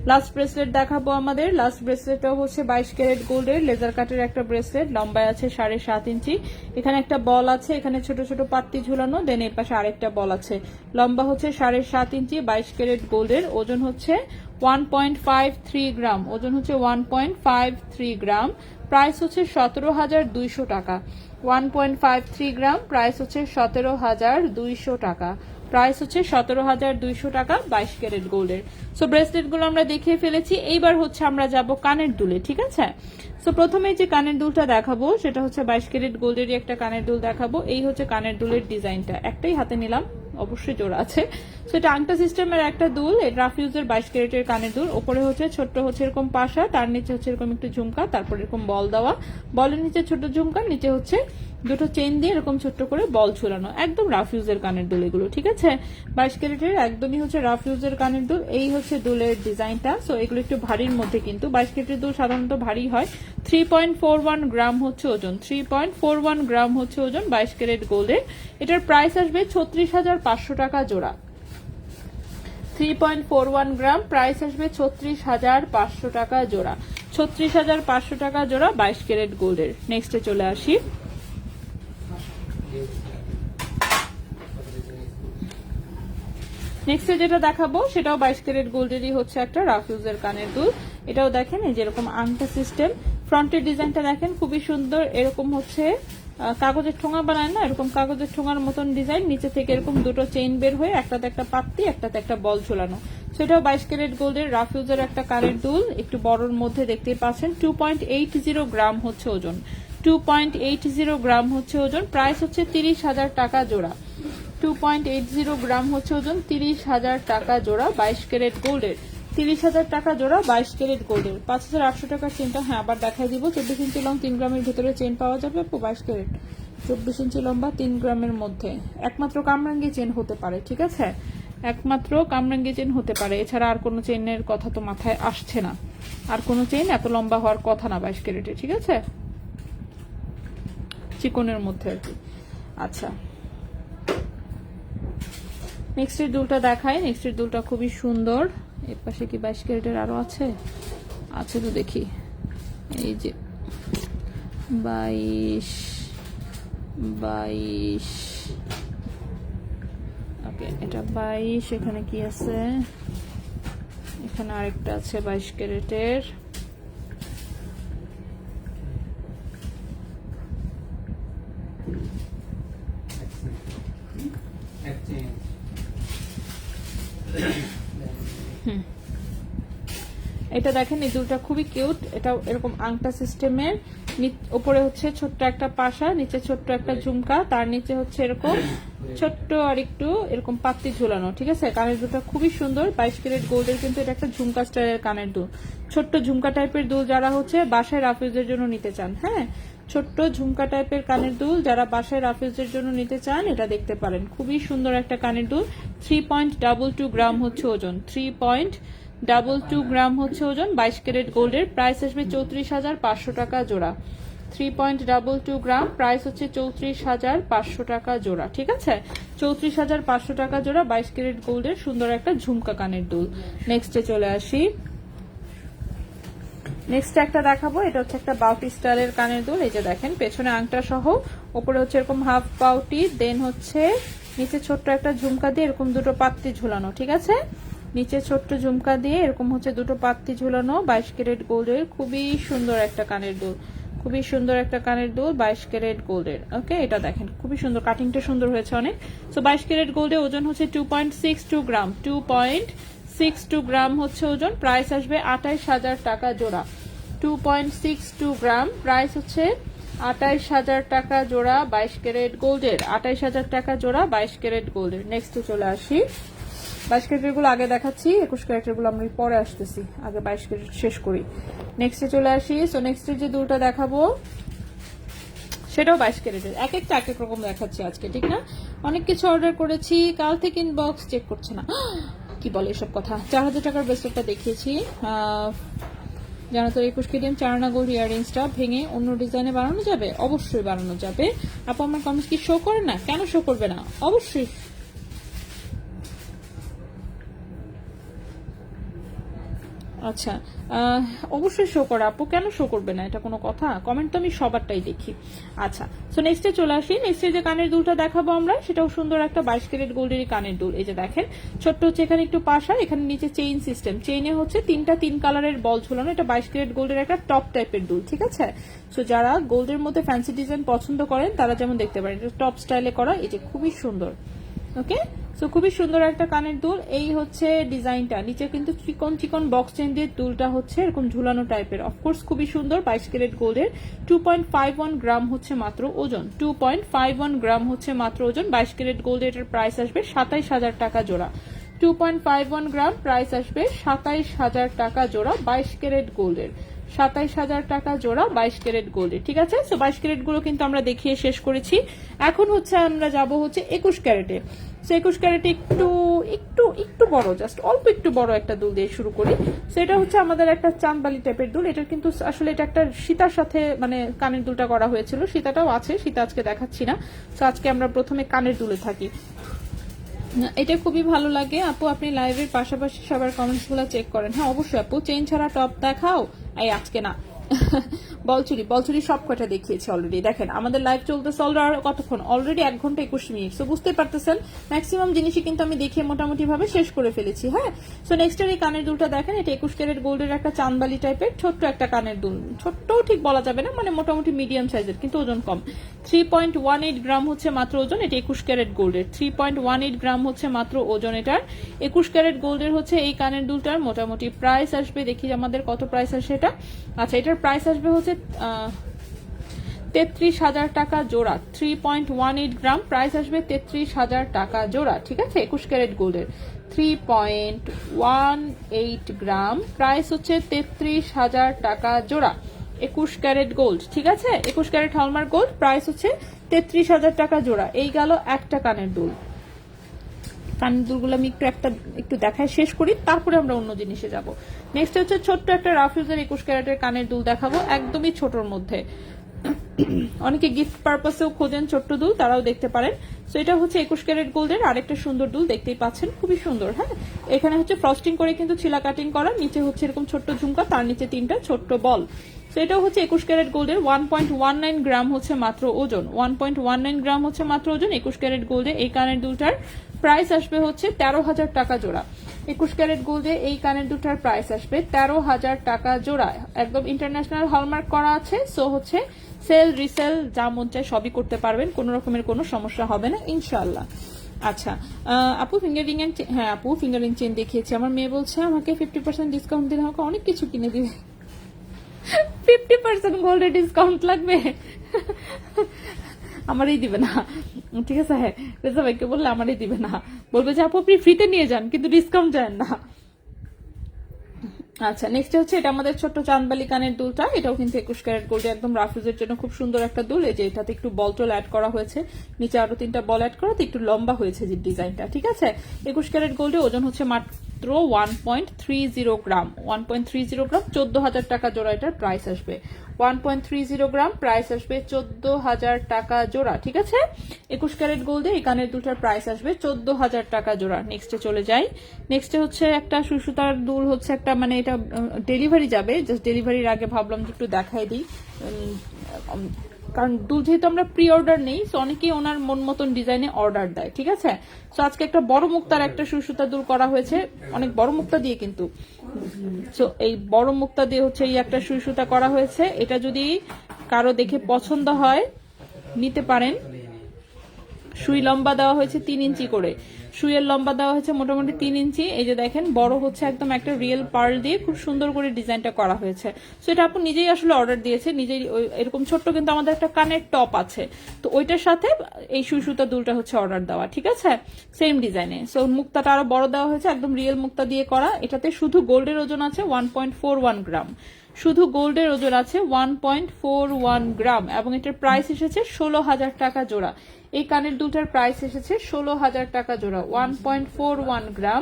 লাস্ট ব্রেসলেট দেখাবো আমাদের। লাস্ট ব্রেসলেটটাও হচ্ছে 22 ক্যারেট গোল্ডের, লেজার কাটের একটা ব্রেসলেট, লম্বায় আছে 7.5 ইঞ্চি। এখানে একটা বল আছে, এখানে ছোট ছোট পাত্তি ঝুলানো, দেন এই পাশে আরেকটা বল আছে। লম্বা হচ্ছে 7.5 ইঞ্চি, 22 ক্যারেট গোল্ডের। ওজন হচ্ছে 1.53 গ্রাম, ওজন হচ্ছে 1.53 গ্রাম। প্রাইস হচ্ছে 17,200 টাকা। 1.53 গ্রাম, প্রাইস হচ্ছে 17,200 টাকা। প্রাইস হচ্ছে 17,200 টাকা 22 ক্যারেট গোল্ডের। সো ব্রেসলেটগুলো আমরা দেখিয়ে ফেলেছি, এইবার হচ্ছে আমরা যাব কানের দুলে। ঠিক আছে, সো প্রথমে যে কানের দুলটা দেখাবো সেটা হচ্ছে 22 ক্যারেট গোল্ডেরই একটা কানের দুল দেখাবো। এই হচ্ছে কানের দুলের ডিজাইনটা, একটাই হাতে নিলাম, অবশ্যই জোড়া আছে। সো এটা আংটা সিস্টেমের একটা দুল, রাফ ইউজের 22 ক্যারেটের কানের দুল। ওপরে হচ্ছে ছোট্ট হচ্ছে এরকম পাশা, তার নিচে হচ্ছে এরকম একটু ঝুমকা, তারপর এরকম বল দেওয়া, বলের নিচে ছোট ঝুমকা, নিচে হচ্ছে দুটো চেইন দিয়ে এরকম ছোট্ট করে বল ঝুলানো। একদম রাফ ইউজের কানের দুল এগুলো। ঠিক আছে, 22 ক্যারেটের একদমই হচ্ছে রাফ ইউজের কানের দুল। এই হচ্ছে দুলের ডিজাইনটা। সো এগুলো একটু ভারীর মধ্যে, কিন্তু 22 ক্যারেটের দুল সাধারণত ভারী হয়। 3.41 গ্রাম হচ্ছে ওজন, 3.41 গ্রাম হচ্ছে ওজন 22 ক্যারেট গোল্ডের। এটার প্রাইস আসবে 36,500 টাকা জোড়া। 3.41 গ্রাম, প্রাইস আসবে 36,500 টাকা জোড়া। 36,500 টাকা জোড়া 22 ক্যারেট গোল্ডের। নেক্সটে চলে আসি। নেক্সটে যেটা দেখাবো সেটাও 22 ক্যারেট গোল্ডেরই হচ্ছে একটা রাফ ইউজের কানের দুল। এটাও দেখেন এই যেরকম আংটা সিস্টেম, ফ্রন্টের ডিজাইনটা দেখেন খুবই সুন্দর। এরকম হচ্ছে কাগজের ঠোঙা বানায় না, এরকম কাগজের ঠোঙার মতন ডিজাইন, নিচে থেকে এরকম দুটো চেইন বের হয়ে একটাতে একটা পাত্তি, একটাতে একটা বল ঝোলানো। সেটাও 22 ক্যারেট গোল্ডের রাফ ইউজের একটা কানের দুল, একটু বড়র মধ্যে দেখতেই পাচ্ছেন। 2.80 গ্রাম হচ্ছে ওজন, 2.80 গ্রাম হচ্ছে ওজন। প্রাইস হচ্ছে 30,000 টাকা জোড়া। 2.80 গ্রাম হচ্ছে ওজন, 30,000 টাকা জোড়া 22 ক্যারেট গোল্ডের। 30,000 টাকা জোড়া 22 ক্যারেট গোল্ডের। 5,800 টাকার চেনটা হ্যাঁ আবার দেখাই দিব। 24 ইঞ্চি লং 3 গ্রামের ভিতরে চেন পাওয়া যাবে। 22 ক্যারেট 24 ইঞ্চি লম্বা 3 গ্রামের মধ্যে। একমাত্র কামরাঙ্গি চেন হতে পারে। ঠিক আছে, একমাত্র কামরাঙ্গি চেন হতে পারে, এছাড়া আর কোনো চেনের কথা তো মাথায় আসছে না। আর কোনো চেন এত লম্বা হওয়ার কথা না 22 ক্যারেটে। ঠিক আছে, চিকনের মধ্যে আর কি। আচ্ছা, নেক্সটের দুলটা দেখাই। নেক্সটের দুলটা খুবই সুন্দর। এর পাশে কি 22 ক্যারেটের আরো আছে? আছে তো দেখি, এই যে 22। ওকে, এটা 22। এখানে কি আছে? এখানে আরেকটা আছে 22 ক্যারেটের। এটা দেখেন, এই দুলটা খুবই কিউট। এটা এরকম আংটা সিস্টেমের, উপরে হচ্ছে ছোট্ট একটা পাশা, নিচে ছোট্ট একটা ঝুমকা, তার নিচে হচ্ছে এরকম ছোট্ট আর একটু এরকম পাত্তি ঝুলানো। ঠিক আছে, কানের দুলটা খুবই সুন্দর। 22 ক্যারেট গোল্ডের কিন্তু এটা একটা ঝুমকা স্টাইলের কানের দুল। ছোট্ট ঝুমকা টাইপের দুল যারা হচ্ছে বাসায় রাফ ইউজের জন্য নিতে চান, হ্যাঁ, ছোট্ট ঝুমকা টাইপের কানের দুল যারা বাসায় রাফ ইউজের জন্য নিতে চান, এটা দেখতে পারেন। খুবই সুন্দর একটা কানের দুল। 3.22 গ্রাম হচ্ছে ওজন, 3.22 গ্রাম হচ্ছে ওজন 22 ক্যারেট গোল্ডের। প্রাইস আসবে 34,500 টাকা জোড়া। 3.22 গ্রাম, প্রাইস হচ্ছে 34,500 টাকা জোড়া। ঠিক আছে, 34,500 টাকা জোড়া 22 ক্যারেট গোল্ডের সুন্দর একটা ঝুমকা কানের দুল। নেক্সটে চলে আসি। নেক্সট একটা দেখাবো, এটা হচ্ছে একটা বাউটি স্টাইলের কানের দুল। এই যে দেখেন পেছনে আংটা সহ, উপরে হচ্ছে এরকম হাফ বাউটি, দেন হচ্ছে নিচে ছোট্ট একটা ঝুমকা দিয়ে এরকম দুটো পাত্তি ঝুলানো, ঠিক আছে? নিচে ছোট্ট ঝুমকা দিয়ে এরকম হচ্ছে দুটো পাত্তি ঝুলানো, 22 ক্যারেট গোল্ডের খুবই সুন্দর একটা কানের দুল, খুবই সুন্দর একটা কানের দুল 22 ক্যারেট গোল্ডের। ওকে, এটা দেখেন খুবই সুন্দর, কাটিংটা সুন্দর হয়েছে অনেক। সো 22 ক্যারেট গোল্ডের ওজন হচ্ছে 2.62 গ্রাম, 2.62 গ্রাম হচ্ছে ওজন। প্রাইস আসবে 28,000 টাকা জোড়া। 2.62 গ্রাম, প্রাইস হচ্ছে 28,000 টাকা জোড়া 22 ক্যারেট গোল্ডের, 28,000 টাকা জোড়া 22 ক্যারেট গোল্ডের। নেক্সটে চলে আসি, 22 ক্যারেটের গুলো আগে দেখাচ্ছি, 21 ক্যারেটের গুলো আমরা পরে আসতেছি, আগে 22 ক্যারেট শেষ করি। নেক্সটে চলে আসি। সো নেক্সটে যে দুলটা দেখাবো সেটাও 22 ক্যারেটের, এক একটা এক এক রকম দেখাচ্ছি আজকে, ঠিক না? অনেক কিছু অর্ডার করেছি, কাল থেকে ইনবক্স চেক করছে না, কি বলে এসব কথা। 4,000 টাকার ব্রেসলেটটা দেখিয়েছি, জানো তো 21 কেডিএম চারানা গোল্ড ইয়াররিংসটা ভেঙে অন্য ডিজাইনে বানানো যাবে? অবশ্যই বানানো যাবে। আপু আমার কমেন্টস কি শো করে না? কেন শো করবে না? অবশ্যই। আচ্ছা, অবশ্যই শো করে আপু, কেন শো করবে না? এটা কোনো কথা? কমেন্ট তো আমি সবারটাই দেখি। আচ্ছা, সো নেক্সটে চলে আসি। নেক্সটে যে কানের দুলটা দেখাবো আমরা, সেটাও সুন্দর একটা 22 ক্যারেট গোল্ডেরই কানের দুল। এই যে দেখেন ছোট্ট হচ্ছে এখানে একটু পাশা, এখানে নিচে চেইন সিস্টেম, চেইনে হচ্ছে 3 কালারের বল ঝুলানো। এটা 22 ক্যারেট গোল্ডের একটা টপ টাইপের দুল, ঠিক আছে? সো যারা গোল্ডের মধ্যে ফ্যান্সি ডিজাইন পছন্দ করেন তারা যেমন দেখতে পারেন, এটা টপ স্টাইলে করা, এই যে খুবই সুন্দর। ওকে, সো খুবই সুন্দর একটা কানের দুল। এই হচ্ছে ডিজাইনটা, নিচে কিন্তু চিকন চিকন বক্স চেন দিয়ে দুলটা হচ্ছে এরকম ঝুলানো টাইপের। অফকোর্স খুবই সুন্দর, 22 ক্যারেট গোল্ডের, 2.51 গ্রাম হচ্ছে মাত্র ওজন, 2.51 গ্রাম হচ্ছে মাত্র ওজন। 22 ক্যারেট গোল্ডের এটার প্রাইস আসবে 27,000 টাকা জোড়া। 2.51 গ্রাম, প্রাইস আসবে 27,000 টাকা জোড়া 22 ক্যারেট গোল্ডের, 27,000 টাকা জোড়া 22 ক্যারেট গোল্ডের, ঠিক আছে? সো 22 ক্যারেট গুলো কিন্তু আমরা দেখিয়ে শেষ করেছি। এখন হচ্ছে আমরা যাব হচ্ছে 21 ক্যারেটে। সো 21 ক্যারেটে একটু একটু একটু বড়, জাস্ট অল্প একটু বড় একটা দুল দিয়ে শুরু করি। সেটা হচ্ছে আমাদের একটা চাঁদবালি টাইপের দুল। এটার কিন্তু আসলে এটা একটা সীতার সাথে মানে কানের দুলটা করা হয়েছিল, সীতাটাও আছে, সীতা আজকে দেখাচ্ছি না। সো আজকে আমরা প্রথমে কানের দুলে থাকি। এটা খুবই ভালো লাগে আপু, আপনি লাইভের পাশাপাশি সবার কমেন্টস গুলো চেক করেন। হ্যাঁ অবশ্যই আপু, চেইন ছাড়া টপ দেখাও। এই আজকে না, বলচুরি সব কটা দেখিয়েছি অলরেডি। দেখেন আমাদের লাইভ চলতেছে অলরেডি কতক্ষণ, অলরেডি 1 ঘন্টা 21 মিনিট। সো বুঝতে পারতেছেন ম্যাক্সিমাম জিনিসই কিন্তু আমি দেখিয়ে মোটামুটি ভাবে শেষ করে ফেলেছি। হ্যাঁ, সো নেক্সট এই কানের দুলটা দেখেন, এটা 21 ক্যারেট গোল্ডের একটা চাঁদবালি টাইপের ছোট্ট একটা কানের দুল, ছোট্টও ঠিক বলা যাবে না, মানে মোটামুটি মিডিয়াম সাইজের কিন্তু ওজন কম। 3.18 গ্রাম হচ্ছে মাত্র ওজন, এটা 21 ক্যারেট গোল্ডের, 3.18 গ্রাম হচ্ছে মাত্র ওজন এটার। 21 ক্যারেট গোল্ডের হচ্ছে এই কানের দুলটার মোটামুটি প্রাইস আসবে, দেখি আমাদের কত প্রাইস আসে এটা। আচ্ছা, এটার প্রাইস আসবে হচ্ছে 33,000 টাকা জোড়া। 3.18 গ্রাম, প্রাইস আসবে 33,000 টাকা জোড়া, ঠিক আছে? 21 ক্যারেট গোল্ডের 3.18 গ্রাম, প্রাইস হচ্ছে 33,000 টাকা জোড়া। 21 ক্যারেট গোল্ড, ঠিক আছে? 21 ক্যারেট হলমার্ক গোল্ড, প্রাইস হচ্ছে 33,000 টাকা জোড়া। এই গেল একটা কানের দুল। কানের দুলগুলো আমি একটু দেখায় শেষ করি, তারপরে আমরা অন্য জিনিসে যাব। নেক্সট হচ্ছে ছোট্ট একটা রাফিউজের 21 ক্যারেটের কানের দুল দেখাবো, একদমই ছোটর মধ্যে। অনেকে গিফট পারপাসেও খোঁজেন ছোট্ট দুল, তারাও দেখতে পারেন। সো এটা হচ্ছে 21 ক্যারেট গোল্ডের আরেকটা সুন্দর দুল, দেখতেই পাচ্ছেন খুবই সুন্দর। হ্যাঁ, এখানে হচ্ছে ফ্রস্টিং করে কিন্তু ছিলা কাটিং করা, নিচে হচ্ছে এরকম ছোট্ট ঝুমকা, তার নিচে 3টা ছোট্ট বল। সো এটাও হচ্ছে 21 ক্যারেট গোল্ডের, 1.19 গ্রাম হচ্ছে মাত্র ওজন, 1.19 গ্রাম হচ্ছে মাত্র ওজন। 21 ক্যারেট গোল্ডে এই কানের দুলটার প্রাইস আসবে হচ্ছে 13,000 টাকা জোড়া। 21 ক্যারেট গোল্ডে এই কানের দুটার প্রাইস আসবে 13,000 টাকা জোড়া। একদম ইন্টারন্যাশনাল হলমার্ক করা আছে। সো হচ্ছে সেল রিসেল যা মন চায় সবই করতে পারবেন, কোনো রকমের কোনো সমস্যা হবে না ইনশাল্লাহ। আচ্ছা আপু ফিঙ্গারিং এন্ড, হ্যাঁ আপু ফিঙ্গারিং চেন দেখিয়েছি। আমার মেয়ে বলছে আমাকে 50% ডিসকাউন্ট দিলে আমাকে অনেক কিছু কিনে দিবে। 50% গোল্ডে ডিসকাউন্ট লাগবে? আমারই দিবে না, ঠিক আছে? হ্যাঁ, রেজা ভাইকে বললে আমারই দিবে না, বলবে যে আপু আপনি ফ্রিতে নিয়ে যান কিন্তু ডিসকাউন্ট দেন না। আচ্ছা, নেক্সট হচ্ছে এটা আমাদের ছোট্ট চাঁদবালি কানের দুলটা, এটাও কিন্তু 21 ক্যারেট গোল্ডে একদম রাফিউজের জন্য খুব সুন্দর একটা দুল। এই যে এটাতে একটু বল টল অ্যাড করা হয়েছে, নিচে আরো 3টা বল অ্যাড করাতে একটু লম্বা হয়েছে যে ডিজাইনটা, ঠিক আছে? 21 ক্যারেট গোল্ডে ওজন হচ্ছে মাত্র 1.30 গ্রাম 1.30 গ্রাম 14,000 টাকা জোড়া এটার প্রাইস আসবে 1.30 গ্রাম প্রাইস আসবে 14,000 টাকা জোড়া ঠিক আছে 21 ক্যারেট গোল্ডে এই কানের দুটার প্রাইস আসবে 14,000 টাকা জোড়া নেক্সটে চলে যাই নেক্সটে হচ্ছে একটা সুসুতার দুল হচ্ছে একটা মানে এটা ডেলিভারি যাবে জাস্ট ডেলিভারির আগে ভাবলাম যে একটু দেখাই দিই কারণ দুল যেহেতু আমরা প্রি অর্ডার নেই সো অনেকেই ওনার মন মতন ডিজাইনে অর্ডার দেয় ঠিক আছে সো আজকে একটা বড় মুক্তার একটা সুসুতা দুল করা হয়েছে অনেক বড় মুক্তা দিয়ে কিন্তু সো এই বড় মুক্তা দিয়ে হচ্ছে এই একটা সুসুতা করা হয়েছে এটা যদি কারো দেখে পছন্দ হয় নিতে পারেন সুই লম্বা দেওয়া হয়েছে 3 ইঞ্চি করে সুইয়ের লম্বা দেওয়া হয়েছে মোটামুটি 3 ইঞ্চি এই যে দেখেন বড় হচ্ছে একদম একটা রিয়েল পার্ল দিয়ে খুব সুন্দর করে ডিজাইনটা করা হয়েছে সো এটা আপু নিজেই আসলে অর্ডার দিয়েছে নিজেই এরকম ছোট্ট কিন্তু আমাদের একটা কানের টপ আছে তো ওইটার সাথে এই সুতা দুলটা হচ্ছে অর্ডার দেওয়া ঠিক আছে সেম ডিজাইনে সো মুক্তাটা আরো বড় দেওয়া হয়েছে একদম রিয়েল মুক্তা দিয়ে করা এটাতে শুধু গোল্ডের ওজন আছে 1.41 গ্রাম শুধু গোল্ডের ওজন আছে 1.41 গ্রাম এবং এটার প্রাইস এসেছে 16,000 টাকা জোড়া এই কানের দুটার প্রাইস এসেছে 16,000 টাকা জোড়া 1.41 গ্রাম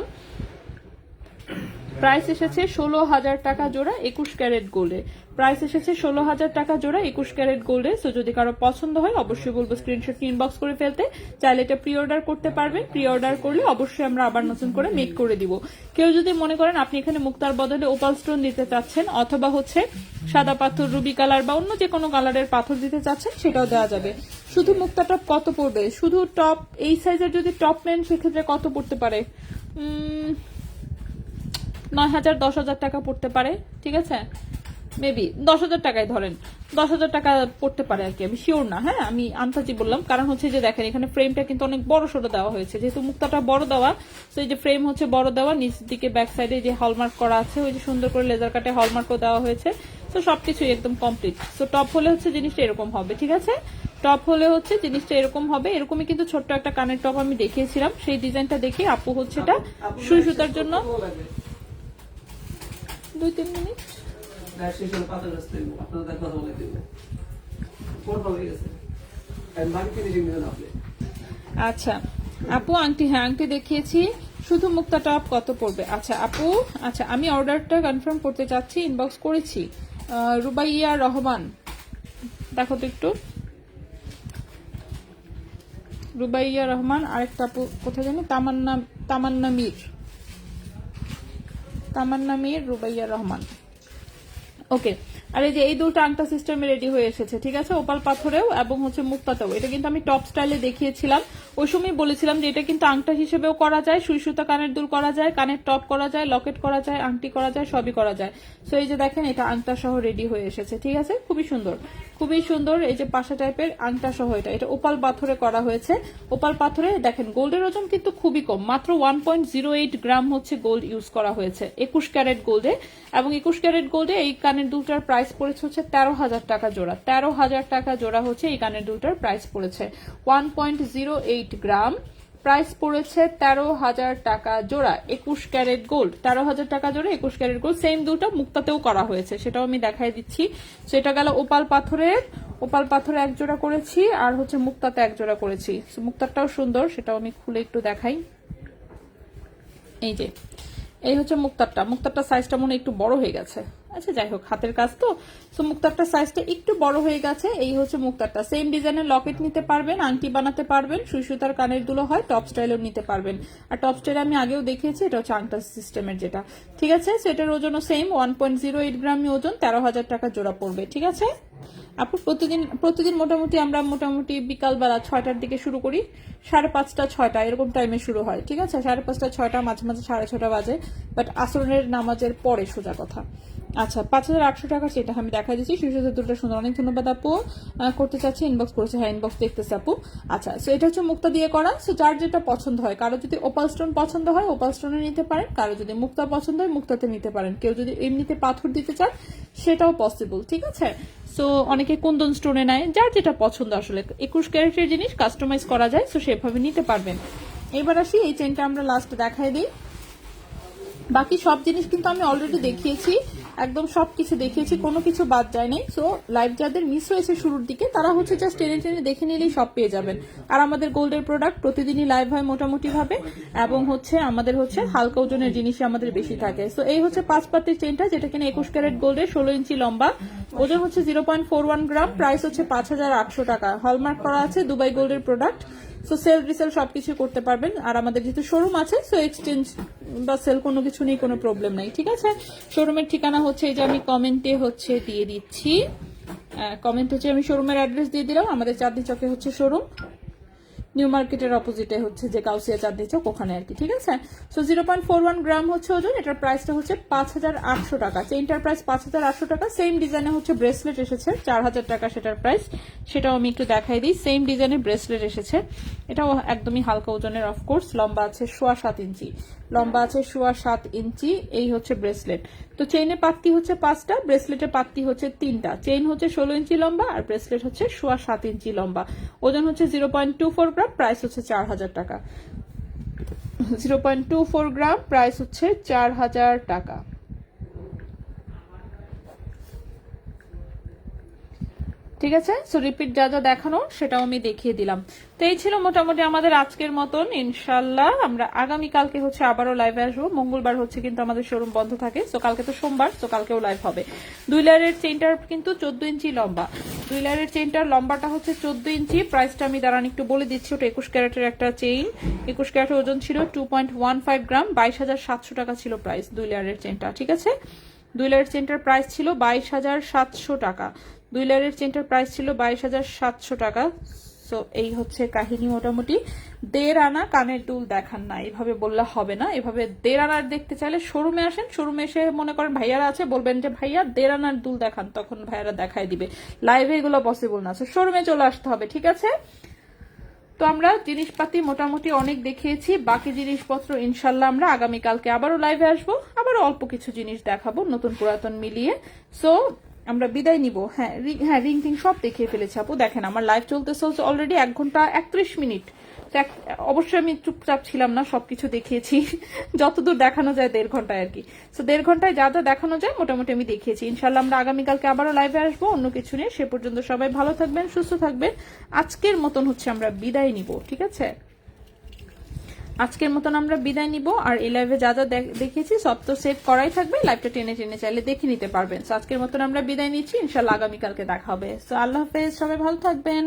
প্রাইস এসেছে 16,000 টাকা জোড়া 21 ক্যারেট গোল্ডে প্রাইস এসেছে 16,000 টাকা জোড়া 21 ক্যারেট গোল্ডে সো যদি কারো পছন্দ হয় অবশ্যই বলবো স্ক্রিনশট ইনবক্স করে ফেলতে চাইলে এটা প্রি অর্ডার করতে পারবেন প্রি অর্ডার করলে অবশ্যই আমরা আবার নতুন করে মেক করে দিব কেউ যদি মনে করেন আপনি এখানে মুক্তার বদলে ওপাল স্টোন দিতে চাচ্ছেন অথবা হচ্ছে সাদা পাথর রুবি কালার বা অন্য যে কোনো কালারের পাথর দিতে চাচ্ছেন সেটাও দেওয়া যাবে শুধু মুক্তা টপ কত পড়বে শুধু টপ এই সাইজের যদি টপ নেন সেক্ষেত্রে কত পড়তে পারে 9,000 10,000 টাকা পড়তে পারে ঠিক আছে মেবি 10,000 টাকায় ধরেন 10,000 টাকা পড়তে পারে আর কি আমি শিওর না হ্যাঁ আমি আন্তাজি বললাম কারণ হচ্ছে যে দেখেন এখানে ফ্রেমটা কিন্তু অনেক বড় সড়ো দেওয়া হয়েছে যেহেতু মুক্তাটা বড় দেওয়া তো এই যে ফ্রেম হচ্ছে বড় দেওয়া নিচ দিকে ব্যাক সাইডে যে হলমার্ক করা আছে ওই যে সুন্দর করে লেজার কাটে হলমার্কও দেওয়া হয়েছে তো সবকিছুই একদম কমপ্লিট তো টপ হলে হচ্ছে জিনিসটা এরকম হবে ঠিক আছে টপ হলে হচ্ছে জিনিসটা এরকম হবে এরকমই কিন্তু ছোট্ট একটা কানের টপ আমি দেখিয়েছিলাম সেই ডিজাইনটা দেখে আপু হচ্ছে এটা সুই সুতার জন্য 2-3 মিনিট আচ্ছা আপু আংটি হ্যাঁ আংটি দেখিয়েছি শুধু মুক্তা টপ কত পড়বে আচ্ছা আপু আচ্ছা আমি অর্ডারটা কনফার্ম করতে চাচ্ছি ইনবক্স করেছি রুবাইয়া রহমান দেখো তো একটু রুবাইয়া রহমান আরেকটা আপু কোথায় জানি তামান্না মীর রুবাইয়া রহমান ওকে আর এই যে এই দুটো আংটা সিস্টেমে রেডি হয়ে এসেছে ঠিক আছে ওপাল পাথরেও এবং হচ্ছে মুক্তাতেও এটা কিন্তু আমি টপ স্টাইলে দেখিয়েছিলাম ওই সময় বলেছিলাম যে এটা কিন্তু আংটা হিসেবেও করা যায় সুই সুতা কানের দুল করা যায় কানের টপ করা যায় লকেট করা যায় আংটি করা যায় সবই করা যায় সো এই যে দেখেন এটা আংটা সহ রেডি হয়ে এসেছে ঠিক আছে খুবই সুন্দর এই যে পাশা টাইপের আংটা সহ এটা ওপাল পাথরে করা হয়েছে ওপাল পাথরে দেখেন গোল্ডের ওজন কিন্তু খুবই কম মাত্র 1.08 গ্রাম হচ্ছে গোল্ড ইউজ করা হয়েছে 21 ক্যারেট গোল্ডে এবং 21 ক্যারেট গোল্ডে এই কানের দুলটার প্রাইস পড়েছে হচ্ছে 13,000 টাকা জোড়া 13,000 টাকা জোড়া হচ্ছে এই কানের দুলটার প্রাইস পড়েছে 1.08 গ্রাম প্রাইস পড়েছে 13,000 টাকা জোড়া 21 ক্যারেট গোল্ড 13,000 টাকা জোড়া 21 ক্যারেট গোল্ড সেম দুলটা মুক্তাতেও করা হয়েছে সেটাও আমি দেখাই দিচ্ছি সেটা গেল ওপাল পাথরে এক জোড়া করেছি আর হচ্ছে মুক্তাতে এক জোড়া করেছি মুক্তাটাও সুন্দর সেটাও আমি খুলে একটু দেখাই এই যে এই হচ্ছে মুক্তারটা সাইজটা মনে একটু বড় হয়ে গেছে আচ্ছা যাই হোক হাতের কাজ তো সো মুক্তারটা সাইজটা একটু বড় হয়ে গেছে এই হচ্ছে মুক্তারটা সেম ডিজাইনের লকেট নিতে পারবেন আংটি বানাতে পারবেন সুই সুতার কানের দুলো হয় টপ স্টাইলও নিতে পারবেন আর টপ স্টাইলে আমি আগেও দেখিয়েছি এটা হচ্ছে আংটা সিস্টেমের যেটা ঠিক আছে সেটার ওজনও সেম 1.08 গ্রামই ওজন 13,000 টাকা জোড়া পড়বে ঠিক আছে আপু প্রতিদিন মোটামুটি বিকালবেলা 6টার দিকে শুরু করি 5:30 6টা এরকম টাইমে শুরু হয় ঠিক আছে 5:30 6টা মাঝে 6:30 বাজে বাট আসরের নামাজের পরে সোজা কথা আচ্ছা 5,800 টাকা সেটা আমি দেখাই দিচ্ছি সুইসুতার দুটো সুন্দর অনেক ধন্যবাদ আপু করতে চাচ্ছি ইনবক্স করেছে হ্যাঁ ইনবক্স দেখতেছে আপু আচ্ছা সো এটা হচ্ছে মুক্তা দিয়ে করা সো যার যেটা পছন্দ হয় কারো যদি ওপাল স্টোন পছন্দ হয় ওপাল স্টোনে নিতে পারেন কারো যদি মুক্তা পছন্দ হয় মুক্তাতে নিতে পারেন কেউ যদি এমনিতে পাথর দিতে চান সেটাও পসিবল ঠিক আছে সো অনেকে কুন্দন স্টোনে নেয় যার যেটা পছন্দ আসলে 21 ক্যারেটের জিনিস কাস্টমাইজ করা যায় সো সেভাবে নিতে পারবেন এবার আসি এই চেনটা আমরা লাস্ট দেখাই দিই বাকি সব জিনিস কিন্তু আমি অলরেডি দেখিয়েছি, একদম সবকিছু দেখিয়েছি, কোনো কিছু বাদ যায় নাই। সো লাইভ যাদের মিস হয়েছে শুরুর দিকে তারা হচ্ছে জাস্ট টেনে টেনে দেখে নিলেই সব পেয়ে যাবেন। আর আমাদের গোল্ডের প্রোডাক্ট প্রতিদিনই লাইভ হয় মোটামুটি ভাবে, এবং হচ্ছে আমাদের হচ্ছে হালকা ওজনের জিনিসই আমাদের বেশি থাকে। সো এই হচ্ছে 5 পাতির চেনটা, যেটা কিনা 21 ক্যারেট গোল্ডের, 16 ইঞ্চি লম্বা, ওজন হচ্ছে 0.41 গ্রাম, প্রাইস হচ্ছে 5800 টাকা। হলমার্ক করা আছে, দুবাই গোল্ডের প্রোডাক্ট। সো সেল রিসেল সবকিছু করতে পারবেন। আর আমাদের যেহেতু শোরুম আছে, সো এক্সচেঞ্জ বা সেল কোনো কিছু নেই, কোনো প্রবলেম নাই, ঠিক আছে। শোরুমের ঠিকানা হচ্ছে এই যে আমি কমেন্টে হচ্ছে দিয়ে দিচ্ছি, কমেন্ট হচ্ছে আমি শোরুমের অ্যাড্রেস দিয়ে দিলাম। আমাদের চাঁদনি চকে হচ্ছে শোরুম, নিউ মার্কেটের অপোজিটে হচ্ছে যে কাউসিয়া চাঁদনি চক, ওখানে আর কি, ঠিক আছে। সো 0.41 গ্রাম হচ্ছে ওজন, এটার প্রাইসটা হচ্ছে 5800 টাকা। চেইনটার প্রাইস 5800 টাকা। সেম ডিজাইনে হচ্ছে ব্রেসলেট এসেছে 4000 টাকা সেটার প্রাইস, সেটাও আমি একটু দেখাই দিই। সেম ডিজাইনের ব্রেসলেট এসেছে, এটাও একদমই হালকা ওজনের, অফকোর্স। লম্বা আছে 7.25 ইঞ্চি, লম্বা আছে 7.25 ইঞ্চি। এই হচ্ছে ব্রেসলেট। তো চেইনে পাত্তি হচ্ছে 5টা, ব্রেসলেটে পাত্তি হচ্ছে 3টা। চেইন হচ্ছে 16 ইঞ্চি লম্বা, আর ব্রেসলেট হচ্ছে 7.25 ইঞ্চি লম্বা। ওজন হচ্ছে 0.24 গ্রাম, প্রাইস হচ্ছে 4000 টাকা। 0.24 গ্রাম, প্রাইস হচ্ছে 4000 টাকা। ঠিক আছে। সো রিপিট যা যা দেখানো সেটাও আমি দেখিয়ে দিলাম। তো এই ছিল মোটামুটি আমাদের আজকের মতন। ইনশাল্লাহ আমরা আগামীকালকে হচ্ছে আবারও লাইভে আসবো। মঙ্গলবার হচ্ছে কিন্তু আমাদের শোরুম বন্ধ থাকে, সো কালকে তো সোমবার, সো কালকেও লাইভ হবে। 2 লেয়ারের চেইনটার কিন্তু 14 ইঞ্চি লম্বা, 2 লেয়ারের চেইনটার লম্বাটা হচ্ছে 14 ইঞ্চি। প্রাইসটা আমি দাঁড়ান একটু বলে দিচ্ছি। ওটা 21 ক্যারেটের একটা চেইন, 21 ক্যারেটের ওজন ছিল 2.15 গ্রাম, 22700 টাকা ছিল প্রাইস 2 লেয়ারের চেইনটা, ঠিক আছে। 2 লেয়ারের চেইনটার প্রাইস ছিল 22700 টাকা। 2 লেয়ারের চেইনটার প্রাইস ছিল 22700 টাকা। সো এই হচ্ছে কাহিনী মোটামুটি। 1.5 আনা কানের দুল দেখান না, এভাবে বললে হবে না। এভাবে 1.5 আনার দেখতে চাইলে শোরুমে আসেন, শোরুমে এসে মনে করেন ভাইয়ারা আছে, বলবেন যে ভাইয়া 1.5 আনার দুল দেখান, তখন ভাইয়ারা দেখাই দিবে। লাইভে এগুলো পসিবল না, সো শোরুমে চলে আসতে হবে, ঠিক আছে। তো আমরা জিনিসপাতি মোটামুটি অনেক দেখিয়েছি, বাকি জিনিসপত্র ইনশাল্লাহ আমরা আগামীকালকে আবারও লাইভে আসবো, আবারও অল্প কিছু জিনিস দেখাবো নতুন পুরাতন মিলিয়ে। সো আমরা বিদায় নিব। হ্যাঁ রিং টিং সব দেখিয়ে ফেলেছি আপু, দেখেন আমার লাইভ চলতেছে অলরেডি 1 ঘন্টা 31 মিনিট। অবশ্যই আমি চুপচাপ ছিলাম না, সবকিছু দেখিয়েছি যতদূর দেখানো যায় 1.5 ঘন্টায় আর কি। সো 1.5 ঘন্টায় যা যা দেখানো যায় মোটামুটি আমি দেখিয়েছি। ইনশাল্লাহ আমরা আগামীকালকে আবারও লাইভে আসবো অন্য কিছু নিয়ে। সে পর্যন্ত সবাই ভালো থাকবেন, সুস্থ থাকবেন। আজকের মতন হচ্ছে আমরা বিদায় নিব, ঠিক আছে। আজকের মতন আমরা বিদায় নিব। আর এই লাইভে যা যা দেখিয়েছি সব তো সেভ করাই থাকবে, লাইভটা টেনে টেনে চাইলে দেখে নিতে পারবেন। সো আজকের মতন আমরা বিদায় নিচ্ছি, ইনশাল্লাহ আগামীকালকে দেখা হবে। সো আল্লাহ হাফেজ, সবাই ভালো থাকবেন।